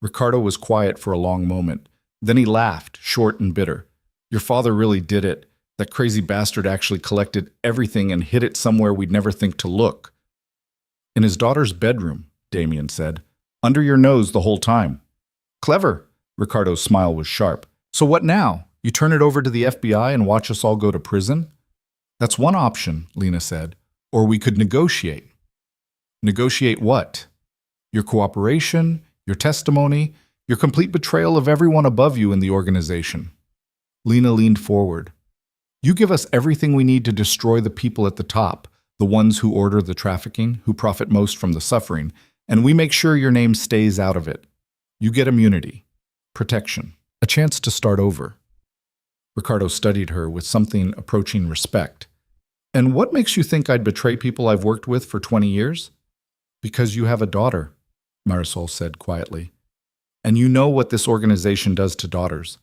Ricardo was quiet for a long moment. Then he laughed, short and bitter. "Your father really did it. That crazy bastard actually collected everything and hid it somewhere we'd never think to look." "In his daughter's bedroom," Damien said. "Under your nose the whole time." "Clever." Ricardo's smile was sharp. "So what now? You turn it over to the FBI and watch us all go to prison?" "That's one option," Lena said. "Or we could negotiate." "Negotiate what?" "Your cooperation, your testimony, your complete betrayal of everyone above you in the organization." Lena leaned forward. "You give us everything we need to destroy the people at the top, the ones who order the trafficking, who profit most from the suffering, and we make sure your name stays out of it. You get immunity, protection, a chance to start over." Ricardo studied her with something approaching respect. "And what makes you think I'd betray people I've worked with for 20 years? "Because you have a daughter," Marisol said quietly. "And you know what this organization does to daughters,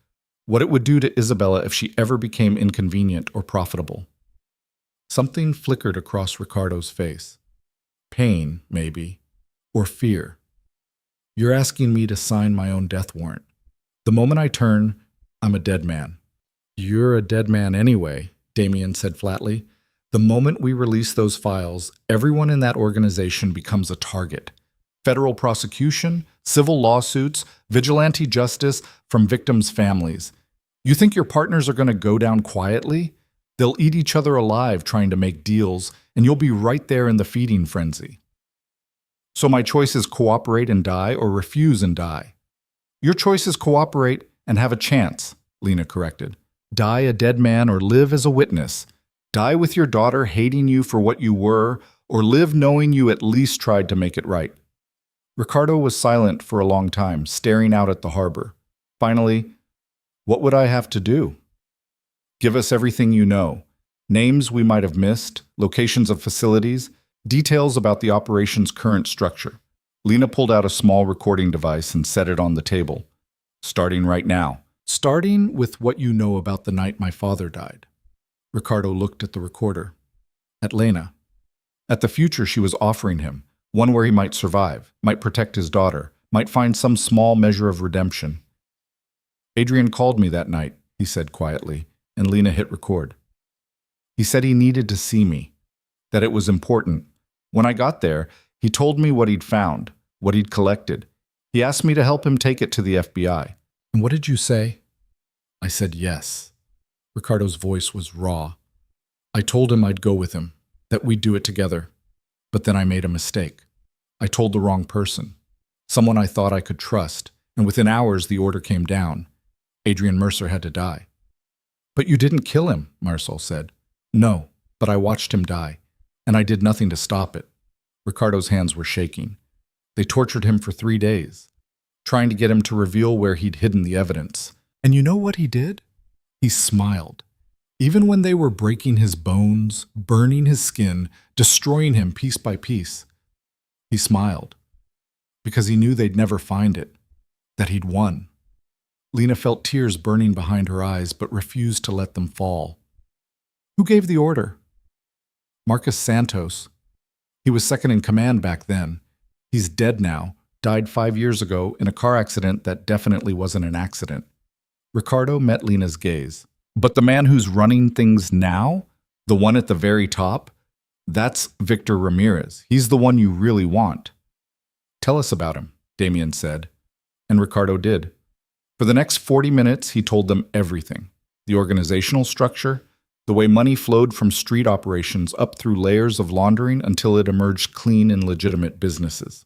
what it would do to Isabella if she ever became inconvenient or profitable." Something flickered across Ricardo's face. Pain, maybe, or fear. "You're asking me to sign my own death warrant. The moment I turn, I'm a dead man." "You're a dead man anyway," Damien said flatly. "The moment we release those files, everyone in that organization becomes a target. Federal prosecution, civil lawsuits, vigilante justice from victims' families. You think your partners are going to go down quietly? They'll eat each other alive trying to make deals, and you'll be right there in the feeding frenzy. So my choice is cooperate and die or refuse and die." "Your choice is cooperate and have a chance," Lena corrected. "Die a dead man or live as a witness. Die with your daughter hating you for what you were, or live knowing you at least tried to make it right." Ricardo was silent for a long time, staring out at the harbor. Finally, "What would I have to do?" "Give us everything you know. Names we might have missed, locations of facilities, details about the operation's current structure." Lena pulled out a small recording device and set it on the table. "Starting right now. Starting with what you know about the night my father died." Ricardo looked at the recorder. At Lena. At the future she was offering him, one where he might survive, might protect his daughter, might find some small measure of redemption. "Adrian called me that night," he said quietly, and Lena hit record. "He said he needed to see me, that it was important. When I got there, he told me what he'd found, what he'd collected. He asked me to help him take it to the FBI. "And what did you say?" "I said yes." Ricardo's voice was raw. "I told him I'd go with him, that we'd do it together. But then I made a mistake. I told the wrong person, someone I thought I could trust, and within hours the order came down. Adrian Mercer had to die." "But you didn't kill him," Marisol said. "No, but I watched him die, and I did nothing to stop it. Ricardo's hands were shaking. They tortured him for 3 days, trying to get him to reveal where he'd hidden the evidence. And you know what he did? He smiled. Even when they were breaking his bones, burning his skin, destroying him piece by piece, he smiled. Because he knew they'd never find it, that he'd won. Lena felt tears burning behind her eyes, but refused to let them fall. Who gave the order? Marcus Santos. He was second in command back then. He's dead now, died 5 years ago in a car accident that definitely wasn't an accident. Ricardo met Lena's gaze. But the man who's running things now, the one at the very top, that's Victor Ramirez. He's the one you really want. Tell us about him, Damien said. And Ricardo did. For the next 40 minutes, he told them everything. The organizational structure, the way money flowed from street operations up through layers of laundering until it emerged clean and legitimate businesses.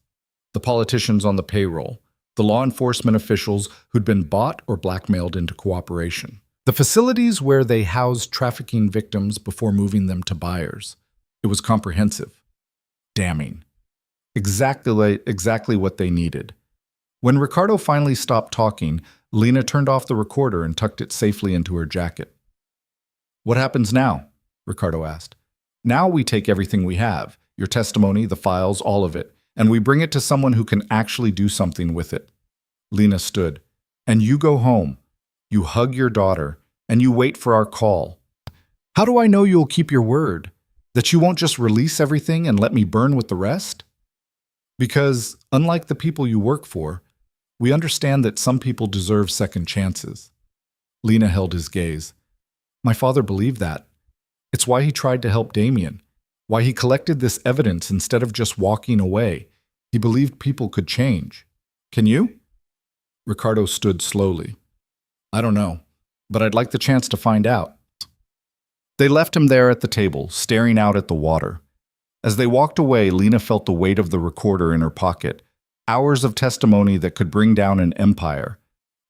The politicians on the payroll, the law enforcement officials who'd been bought or blackmailed into cooperation. The facilities where they housed trafficking victims before moving them to buyers. It was comprehensive. Damning. Exactly what they needed. When Ricardo finally stopped talking, Lena turned off the recorder and tucked it safely into her jacket. What happens now? Ricardo asked. Now we take everything we have, your testimony, the files, all of it, and we bring it to someone who can actually do something with it. Lena stood. And you go home. You hug your daughter, and you wait for our call. How do I know you'll keep your word? That you won't just release everything and let me burn with the rest? Because, unlike the people you work for, we understand that some people deserve second chances. Lena held his gaze. My father believed that. It's why he tried to help Damien, why he collected this evidence instead of just walking away. He believed people could change. Can you? Ricardo stood slowly. I don't know, but I'd like the chance to find out. They left him there at the table, staring out at the water. As they walked away, Lena felt the weight of the recorder in her pocket. Hours of testimony that could bring down an empire.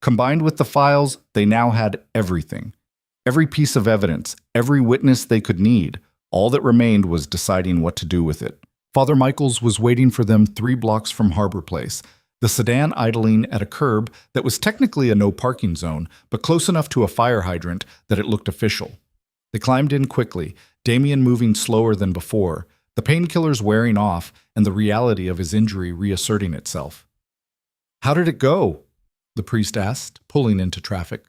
Combined with the files, they now had everything. Every piece of evidence, every witness they could need. All that remained was deciding what to do with it. Father Michaels was waiting for them 3 blocks from Harbor Place, the sedan idling at a curb that was technically a no-parking zone, but close enough to a fire hydrant that it looked official. They climbed in quickly, Damien moving slower than before, the painkillers wearing off and the reality of his injury reasserting itself. How did it go? The priest asked, pulling into traffic.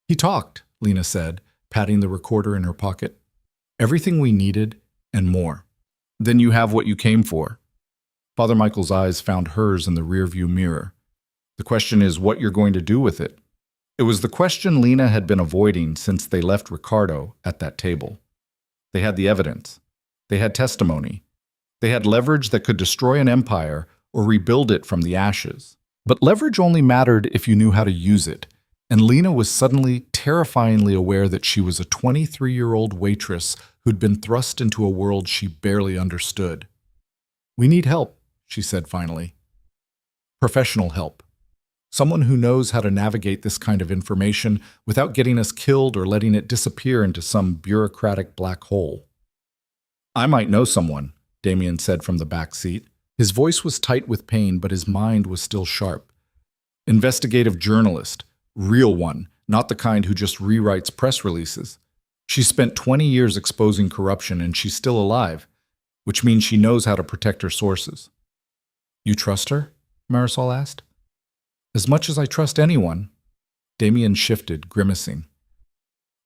He talked, Lena said, patting the recorder in her pocket. Everything we needed and more. Then you have what you came for. Father Michael's eyes found hers in the rearview mirror. The question is what you're going to do with it. It was the question Lena had been avoiding since they left Ricardo at that table. They had the evidence. They had testimony. They had leverage that could destroy an empire or rebuild it from the ashes. But leverage only mattered if you knew how to use it. And Lena was suddenly terrifyingly aware that she was a 23-year-old waitress who'd been thrust into a world she barely understood. We need help, she said finally. Professional help. Someone who knows how to navigate this kind of information without getting us killed or letting it disappear into some bureaucratic black hole. I might know someone, Damien said from the back seat. His voice was tight with pain, but his mind was still sharp. Investigative journalist. Real one, not the kind who just rewrites press releases. She spent 20 years exposing corruption and she's still alive, which means she knows how to protect her sources. You trust her? Marisol asked. As much as I trust anyone. Damien shifted, grimacing.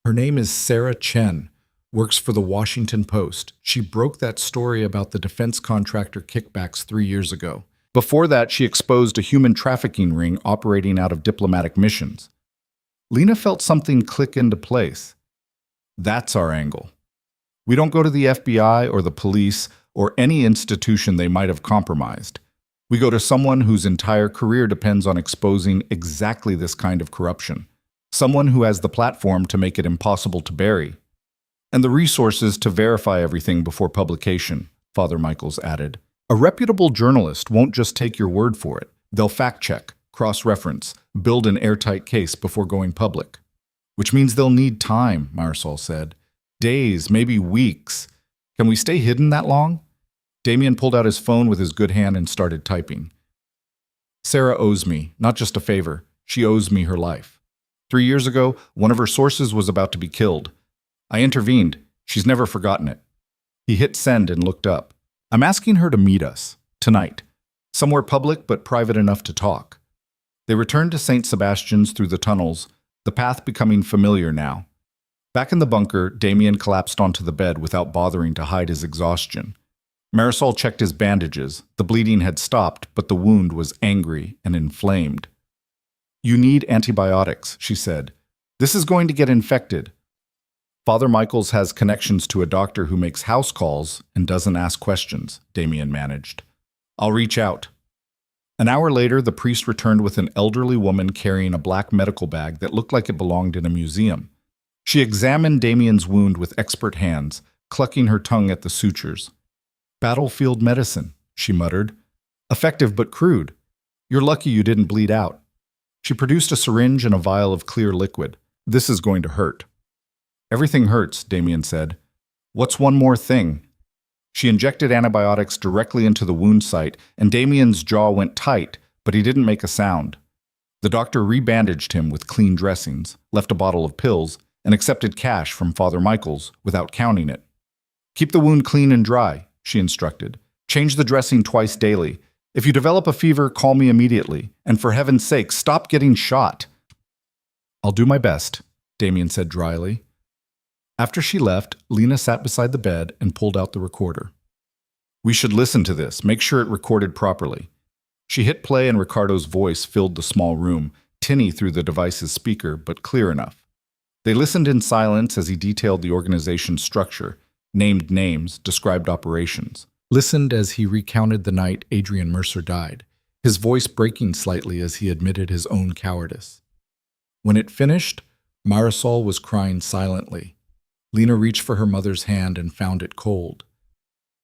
Her name is Sarah Chen, works for the Washington Post. She broke that story about the defense contractor kickbacks 3 years ago. Before that, she exposed a human trafficking ring operating out of diplomatic missions. Lena felt something click into place. That's our angle. We don't go to the FBI or the police or any institution they might have compromised. We go to someone whose entire career depends on exposing exactly this kind of corruption. Someone who has the platform to make it impossible to bury. And the resources to verify everything before publication, Father Michaels added. A reputable journalist won't just take your word for it. They'll fact-check, cross-reference, build an airtight case before going public. Which means they'll need time, Marisol said. Days, maybe weeks. Can we stay hidden that long? Damien pulled out his phone with his good hand and started typing. Sarah owes me, not just a favor. She owes me her life. 3 years ago, one of her sources was about to be killed. I intervened. She's never forgotten it. He hit send and looked up. I'm asking her to meet us, tonight. Somewhere public but private enough to talk. They returned to St. Sebastian's through the tunnels, the path becoming familiar now. Back in the bunker, Damien collapsed onto the bed without bothering to hide his exhaustion. Marisol checked his bandages. The bleeding had stopped, but the wound was angry and inflamed. You need antibiotics, she said. This is going to get infected. Father Michaels has connections to a doctor who makes house calls and doesn't ask questions, Damien managed. I'll reach out. An hour later, the priest returned with an elderly woman carrying a black medical bag that looked like it belonged in a museum. She examined Damien's wound with expert hands, clucking her tongue at the sutures. Battlefield medicine, she muttered. Effective but crude. You're lucky you didn't bleed out. She produced a syringe and a vial of clear liquid. This is going to hurt. Everything hurts, Damien said. What's one more thing? She injected antibiotics directly into the wound site, and Damien's jaw went tight, but he didn't make a sound. The doctor rebandaged him with clean dressings, left a bottle of pills, and accepted cash from Father Michaels without counting it. Keep the wound clean and dry, she instructed. Change the dressing twice daily. If you develop a fever, call me immediately. And for heaven's sake, stop getting shot. I'll do my best, Damien said dryly. After she left, Lena sat beside the bed and pulled out the recorder. We should listen to this, make sure it recorded properly. She hit play and Ricardo's voice filled the small room, tinny through the device's speaker, but clear enough. They listened in silence as he detailed the organization's structure, named names, described operations. Listened as he recounted the night Adrian Mercer died, his voice breaking slightly as he admitted his own cowardice. When it finished, Marisol was crying silently. Lena reached for her mother's hand and found it cold.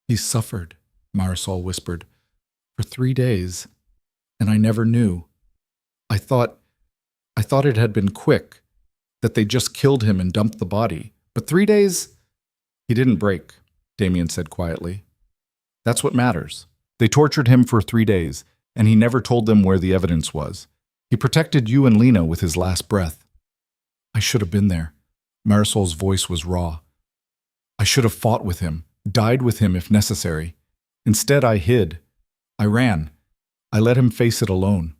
He suffered, Marisol whispered, for 3 days, and I never knew. I thought it had been quick, that they just killed him and dumped the body. But 3 days? He didn't break, Damien said quietly. That's what matters. They tortured him for 3 days, and he never told them where the evidence was. He protected you and Lena with his last breath. I should have been there. Marisol's voice was raw. I should have fought with him, died with him if necessary. Instead, I hid. I ran. I let him face it alone.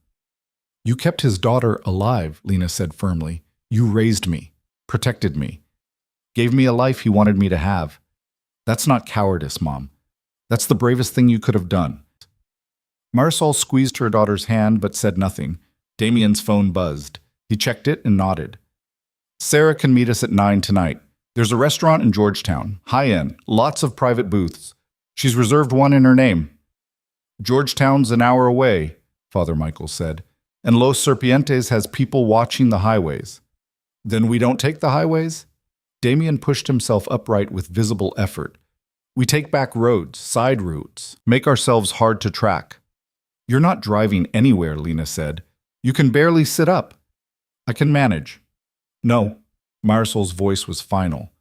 You kept his daughter alive, Lena said firmly. You raised me, protected me, gave me a life he wanted me to have. That's not cowardice, Mom. That's the bravest thing you could have done. Marisol squeezed her daughter's hand but said nothing. Damien's phone buzzed. He checked it and nodded. Sarah can meet us at 9 tonight. There's a restaurant in Georgetown, high-end, lots of private booths. She's reserved one in her name. Georgetown's an hour away, Father Michael said, and Los Serpientes has people watching the highways. Then we don't take the highways? Damien pushed himself upright with visible effort. We take back roads, side routes, make ourselves hard to track. You're not driving anywhere, Lena said. You can barely sit up. I can manage. No, Marisol's voice was final.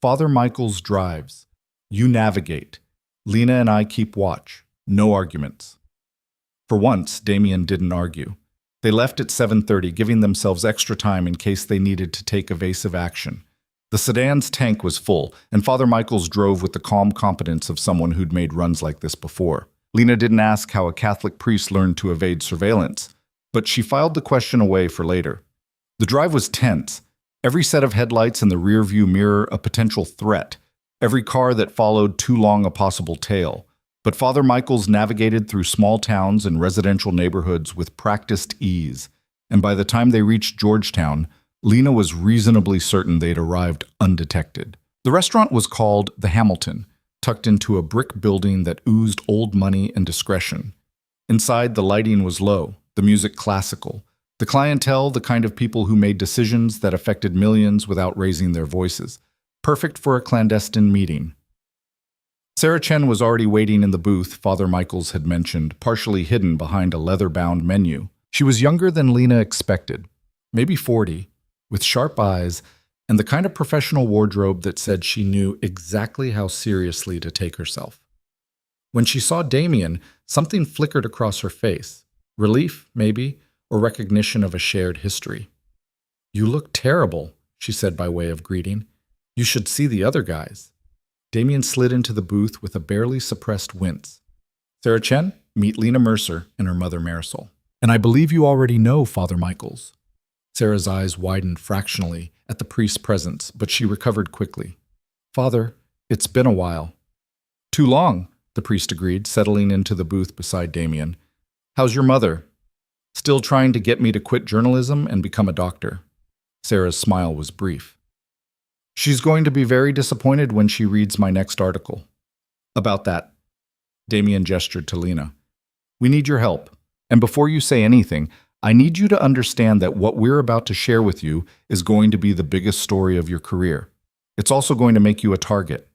Father Michaels drives. You navigate. Lena and I keep watch. No arguments. For once, Damien didn't argue. They left at 7:30, giving themselves extra time in case they needed to take evasive action. The sedan's tank was full, and Father Michaels drove with the calm competence of someone who'd made runs like this before. Lena didn't ask how a Catholic priest learned to evade surveillance, but she filed the question away for later. The drive was tense. Every set of headlights in the rearview mirror a potential threat. Every car that followed too long a possible tail. But Father Michaels navigated through small towns and residential neighborhoods with practiced ease, and by the time they reached Georgetown, Lena was reasonably certain they'd arrived undetected. The restaurant was called the Hamilton, tucked into a brick building that oozed old money and discretion. Inside, the lighting was low, the music classical, the clientele the kind of people who made decisions that affected millions without raising their voices, perfect for a clandestine meeting. Sarah Chen was already waiting in the booth Father Michaels had mentioned, partially hidden behind a leather-bound menu. She was younger than Lena expected, maybe 40, with sharp eyes and the kind of professional wardrobe that said she knew exactly how seriously to take herself. When she saw Damien, something flickered across her face. Relief, maybe, or recognition of a shared history. "You look terrible," she said by way of greeting. "You should see the other guys." Damien slid into the booth with a barely suppressed wince. "Sarah Chen, meet Lena Mercer and her mother Marisol. And I believe you already know Father Michaels." Sarah's eyes widened fractionally at the priest's presence, but she recovered quickly. "Father, it's been a while." "Too long," the priest agreed, settling into the booth beside Damien. "How's your mother?" "Still trying to get me to quit journalism and become a doctor." Sarah's smile was brief. "She's going to be very disappointed when she reads my next article." "About that." Damien gestured to Lena. "We need your help. And before you say anything, I need you to understand that what we're about to share with you is going to be the biggest story of your career. It's also going to make you a target."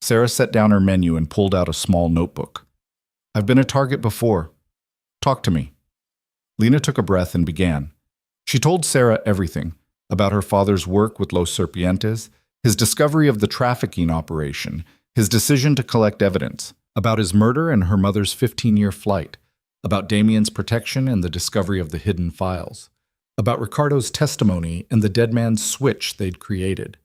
Sarah set down her menu and pulled out a small notebook. "I've been a target before. Talk to me." Lena took a breath and began. She told Sarah everything about her father's work with Los Serpientes, his discovery of the trafficking operation, his decision to collect evidence, about his murder and her mother's 15-year flight, about Damien's protection and the discovery of the hidden files, about Ricardo's testimony and the dead man's switch they'd created.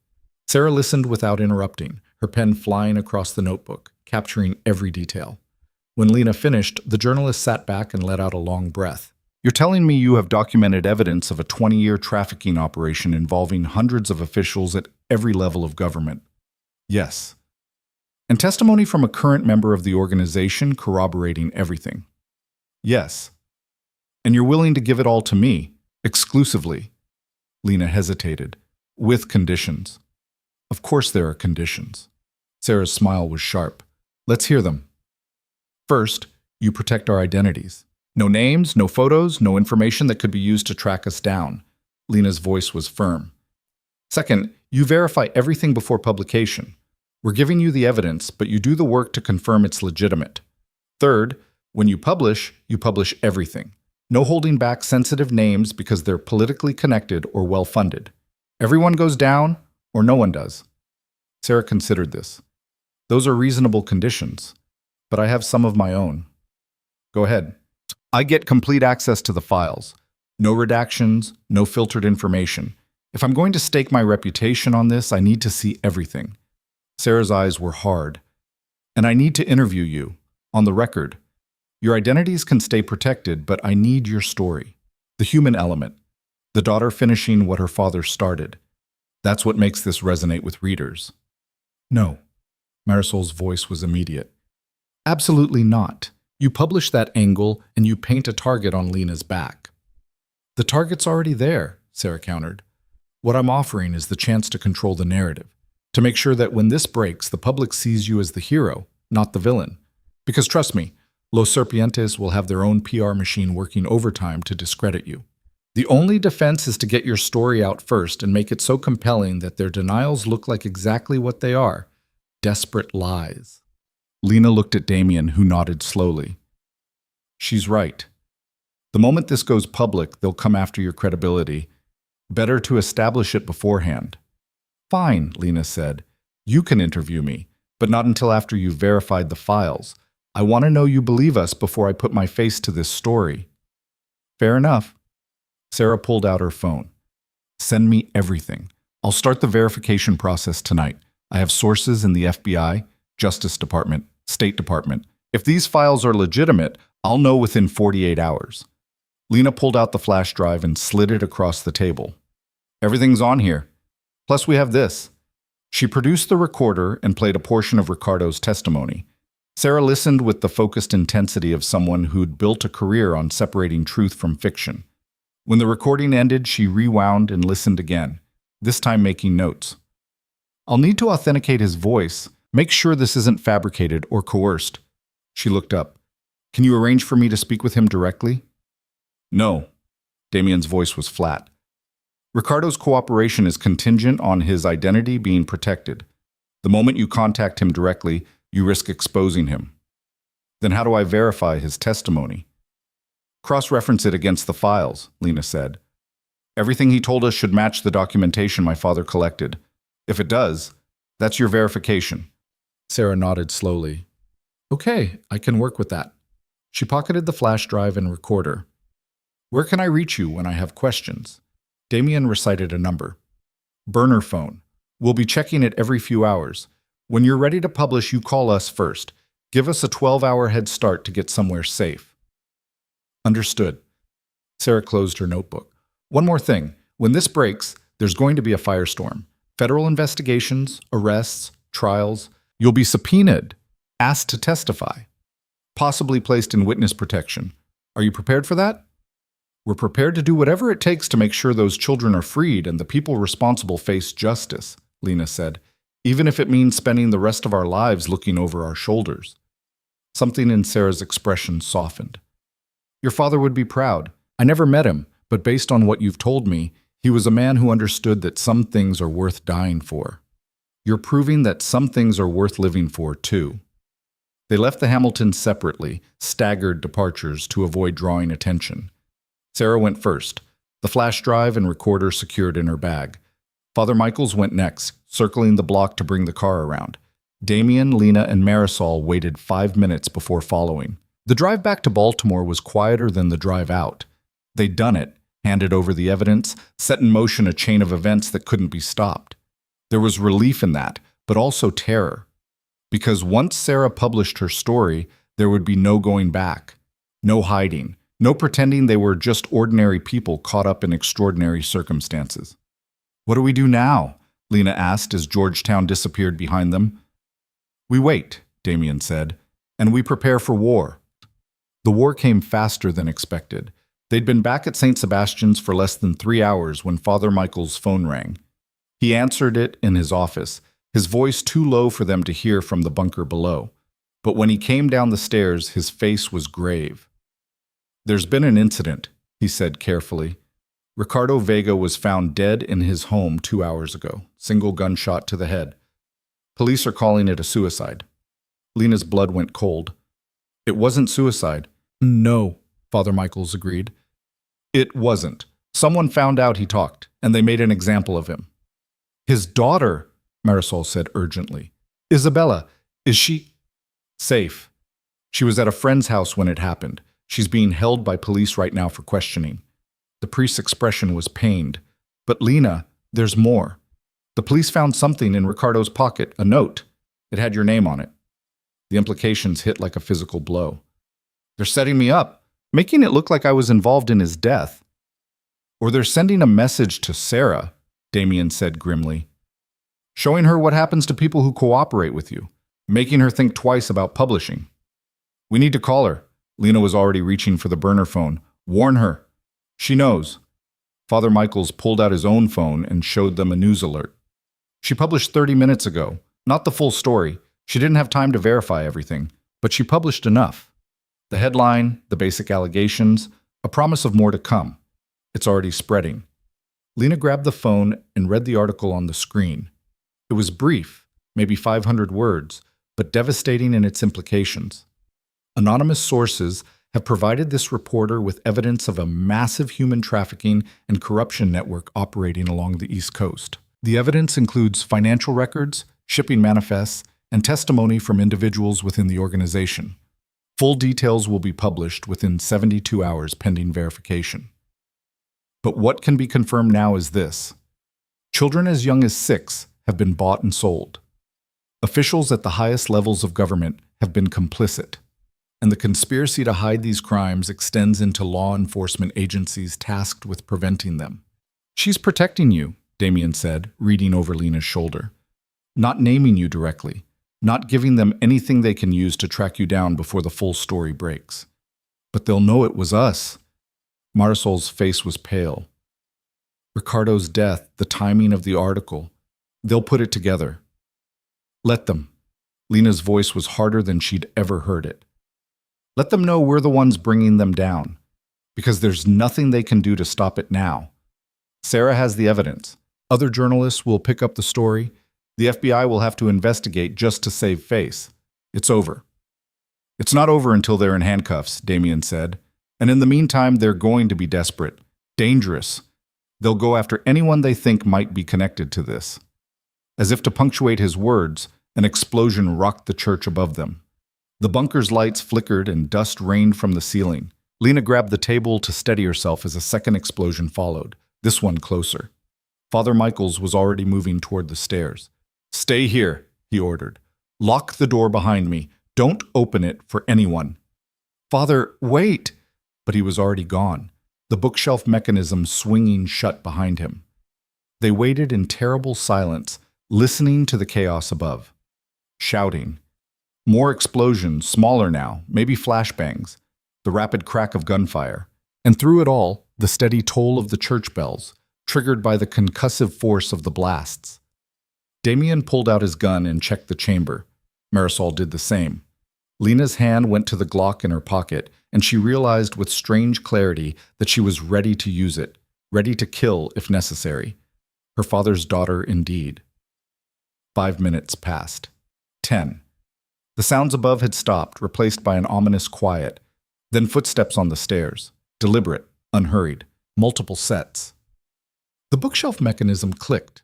Sarah listened without interrupting, her pen flying across the notebook, capturing every detail. When Lena finished, the journalist sat back and let out a long breath. "You're telling me you have documented evidence of a 20-year trafficking operation involving hundreds of officials at every level of government?" "Yes." "And testimony from a current member of the organization corroborating everything?" "Yes." "And you're willing to give it all to me, exclusively?" Lena hesitated. "With conditions." "Of course there are conditions." Sarah's smile was sharp. "Let's hear them." "First, you protect our identities. No names, no photos, no information that could be used to track us down." Lena's voice was firm. "Second, you verify everything before publication. We're giving you the evidence, but you do the work to confirm it's legitimate. Third, when you publish everything. No holding back sensitive names because they're politically connected or well-funded. Everyone goes down, or no one does." Sarah considered this. "Those are reasonable conditions, but I have some of my own." "Go ahead." "I get complete access to the files. No redactions, no filtered information. If I'm going to stake my reputation on this, I need to see everything." Sarah's eyes were hard. "And I need to interview you, on the record. Your identities can stay protected, but I need your story. The human element. The daughter finishing what her father started. That's what makes this resonate with readers." "No." Marisol's voice was immediate. "Absolutely not. You publish that angle and you paint a target on Lena's back." "The target's already there," Sarah countered. "What I'm offering is the chance to control the narrative, to make sure that when this breaks, the public sees you as the hero, not the villain. Because trust me, Los Serpientes will have their own PR machine working overtime to discredit you. The only defense is to get your story out first and make it so compelling that their denials look like exactly what they are: desperate lies." Lena looked at Damien, who nodded slowly. "She's right. The moment this goes public, they'll come after your credibility. Better to establish it beforehand." "Fine," Lena said. "You can interview me, but not until after you've verified the files. I want to know you believe us before I put my face to this story." "Fair enough." Sarah pulled out her phone. "Send me everything. I'll start the verification process tonight. I have sources in the FBI, Justice Department, State Department. If these files are legitimate, I'll know within 48 hours." Lena pulled out the flash drive and slid it across the table. "Everything's on here. Plus we have this." She produced the recorder and played a portion of Ricardo's testimony. Sarah listened with the focused intensity of someone who'd built a career on separating truth from fiction. When the recording ended, she rewound and listened again, this time making notes. "I'll need to authenticate his voice. Make sure this isn't fabricated or coerced." She looked up. "Can you arrange for me to speak with him directly?" "No." Damien's voice was flat. "Ricardo's cooperation is contingent on his identity being protected. The moment you contact him directly, you risk exposing him." "Then how do I verify his testimony?" "Cross-reference it against the files," Lena said. Everything he told us should match the documentation my father collected. If it does, that's your verification. Sarah nodded slowly. Okay, I can work with that. She pocketed the flash drive and recorder. Where can I reach you when I have questions? Damien recited a number. Burner phone. We'll be checking it every few hours. When you're ready to publish, you call us first. Give us a 12-hour head start to get somewhere safe. Understood. Sarah closed her notebook. One more thing. When this breaks, there's going to be a firestorm. Federal investigations, arrests, trials. You'll be subpoenaed, asked to testify, possibly placed in witness protection. Are you prepared for that? We're prepared to do whatever it takes to make sure those children are freed and the people responsible face justice, Lena said, even if it means spending the rest of our lives looking over our shoulders. Something in Sarah's expression softened. Your father would be proud. I never met him, but based on what you've told me, he was a man who understood that some things are worth dying for. You're proving that some things are worth living for, too. They left the Hamiltons separately, staggered departures to avoid drawing attention. Sarah went first, the flash drive and recorder secured in her bag. Father Michaels went next, circling the block to bring the car around. Damien, Lena, and Marisol waited 5 minutes before following. The drive back to Baltimore was quieter than the drive out. They'd done it, handed over the evidence, set in motion a chain of events that couldn't be stopped. There was relief in that, but also terror. Because once Sarah published her story, there would be no going back, no hiding, no pretending they were just ordinary people caught up in extraordinary circumstances. What do we do now? Lena asked as Georgetown disappeared behind them. We wait, Damien said, and we prepare for war. The war came faster than expected. They'd been back at St. Sebastian's for less than 3 hours when Father Michael's phone rang. He answered it in his office, his voice too low for them to hear from the bunker below. But when he came down the stairs, his face was grave. There's been an incident, he said carefully. Ricardo Vega was found dead in his home 2 hours ago, single gunshot to the head. Police are calling it a suicide. Lena's blood went cold. It wasn't suicide. No, Father Michaels agreed. It wasn't. Someone found out he talked, and they made an example of him. His daughter, Marisol said urgently. Isabella, is she safe? She was at a friend's house when it happened. She's being held by police right now for questioning. The priest's expression was pained. But Lena, there's more. The police found something in Ricardo's pocket, a note. It had your name on it. The implications hit like a physical blow. They're setting me up, making it look like I was involved in his death. Or they're sending a message to Sarah, Damien said grimly. Showing her what happens to people who cooperate with you, making her think twice about publishing. We need to call her. Lena was already reaching for the burner phone. Warn her. She knows. Father Michaels pulled out his own phone and showed them a news alert. She published 30 minutes ago. Not the full story. She didn't have time to verify everything, but she published enough. The headline, the basic allegations, a promise of more to come. It's already spreading. Lena grabbed the phone and read the article on the screen. It was brief, maybe 500 words, but devastating in its implications. Anonymous sources have provided this reporter with evidence of a massive human trafficking and corruption network operating along the East Coast. The evidence includes financial records, shipping manifests, and testimony from individuals within the organization. Full details will be published within 72 hours pending verification. But what can be confirmed now is this. Children as young as 6 have been bought and sold. Officials at the highest levels of government have been complicit, and the conspiracy to hide these crimes extends into law enforcement agencies tasked with preventing them. She's protecting you, Damien said, reading over Lena's shoulder. Not naming you directly, not giving them anything they can use to track you down before the full story breaks. But they'll know it was us. Marisol's face was pale. Ricardo's death, the timing of the article, they'll put it together. Let them. Lena's voice was harder than she'd ever heard it. Let them know we're the ones bringing them down, because there's nothing they can do to stop it now. Sarah has the evidence. Other journalists will pick up the story. The FBI will have to investigate just to save face. It's over. It's not over until they're in handcuffs, Damien said. And in the meantime, they're going to be desperate, dangerous. They'll go after anyone they think might be connected to this. As if to punctuate his words, an explosion rocked the church above them. The bunker's lights flickered and dust rained from the ceiling. Lena grabbed the table to steady herself as a second explosion followed, this one closer. Father Michaels was already moving toward the stairs. "Stay here," he ordered. "Lock the door behind me. Don't open it for anyone." "Father, wait!" But he was already gone, the bookshelf mechanism swinging shut behind him. They waited in terrible silence, listening to the chaos above. Shouting. More explosions, smaller now, maybe flashbangs. The rapid crack of gunfire. And through it all, the steady toll of the church bells, triggered by the concussive force of the blasts. Damien pulled out his gun and checked the chamber. Marisol did the same. Lena's hand went to the Glock in her pocket, and she realized with strange clarity that she was ready to use it, ready to kill if necessary. Her father's daughter indeed. 5 minutes passed. 10. The sounds above had stopped, replaced by an ominous quiet. Then footsteps on the stairs. Deliberate, unhurried, multiple sets. The bookshelf mechanism clicked.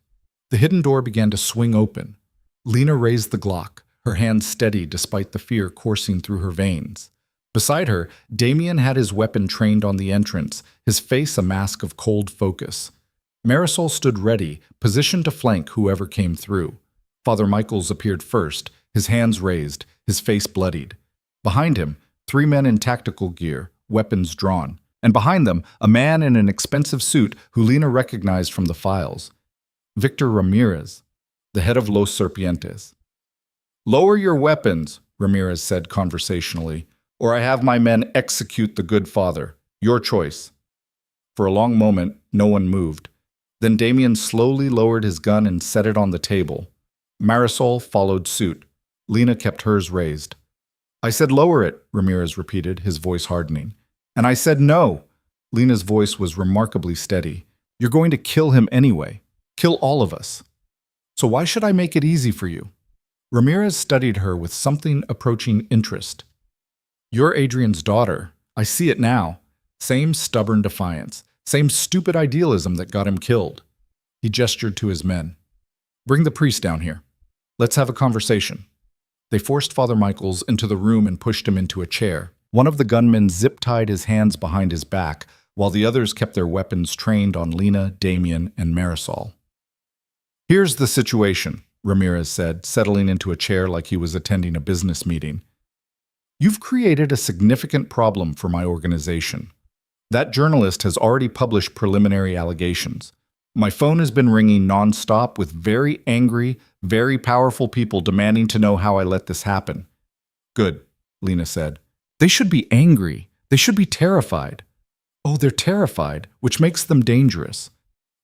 The hidden door began to swing open. Lena raised the Glock, her hand steady despite the fear coursing through her veins. Beside her, Damien had his weapon trained on the entrance, his face a mask of cold focus. Marisol stood ready, positioned to flank whoever came through. Father Michaels appeared first, his hands raised, his face bloodied. Behind him, 3 men in tactical gear, weapons drawn. And behind them, a man in an expensive suit who Lena recognized from the files. Victor Ramirez, the head of Los Serpientes. "Lower your weapons," Ramirez said conversationally, "or I have my men execute the good father. Your choice." For a long moment, no one moved. Then Damien slowly lowered his gun and set it on the table. Marisol followed suit. Lena kept hers raised. "I said lower it," Ramirez repeated, his voice hardening. "And I said no." Lena's voice was remarkably steady. "You're going to kill him anyway. Kill all of us. So why should I make it easy for you?" Ramirez studied her with something approaching interest. "You're Adrian's daughter. I see it now. Same stubborn defiance. Same stupid idealism that got him killed." He gestured to his men. "Bring the priest down here. Let's have a conversation." They forced Father Michaels into the room and pushed him into a chair. One of the gunmen zip-tied his hands behind his back, while the others kept their weapons trained on Lena, Damien, and Marisol. "Here's the situation," Ramirez said, settling into a chair like he was attending a business meeting. "You've created a significant problem for my organization. That journalist has already published preliminary allegations. My phone has been ringing nonstop with very angry, very powerful people demanding to know how I let this happen." "Good," Lena said. "They should be angry. They should be terrified." "Oh, they're terrified, which makes them dangerous."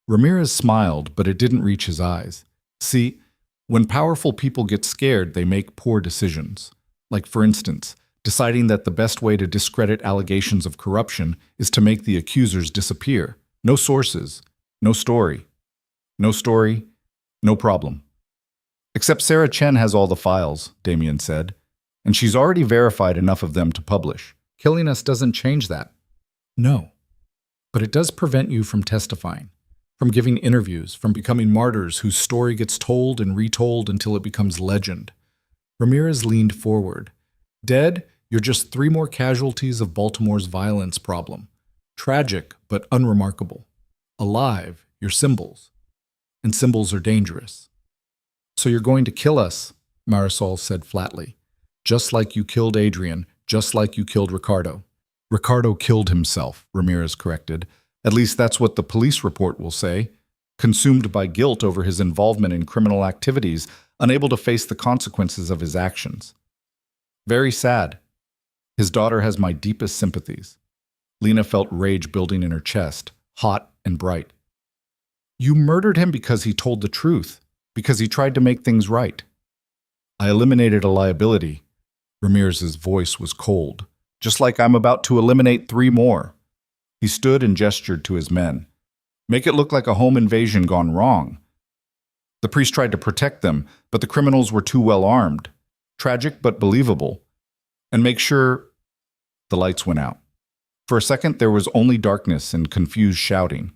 Ramirez smiled, but it didn't reach his eyes. "See, when powerful people get scared, they make poor decisions. Like, for instance, deciding that the best way to discredit allegations of corruption is to make the accusers disappear. No sources, no story. No story, no problem." "Except Sarah Chen has all the files," Damien said, "and she's already verified enough of them to publish. Killing us doesn't change that." "No, but it does prevent you from testifying, from giving interviews, from becoming martyrs whose story gets told and retold until it becomes legend." Ramirez leaned forward. "Dead, you're just 3 more casualties of Baltimore's violence problem. Tragic, but unremarkable. Alive, you're symbols. And symbols are dangerous." "So you're going to kill us," Marisol said flatly. "Just like you killed Adrian, just like you killed Ricardo." "Ricardo killed himself," Ramirez corrected. "At least that's what the police report will say. Consumed by guilt over his involvement in criminal activities, unable to face the consequences of his actions. Very sad. His daughter has my deepest sympathies." Lena felt rage building in her chest, hot and bright. "You murdered him because he told the truth, because he tried to make things right." "I eliminated a liability." Ramirez's voice was cold. "Just like I'm about to eliminate 3 more. He stood and gestured to his men. "Make it look like a home invasion gone wrong. The priest tried to protect them, but the criminals were too well armed. Tragic but believable. And make sure—" The lights went out. For a second there was only darkness and confused shouting.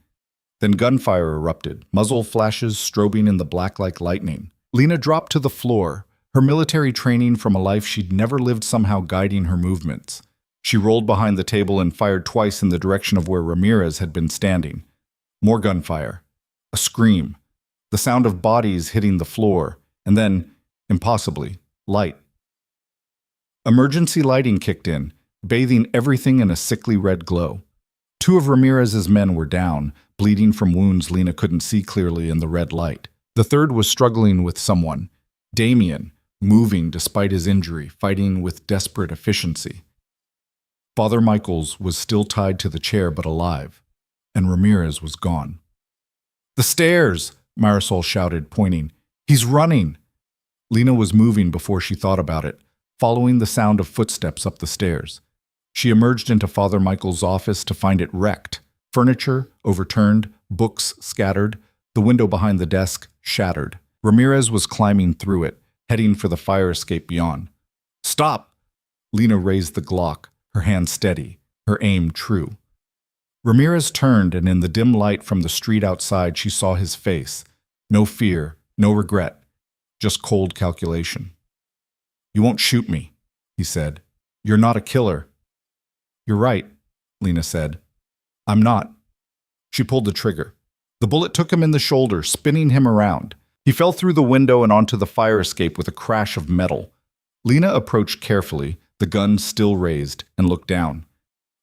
Then gunfire erupted, muzzle flashes strobing in the black like lightning. Lena dropped to the floor, her military training from a life she'd never lived somehow guiding her movements. She rolled behind the table and fired twice in the direction of where Ramirez had been standing. More gunfire. A scream. The sound of bodies hitting the floor, and then, impossibly, light. Emergency lighting kicked in, bathing everything in a sickly red glow. Two of Ramirez's men were down, bleeding from wounds Lena couldn't see clearly in the red light. The third was struggling with someone, Damien, moving despite his injury, fighting with desperate efficiency. Father Michaels was still tied to the chair but alive, and Ramirez was gone. "The stairs!" Marisol shouted, pointing. "He's running!" Lena was moving before she thought about it, following the sound of footsteps up the stairs. She emerged into Father Michael's office to find it wrecked. Furniture overturned, books scattered, the window behind the desk shattered. Ramirez was climbing through it, heading for the fire escape beyond. "Stop!" Lena raised the Glock, her hand steady, her aim true. Ramirez turned, and in the dim light from the street outside, she saw his face. No fear, no regret, just cold calculation. "You won't shoot me," he said. "You're not a killer." "You're right," Lena said. "I'm not." She pulled the trigger. The bullet took him in the shoulder, spinning him around. He fell through the window and onto the fire escape with a crash of metal. Lena approached carefully, the gun still raised, and looked down.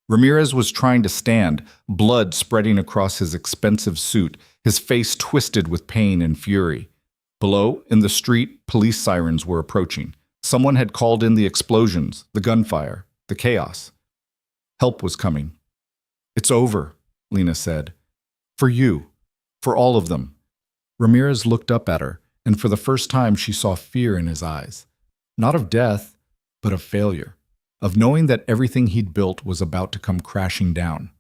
Ramirez was trying to stand, blood spreading across his expensive suit, his face twisted with pain and fury. Below, in the street, police sirens were approaching. Someone had called in the explosions, the gunfire, the chaos. Help was coming. "It's over," Lena said. "For you. For all of them." Ramirez looked up at her, and for the first time she saw fear in his eyes. Not of death, but of failure. Of knowing that everything he'd built was about to come crashing down.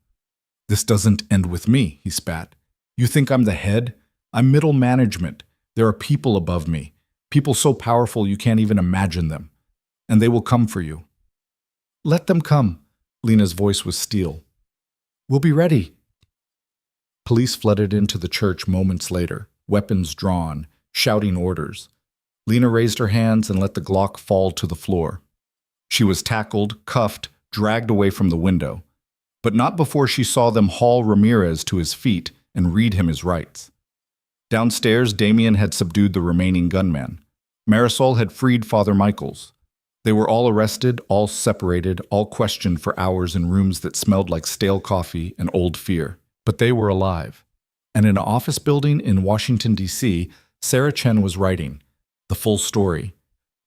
"This doesn't end with me," he spat. "You think I'm the head? I'm middle management. There are people above me. People so powerful you can't even imagine them. And they will come for you." "Let them come." Lena's voice was steel. "We'll be ready." Police flooded into the church moments later, weapons drawn, shouting orders. Lena raised her hands and let the Glock fall to the floor. She was tackled, cuffed, dragged away from the window, but not before she saw them haul Ramirez to his feet and read him his rights. Downstairs, Damien had subdued the remaining gunman. Marisol had freed Father Michaels. They were all arrested, all separated, all questioned for hours in rooms that smelled like stale coffee and old fear. But they were alive. And in an office building in Washington, D.C., Sarah Chen was writing the full story.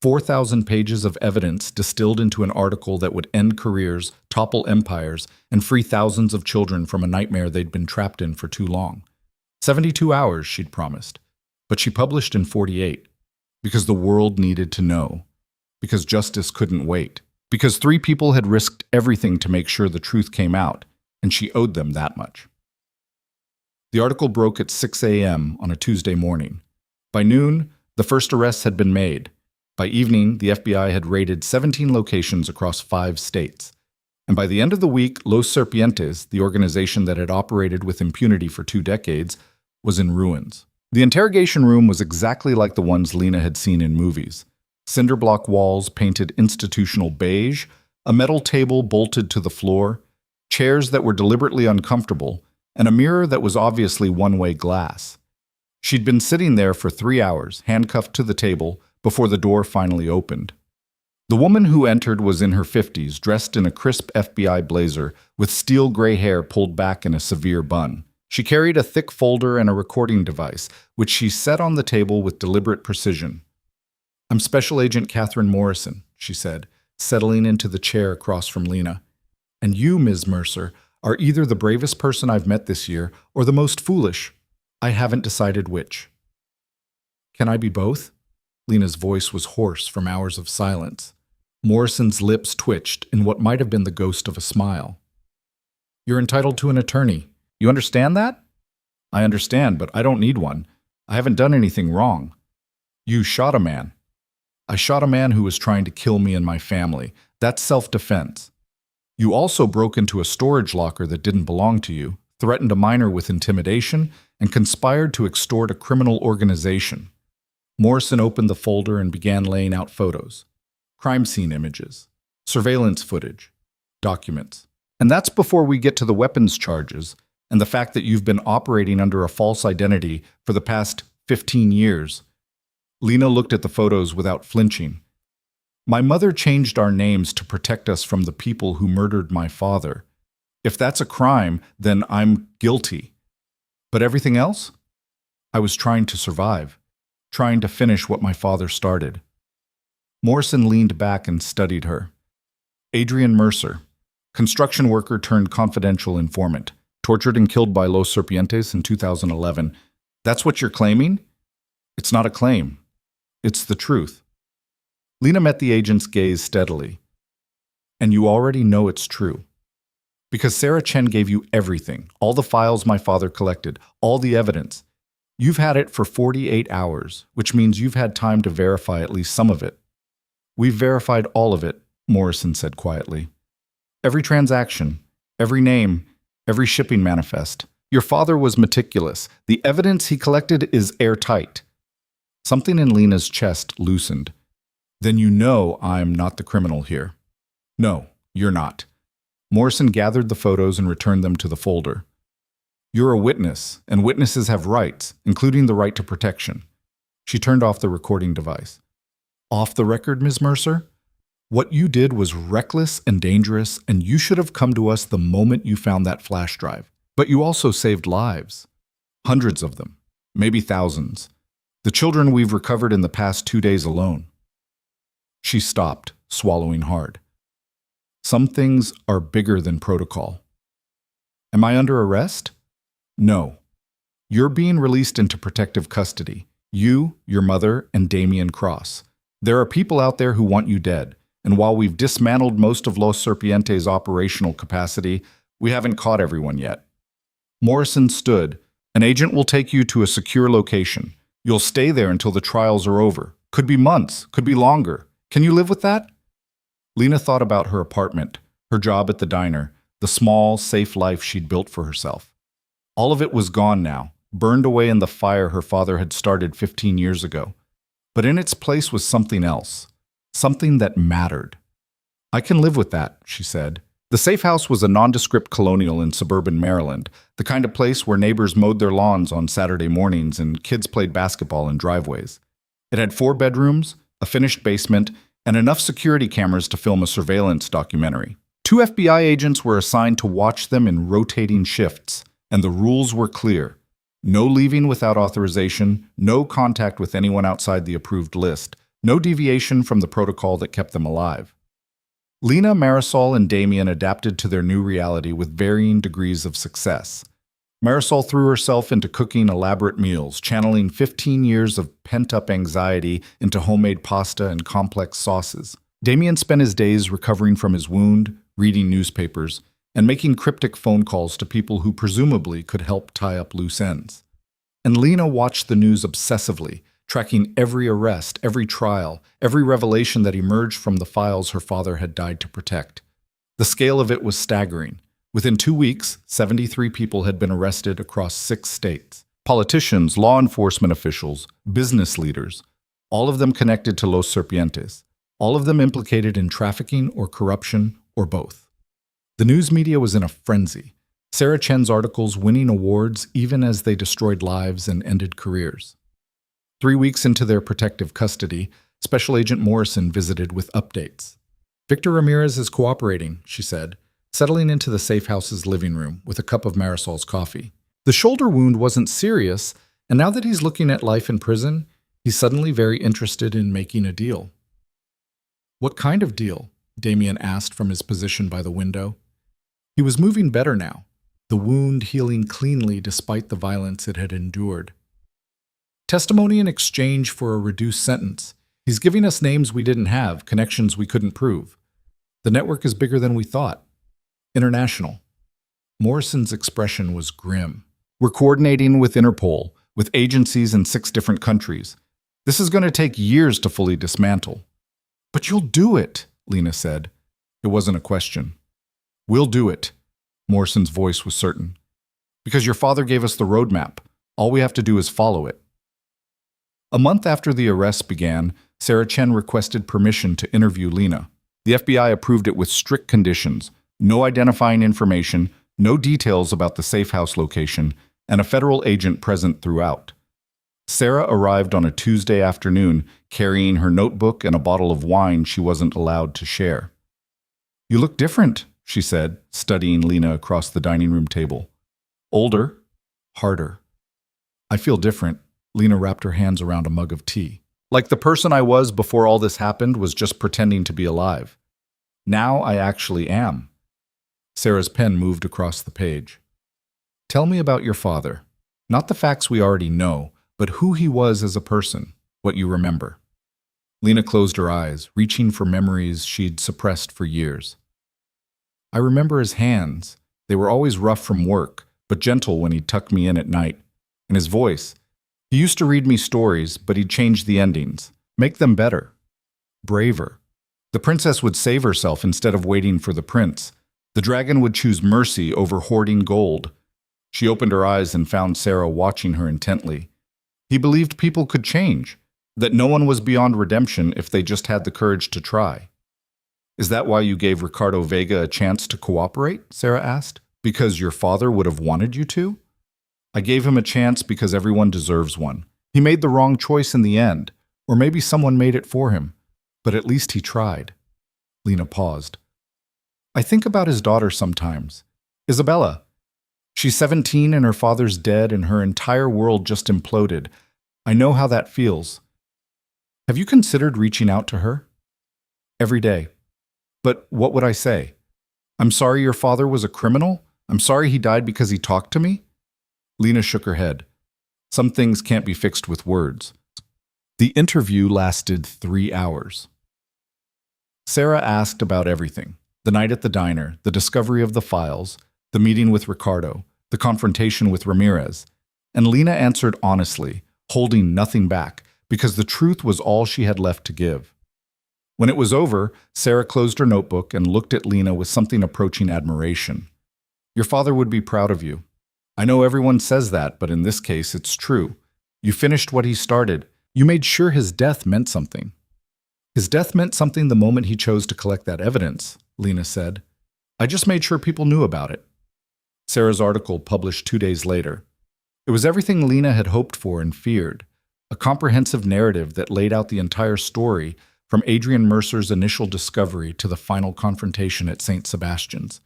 4,000 pages of evidence distilled into an article that would end careers, topple empires, and free thousands of children from a nightmare they'd been trapped in for too long. 72 hours, she'd promised. But she published in 48. Because the world needed to know. Because justice couldn't wait. Because 3 people had risked everything to make sure the truth came out, and she owed them that much. The article broke at 6 a.m. on a Tuesday morning. By noon, the first arrests had been made. By evening, the FBI had raided 17 locations across 5 states. And by the end of the week, Los Serpientes, the organization that had operated with impunity for 2 decades, was in ruins. The interrogation room was exactly like the ones Lena had seen in movies. Cinder block walls painted institutional beige, a metal table bolted to the floor, chairs that were deliberately uncomfortable, and a mirror that was obviously one-way glass. She'd been sitting there for 3 hours, handcuffed to the table, before the door finally opened. The woman who entered was in her 50s, dressed in a crisp FBI blazer, with steel gray hair pulled back in a severe bun. She carried a thick folder and a recording device, which she set on the table with deliberate precision. "I'm Special Agent Catherine Morrison," she said, settling into the chair across from Lena. "And you, Ms. Mercer, are either the bravest person I've met this year or the most foolish. I haven't decided which." "Can I be both?" Lena's voice was hoarse from hours of silence. Morrison's lips twitched in what might have been the ghost of a smile. "You're entitled to an attorney. You understand that?" "I understand, but I don't need one. I haven't done anything wrong." "You shot a man." "I shot a man who was trying to kill me and my family. That's self-defense." "You also broke into a storage locker that didn't belong to you, threatened a minor with intimidation, and conspired to extort a criminal organization. Morrison opened the folder and began laying out photos, crime scene images, surveillance footage, documents. And that's before we get to the weapons charges and the fact that you've been operating under a false identity for the past 15 years. Lena looked at the photos without flinching. My mother changed our names to protect us from the people who murdered my father. If that's a crime, then I'm guilty. But everything else? I was trying to survive, trying to finish what my father started. Morrison leaned back and studied her. Adrian Mercer, construction worker turned confidential informant, tortured and killed by Los Serpientes in 2011. That's what you're claiming? It's not a claim. It's the truth. Lena met the agent's gaze steadily. And you already know it's true. Because Sarah Chen gave you everything, all the files my father collected, all the evidence. You've had it for 48 hours, which means you've had time to verify at least some of it. We've verified all of it, Morrison said quietly. Every transaction, every name, every shipping manifest. Your father was meticulous. The evidence he collected is airtight. Something in Lena's chest loosened. Then you know I'm not the criminal here. No, you're not. Morrison gathered the photos and returned them to the folder. You're a witness, and witnesses have rights, including the right to protection. She turned off the recording device. Off the record, Ms. Mercer? What you did was reckless and dangerous, and you should have come to us the moment you found that flash drive. But you also saved lives. Hundreds of them, maybe thousands. The children we've recovered in the past 2 days alone. She stopped, swallowing hard. Some things are bigger than protocol. Am I under arrest? No. You're being released into protective custody. You, your mother, and Damian Cross. There are people out there who want you dead, and while we've dismantled most of Los Serpientes' operational capacity, we haven't caught everyone yet. Morrison stood. An agent will take you to a secure location. You'll stay there until the trials are over. Could be months, could be longer. Can you live with that? Lena thought about her apartment, her job at the diner, the small, safe life she'd built for herself. All of it was gone now, burned away in the fire her father had started 15 years ago. But in its place was something else, something that mattered. I can live with that, she said. The safe house was a nondescript colonial in suburban Maryland, the kind of place where neighbors mowed their lawns on Saturday mornings and kids played basketball in driveways. It had 4 bedrooms, a finished basement, and enough security cameras to film a surveillance documentary. 2 FBI agents were assigned to watch them in rotating shifts, and the rules were clear. No leaving without authorization, no contact with anyone outside the approved list, no deviation from the protocol that kept them alive. Lena, Marisol, and Damian adapted to their new reality with varying degrees of success. Marisol threw herself into cooking elaborate meals, channeling 15 years of pent-up anxiety into homemade pasta and complex sauces. Damian spent his days recovering from his wound, reading newspapers, and making cryptic phone calls to people who presumably could help tie up loose ends. And Lena watched the news obsessively, tracking every arrest, every trial, every revelation that emerged from the files her father had died to protect. The scale of it was staggering. Within 2 weeks, 73 people had been arrested across 6 states. Politicians, law enforcement officials, business leaders, all of them connected to Los Serpientes, all of them implicated in trafficking or corruption or both. The news media was in a frenzy. Sarah Chen's articles winning awards even as they destroyed lives and ended careers. 3 weeks into their protective custody, Special Agent Morrison visited with updates. Victor Ramirez is cooperating, she said, settling into the safe house's living room with a cup of Marisol's coffee. The shoulder wound wasn't serious, and now that he's looking at life in prison, he's suddenly very interested in making a deal. What kind of deal? Damian asked from his position by the window. He was moving better now, the wound healing cleanly despite the violence it had endured. Testimony in exchange for a reduced sentence. He's giving us names we didn't have, connections we couldn't prove. The network is bigger than we thought. International. Morrison's expression was grim. We're coordinating with Interpol, with agencies in 6 different countries. This is going to take years to fully dismantle. But you'll do it, Lena said. It wasn't a question. We'll do it. Morrison's voice was certain. Because your father gave us the roadmap. All we have to do is follow it. A month after the arrest began, Sarah Chen requested permission to interview Lena. The FBI approved it with strict conditions: no identifying information, no details about the safe house location, and a federal agent present throughout. Sarah arrived on a Tuesday afternoon, carrying her notebook and a bottle of wine she wasn't allowed to share. "You look different," she said, studying Lena across the dining room table. "Older, harder." "I feel different." Lena wrapped her hands around a mug of tea. "Like the person I was before all this happened was just pretending to be alive. Now I actually am." Sarah's pen moved across the page. "Tell me about your father. Not the facts we already know, but who he was as a person, what you remember." Lena closed her eyes, reaching for memories she'd suppressed for years. "I remember his hands. They were always rough from work, but gentle when he'd tuck me in at night. And his voice. He used to read me stories, but he'd change the endings, make them better, braver. The princess would save herself instead of waiting for the prince. The dragon would choose mercy over hoarding gold." She opened her eyes and found Sarah watching her intently. "He believed people could change, that no one was beyond redemption if they just had the courage to try." "Is that why you gave Ricardo Vega a chance to cooperate?" Sarah asked. "Because your father would have wanted you to?" "I gave him a chance because everyone deserves one. He made the wrong choice in the end, or maybe someone made it for him. But at least he tried." Lena paused. "I think about his daughter sometimes. Isabella. She's 17 and her father's dead and her entire world just imploded. I know how that feels. Have you considered reaching out to her?" "Every day. But what would I say? I'm sorry your father was a criminal? I'm sorry he died because he talked to me?" Lena shook her head. "Some things can't be fixed with words." The interview lasted 3 hours. Sarah asked about everything: the night at the diner, the discovery of the files, the meeting with Ricardo, the confrontation with Ramirez. And Lena answered honestly, holding nothing back, because the truth was all she had left to give. When it was over, Sarah closed her notebook and looked at Lena with something approaching admiration. "Your father would be proud of you. I know everyone says that, but in this case, it's true. You finished what he started. You made sure his death meant something." "His death meant something the moment he chose to collect that evidence," Lena said. "I just made sure people knew about it." Sarah's article, published 2 days later. It was everything Lena had hoped for and feared, a comprehensive narrative that laid out the entire story from Adrian Mercer's initial discovery to the final confrontation at St. Sebastian's.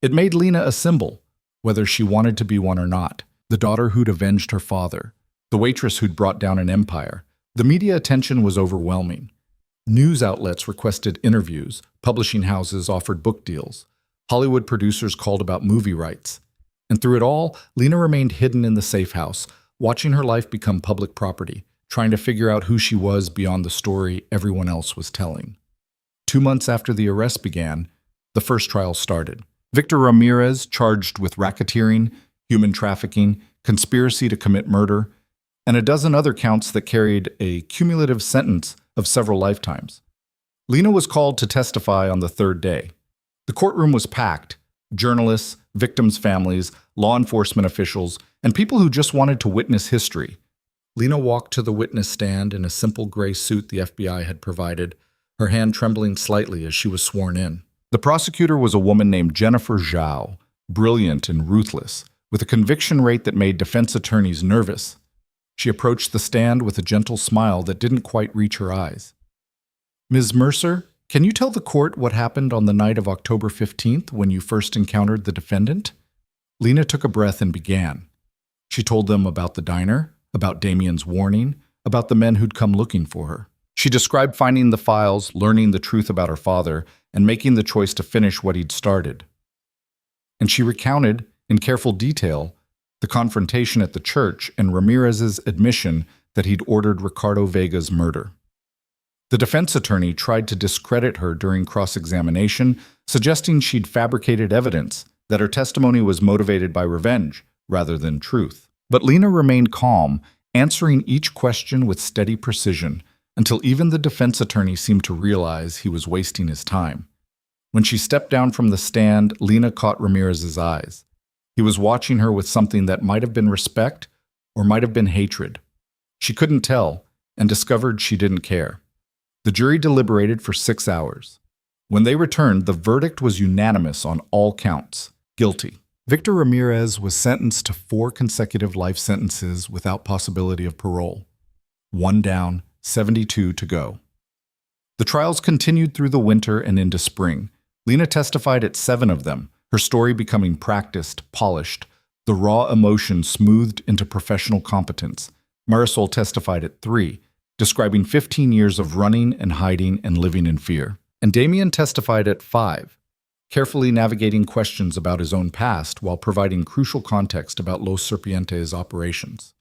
It made Lena a symbol, whether she wanted to be one or not. The daughter who'd avenged her father, the waitress who'd brought down an empire. The media attention was overwhelming. News outlets requested interviews, publishing houses offered book deals, Hollywood producers called about movie rights. And through it all, Lena remained hidden in the safe house, watching her life become public property, trying to figure out who she was beyond the story everyone else was telling. 2 months after the arrest began, the first trial started. Victor Ramirez, charged with racketeering, human trafficking, conspiracy to commit murder, and a dozen other counts that carried a cumulative sentence of several lifetimes. Lena was called to testify on the 3rd day. The courtroom was packed: journalists, victims' families, law enforcement officials, and people who just wanted to witness history. Lena walked to the witness stand in a simple gray suit the FBI had provided, her hand trembling slightly as she was sworn in. The prosecutor was a woman named Jennifer Zhao, brilliant and ruthless, with a conviction rate that made defense attorneys nervous. She approached the stand with a gentle smile that didn't quite reach her eyes. "Ms. Mercer, can you tell the court what happened on the night of October 15th when you first encountered the defendant?" Lena took a breath and began. She told them about the diner, about Damien's warning, about the men who'd come looking for her. She described finding the files, learning the truth about her father, and making the choice to finish what he'd started. And she recounted, in careful detail, the confrontation at the church and Ramirez's admission that he'd ordered Ricardo Vega's murder. The defense attorney tried to discredit her during cross-examination, suggesting she'd fabricated evidence, that her testimony was motivated by revenge rather than truth. But Lena remained calm, answering each question with steady precision, until even the defense attorney seemed to realize he was wasting his time. When she stepped down from the stand, Lena caught Ramirez's eyes. He was watching her with something that might have been respect or might have been hatred. She couldn't tell and discovered she didn't care. The jury deliberated for 6 hours. When they returned, the verdict was unanimous on all counts: guilty. Victor Ramirez was sentenced to 4 consecutive life sentences without possibility of parole. 1 down, 72 to go. The trials continued through the winter and into spring. Lena testified at 7 of them, her story becoming practiced, polished, the raw emotion smoothed into professional competence. Marisol testified at 3, describing 15 years of running and hiding and living in fear. And Damien testified at 5, carefully navigating questions about his own past while providing crucial context about Los Serpientes' operations.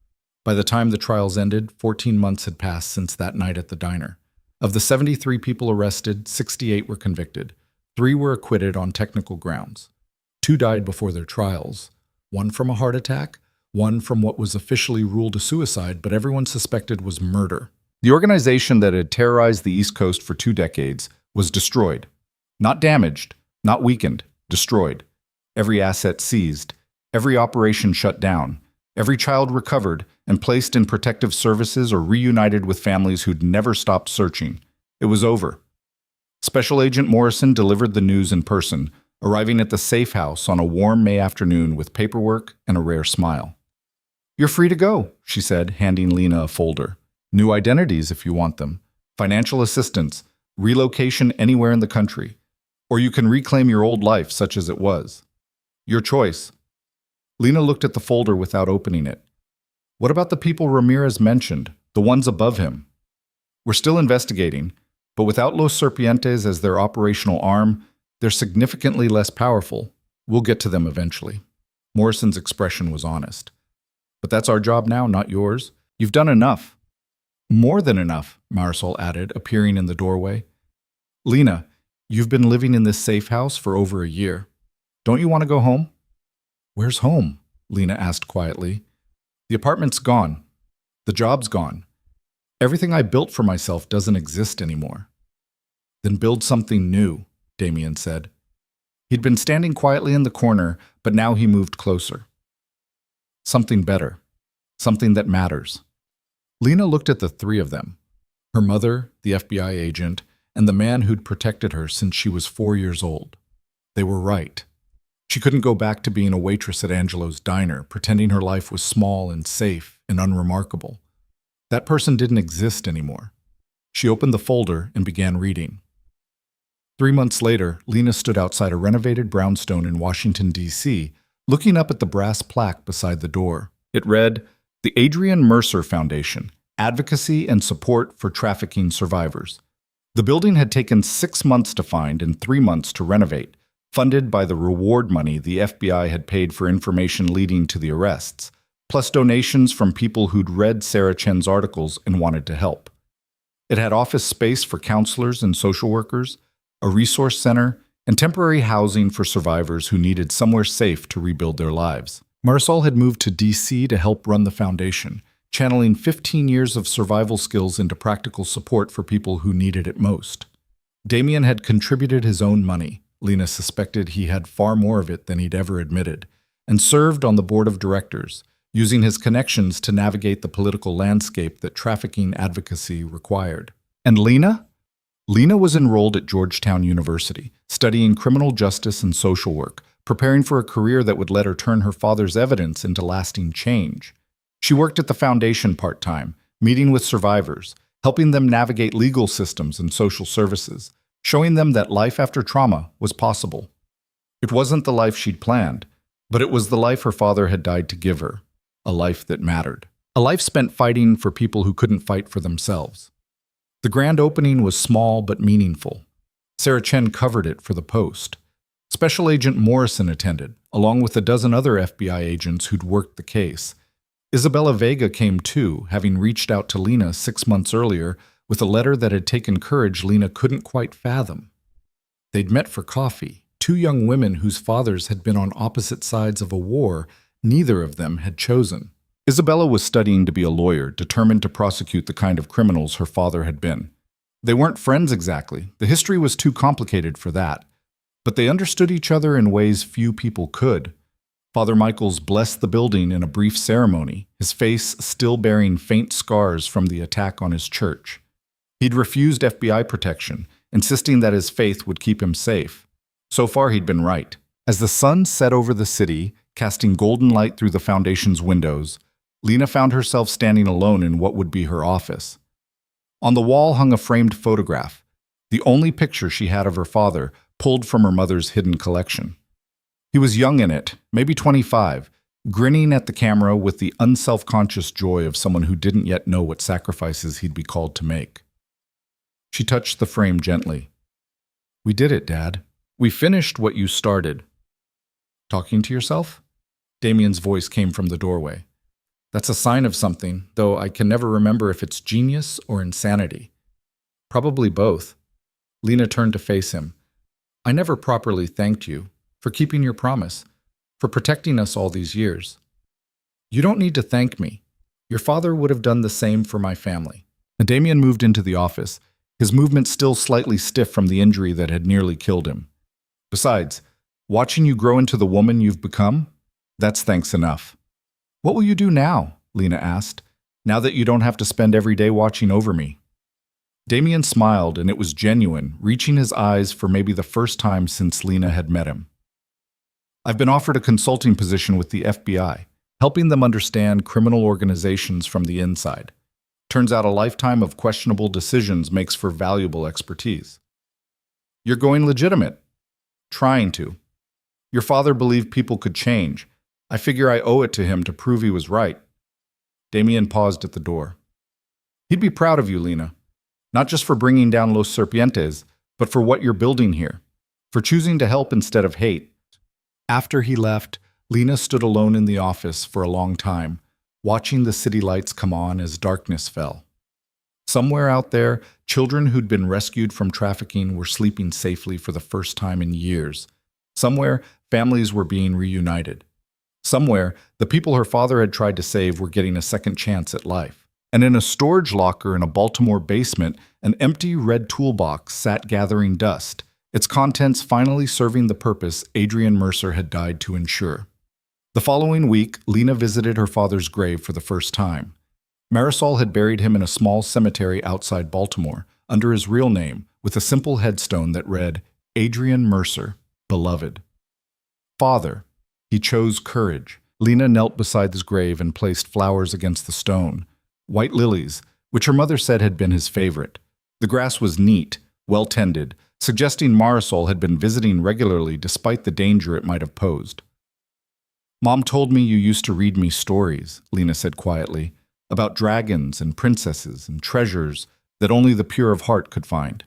By the time the trials ended, 14 months had passed since that night at the diner. Of the 73 people arrested, 68 were convicted. 3 were acquitted on technical grounds. 2 died before their trials, 1 from a heart attack, 1 from what was officially ruled a suicide, but everyone suspected was murder. The organization that had terrorized the East Coast for 2 decades was destroyed. Not damaged, not weakened, destroyed. Every asset seized, every operation shut down, every child recovered and placed in protective services or reunited with families who'd never stopped searching. It was over. Special Agent Morrison delivered the news in person, arriving at the safe house on a warm May afternoon with paperwork and a rare smile. "You're free to go," she said, handing Lena a folder. "New identities if you want them, financial assistance, relocation anywhere in the country, or you can reclaim your old life such as it was. Your choice." Lena looked at the folder without opening it. "What about the people Ramirez mentioned, the ones above him?" "We're still investigating, but without Los Serpientes as their operational arm, they're significantly less powerful. We'll get to them eventually." Morrison's expression was honest. "But that's our job now, not yours. You've done enough." "More than enough," Marisol added, appearing in the doorway. "Lena, you've been living in this safe house for over a year. Don't you want to go home?" "Where's home?" Lena asked quietly. "The apartment's gone. The job's gone. Everything I built for myself doesn't exist anymore." "Then build something new," Damien said. He'd been standing quietly in the corner, but now he moved closer. "Something better. Something that matters." Lena looked at the 3 of them, her mother, the FBI agent, and the man who'd protected her since she was 4 years old. They were right. She couldn't go back to being a waitress at Angelo's diner, pretending her life was small and safe and unremarkable. That person didn't exist anymore. She opened the folder and began reading. 3 months later, Lena stood outside a renovated brownstone in Washington, D.C., looking up at the brass plaque beside the door. It read, "The Adrian Mercer Foundation, Advocacy and Support for Trafficking Survivors." The building had taken 6 months to find and 3 months to renovate, funded by the reward money the FBI had paid for information leading to the arrests, plus donations from people who'd read Sarah Chen's articles and wanted to help. It had office space for counselors and social workers, a resource center, and temporary housing for survivors who needed somewhere safe to rebuild their lives. Marisol had moved to D.C. to help run the foundation, channeling 15 years of survival skills into practical support for people who needed it most. Damien had contributed his own money. Lena suspected he had far more of it than he'd ever admitted, and served on the board of directors, using his connections to navigate the political landscape that trafficking advocacy required. And Lena? Lena was enrolled at Georgetown University, studying criminal justice and social work, preparing for a career that would let her turn her father's evidence into lasting change. She worked at the foundation part-time, meeting with survivors, helping them navigate legal systems and social services, showing them that life after trauma was possible. It wasn't the life she'd planned, but it was the life her father had died to give her, a life that mattered. A life spent fighting for people who couldn't fight for themselves. The grand opening was small but meaningful. Sarah Chen covered it for the Post. Special Agent Morrison attended, along with a dozen other FBI agents who'd worked the case. Isabella Vega came too, having reached out to Lena 6 months earlier with a letter that had taken courage Lena couldn't quite fathom. They'd met for coffee, 2 young women whose fathers had been on opposite sides of a war neither of them had chosen. Isabella was studying to be a lawyer, determined to prosecute the kind of criminals her father had been. They weren't friends exactly. The history was too complicated for that. But they understood each other in ways few people could. Father Michaels blessed the building in a brief ceremony, his face still bearing faint scars from the attack on his church. He'd refused FBI protection, insisting that his faith would keep him safe. So far, he'd been right. As the sun set over the city, casting golden light through the foundation's windows, Lena found herself standing alone in what would be her office. On the wall hung a framed photograph, the only picture she had of her father, pulled from her mother's hidden collection. He was young in it, maybe 25, grinning at the camera with the unself-conscious joy of someone who didn't yet know what sacrifices he'd be called to make. She touched the frame gently. "We did it, Dad. We finished what you started." "Talking to yourself?" Damien's voice came from the doorway. "That's a sign of something, though I can never remember if it's genius or insanity." "Probably both." Lena turned to face him. "I never properly thanked you for keeping your promise, for protecting us all these years." "You don't need to thank me. Your father would have done the same for my family." And Damien moved into the office, his movement still slightly stiff from the injury that had nearly killed him. "Besides, watching you grow into the woman you've become, that's thanks enough." "What will you do now?" Lena asked, "now that you don't have to spend every day watching over me?" Damien smiled, and it was genuine, reaching his eyes for maybe the first time since Lena had met him. "I've been offered a consulting position with the FBI, helping them understand criminal organizations from the inside. Turns out a lifetime of questionable decisions makes for valuable expertise." "You're going legitimate." "Trying to. Your father believed people could change. I figure I owe it to him to prove he was right." Damien paused at the door. "He'd be proud of you, Lena. Not just for bringing down Los Serpientes, but for what you're building here. For choosing to help instead of hate." After he left, Lena stood alone in the office for a long time, watching the city lights come on as darkness fell. Somewhere out there, children who'd been rescued from trafficking were sleeping safely for the first time in years. Somewhere, families were being reunited. Somewhere, the people her father had tried to save were getting a second chance at life. And in a storage locker in a Baltimore basement, an empty red toolbox sat gathering dust, its contents finally serving the purpose Adrian Mercer had died to ensure. The following week, Lena visited her father's grave for the first time. Marisol had buried him in a small cemetery outside Baltimore, under his real name, with a simple headstone that read, "Adrian Mercer, beloved." "Father." He chose courage. Lena knelt beside his grave and placed flowers against the stone, white lilies, which her mother said had been his favorite. The grass was neat, well-tended, suggesting Marisol had been visiting regularly despite the danger it might have posed. "Mom told me you used to read me stories," Lena said quietly, "about dragons and princesses and treasures that only the pure of heart could find."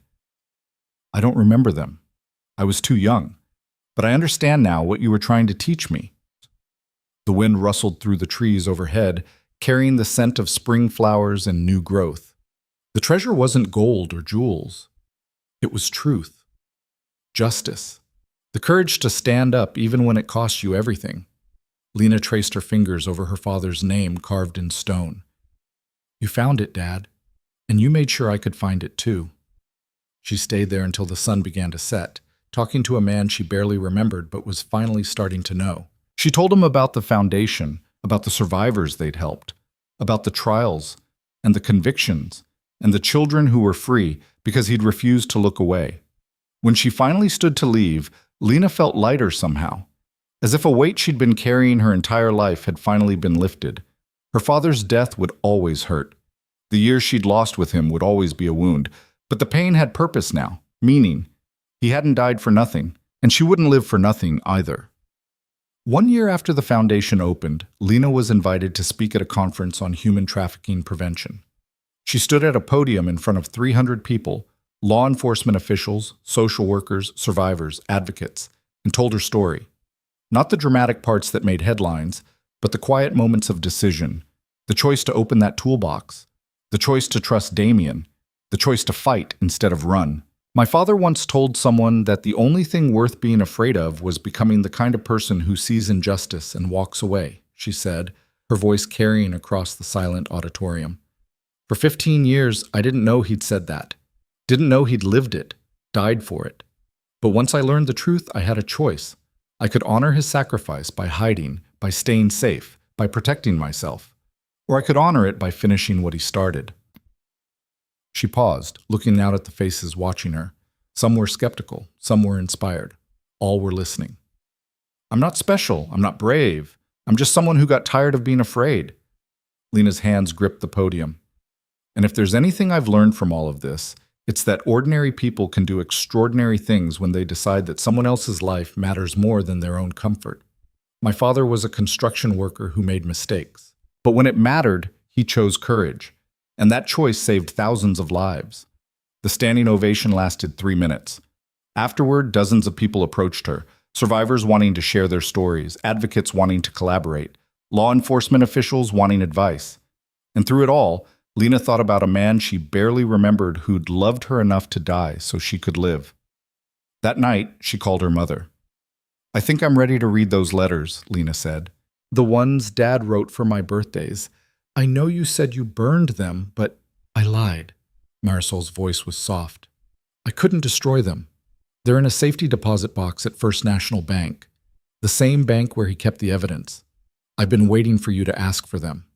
"I don't remember them. I was too young. But I understand now what you were trying to teach me." The wind rustled through the trees overhead, carrying the scent of spring flowers and new growth. The treasure wasn't gold or jewels. It was truth. Justice. The courage to stand up even when it costs you everything. Lena traced her fingers over her father's name carved in stone. "You found it, Dad, and you made sure I could find it too." She stayed there until the sun began to set, talking to a man she barely remembered but was finally starting to know. She told him about the foundation, about the survivors they'd helped, about the trials and the convictions, and the children who were free because he'd refused to look away. When she finally stood to leave, Lena felt lighter somehow, as if a weight she'd been carrying her entire life had finally been lifted. Her father's death would always hurt. The years she'd lost with him would always be a wound, but the pain had purpose now, meaning. He hadn't died for nothing, and she wouldn't live for nothing either. 1 year after the foundation opened, Lena was invited to speak at a conference on human trafficking prevention. She stood at a podium in front of 300 people, law enforcement officials, social workers, survivors, advocates, and told her story. Not the dramatic parts that made headlines, but the quiet moments of decision, the choice to open that toolbox, the choice to trust Damien, the choice to fight instead of run. "My father once told someone that the only thing worth being afraid of was becoming the kind of person who sees injustice and walks away," she said, her voice carrying across the silent auditorium. "For 15 years, I didn't know he'd said that. Didn't know he'd lived it, died for it. But once I learned the truth, I had a choice. I could honor his sacrifice by hiding, by staying safe, by protecting myself. Or I could honor it by finishing what he started. She paused, looking out at the faces watching her. Some were skeptical, some were inspired. All were listening. I'm not special, I'm not brave. I'm just someone who got tired of being afraid. Lena's hands gripped the podium. And if there's anything I've learned from all of this, it's that ordinary people can do extraordinary things when they decide that someone else's life matters more than their own comfort. My father was a construction worker who made mistakes. But when it mattered, he chose courage. And that choice saved thousands of lives. The standing ovation lasted 3 minutes. Afterward, dozens of people approached her, survivors wanting to share their stories, advocates wanting to collaborate, law enforcement officials wanting advice. And through it all, Lena thought about a man she barely remembered who'd loved her enough to die so she could live. That night, she called her mother. I think I'm ready to read those letters, Lena said. The ones Dad wrote for my birthdays. I know you said you burned them, but I lied. Marisol's voice was soft. I couldn't destroy them. They're in a safety deposit box at First National Bank, the same bank where he kept the evidence. I've been waiting for you to ask for them.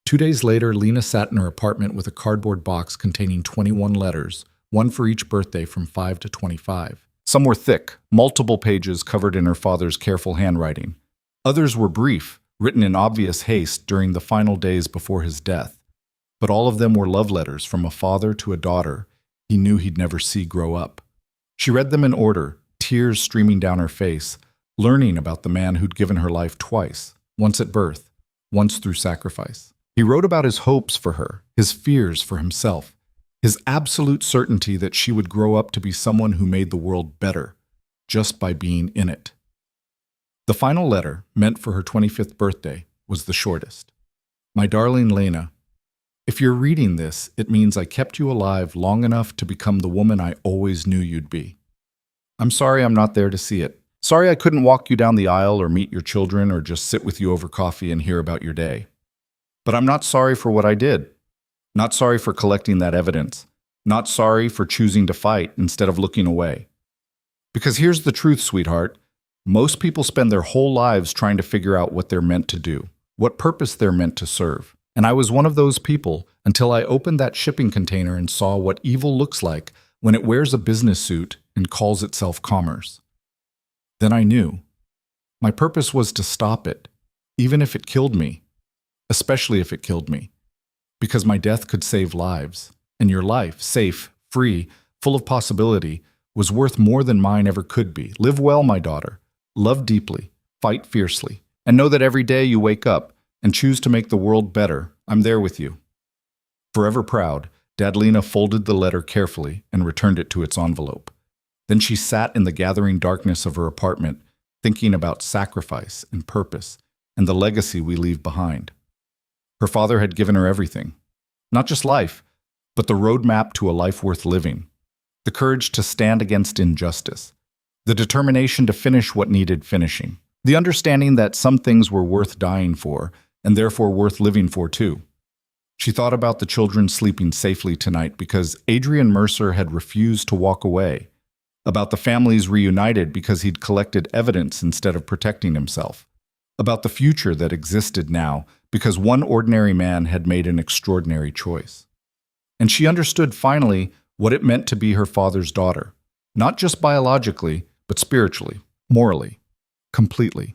2 days later, Lena sat in her apartment with a cardboard box containing 21 letters, one for each birthday from 5 to 25. Some were thick, multiple pages covered in her father's careful handwriting. Others were brief, written in obvious haste during the final days before his death. But all of them were love letters from a father to a daughter he knew he'd never see grow up. She read them in order, tears streaming down her face, learning about the man who'd given her life twice, once at birth, once through sacrifice. He wrote about his hopes for her, his fears for himself, his absolute certainty that she would grow up to be someone who made the world better, just by being in it. The final letter, meant for her 25th birthday, was the shortest. My darling Lena, if you're reading this, it means I kept you alive long enough to become the woman I always knew you'd be. I'm sorry I'm not there to see it. Sorry I couldn't walk you down the aisle or meet your children or just sit with you over coffee and hear about your day. But I'm not sorry for what I did. Not sorry for collecting that evidence. Not sorry for choosing to fight instead of looking away. Because here's the truth, sweetheart. Most people spend their whole lives trying to figure out what they're meant to do, what purpose they're meant to serve. And I was one of those people until I opened that shipping container and saw what evil looks like when it wears a business suit and calls itself commerce. Then I knew. My purpose was to stop it, even if it killed me. Especially if it killed me, because my death could save lives, and your life, safe, free, full of possibility, was worth more than mine ever could be. Live well, my daughter. Love deeply, fight fiercely, and know that every day you wake up and choose to make the world better, I'm there with you. Forever proud, Dad Lena folded the letter carefully and returned it to its envelope. Then she sat in the gathering darkness of her apartment, thinking about sacrifice and purpose and the legacy we leave behind. Her father had given her everything. Not just life, but the roadmap to a life worth living. The courage to stand against injustice. The determination to finish what needed finishing. The understanding that some things were worth dying for, and therefore worth living for too. She thought about the children sleeping safely tonight because Adrian Mercer had refused to walk away. About the families reunited because he'd collected evidence instead of protecting himself. About the future that existed now because one ordinary man had made an extraordinary choice. And she understood finally what it meant to be her father's daughter, not just biologically, but spiritually, morally, completely.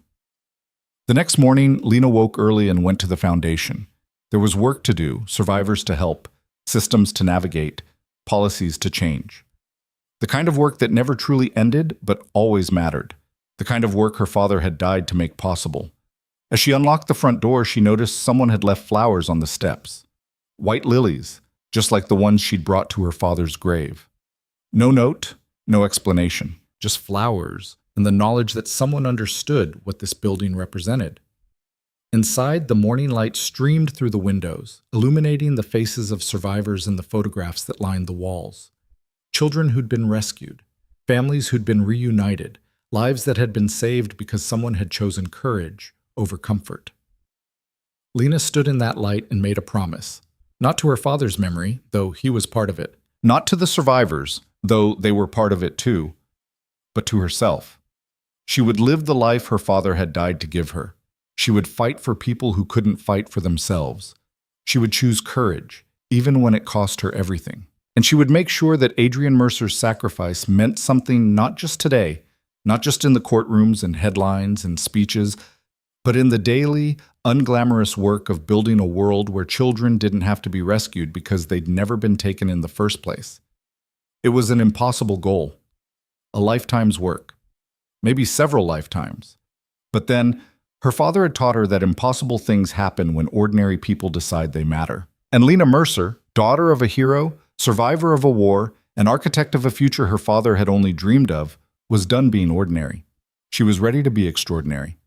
The next morning, Lena woke early and went to the foundation. There was work to do, survivors to help, systems to navigate, policies to change. The kind of work that never truly ended, but always mattered. The kind of work her father had died to make possible. As she unlocked the front door, she noticed someone had left flowers on the steps. White lilies, just like the ones she'd brought to her father's grave. No note, no explanation, just flowers and the knowledge that someone understood what this building represented. Inside, the morning light streamed through the windows, illuminating the faces of survivors in the photographs that lined the walls. Children who'd been rescued, families who'd been reunited, lives that had been saved because someone had chosen courage over comfort. Lena stood in that light and made a promise, not to her father's memory, though he was part of it, not to the survivors, though they were part of it too, but to herself. She would live the life her father had died to give her. She would fight for people who couldn't fight for themselves. She would choose courage, even when it cost her everything. And she would make sure that Adrienne Mercer's sacrifice meant something not just today, not just in the courtrooms and headlines and speeches, but in the daily, unglamorous work of building a world where children didn't have to be rescued because they'd never been taken in the first place. It was an impossible goal, a lifetime's work, maybe several lifetimes. But then, her father had taught her that impossible things happen when ordinary people decide they matter. And Lena Mercer, daughter of a hero, survivor of a war, and architect of a future her father had only dreamed of, was done being ordinary. She was ready to be extraordinary.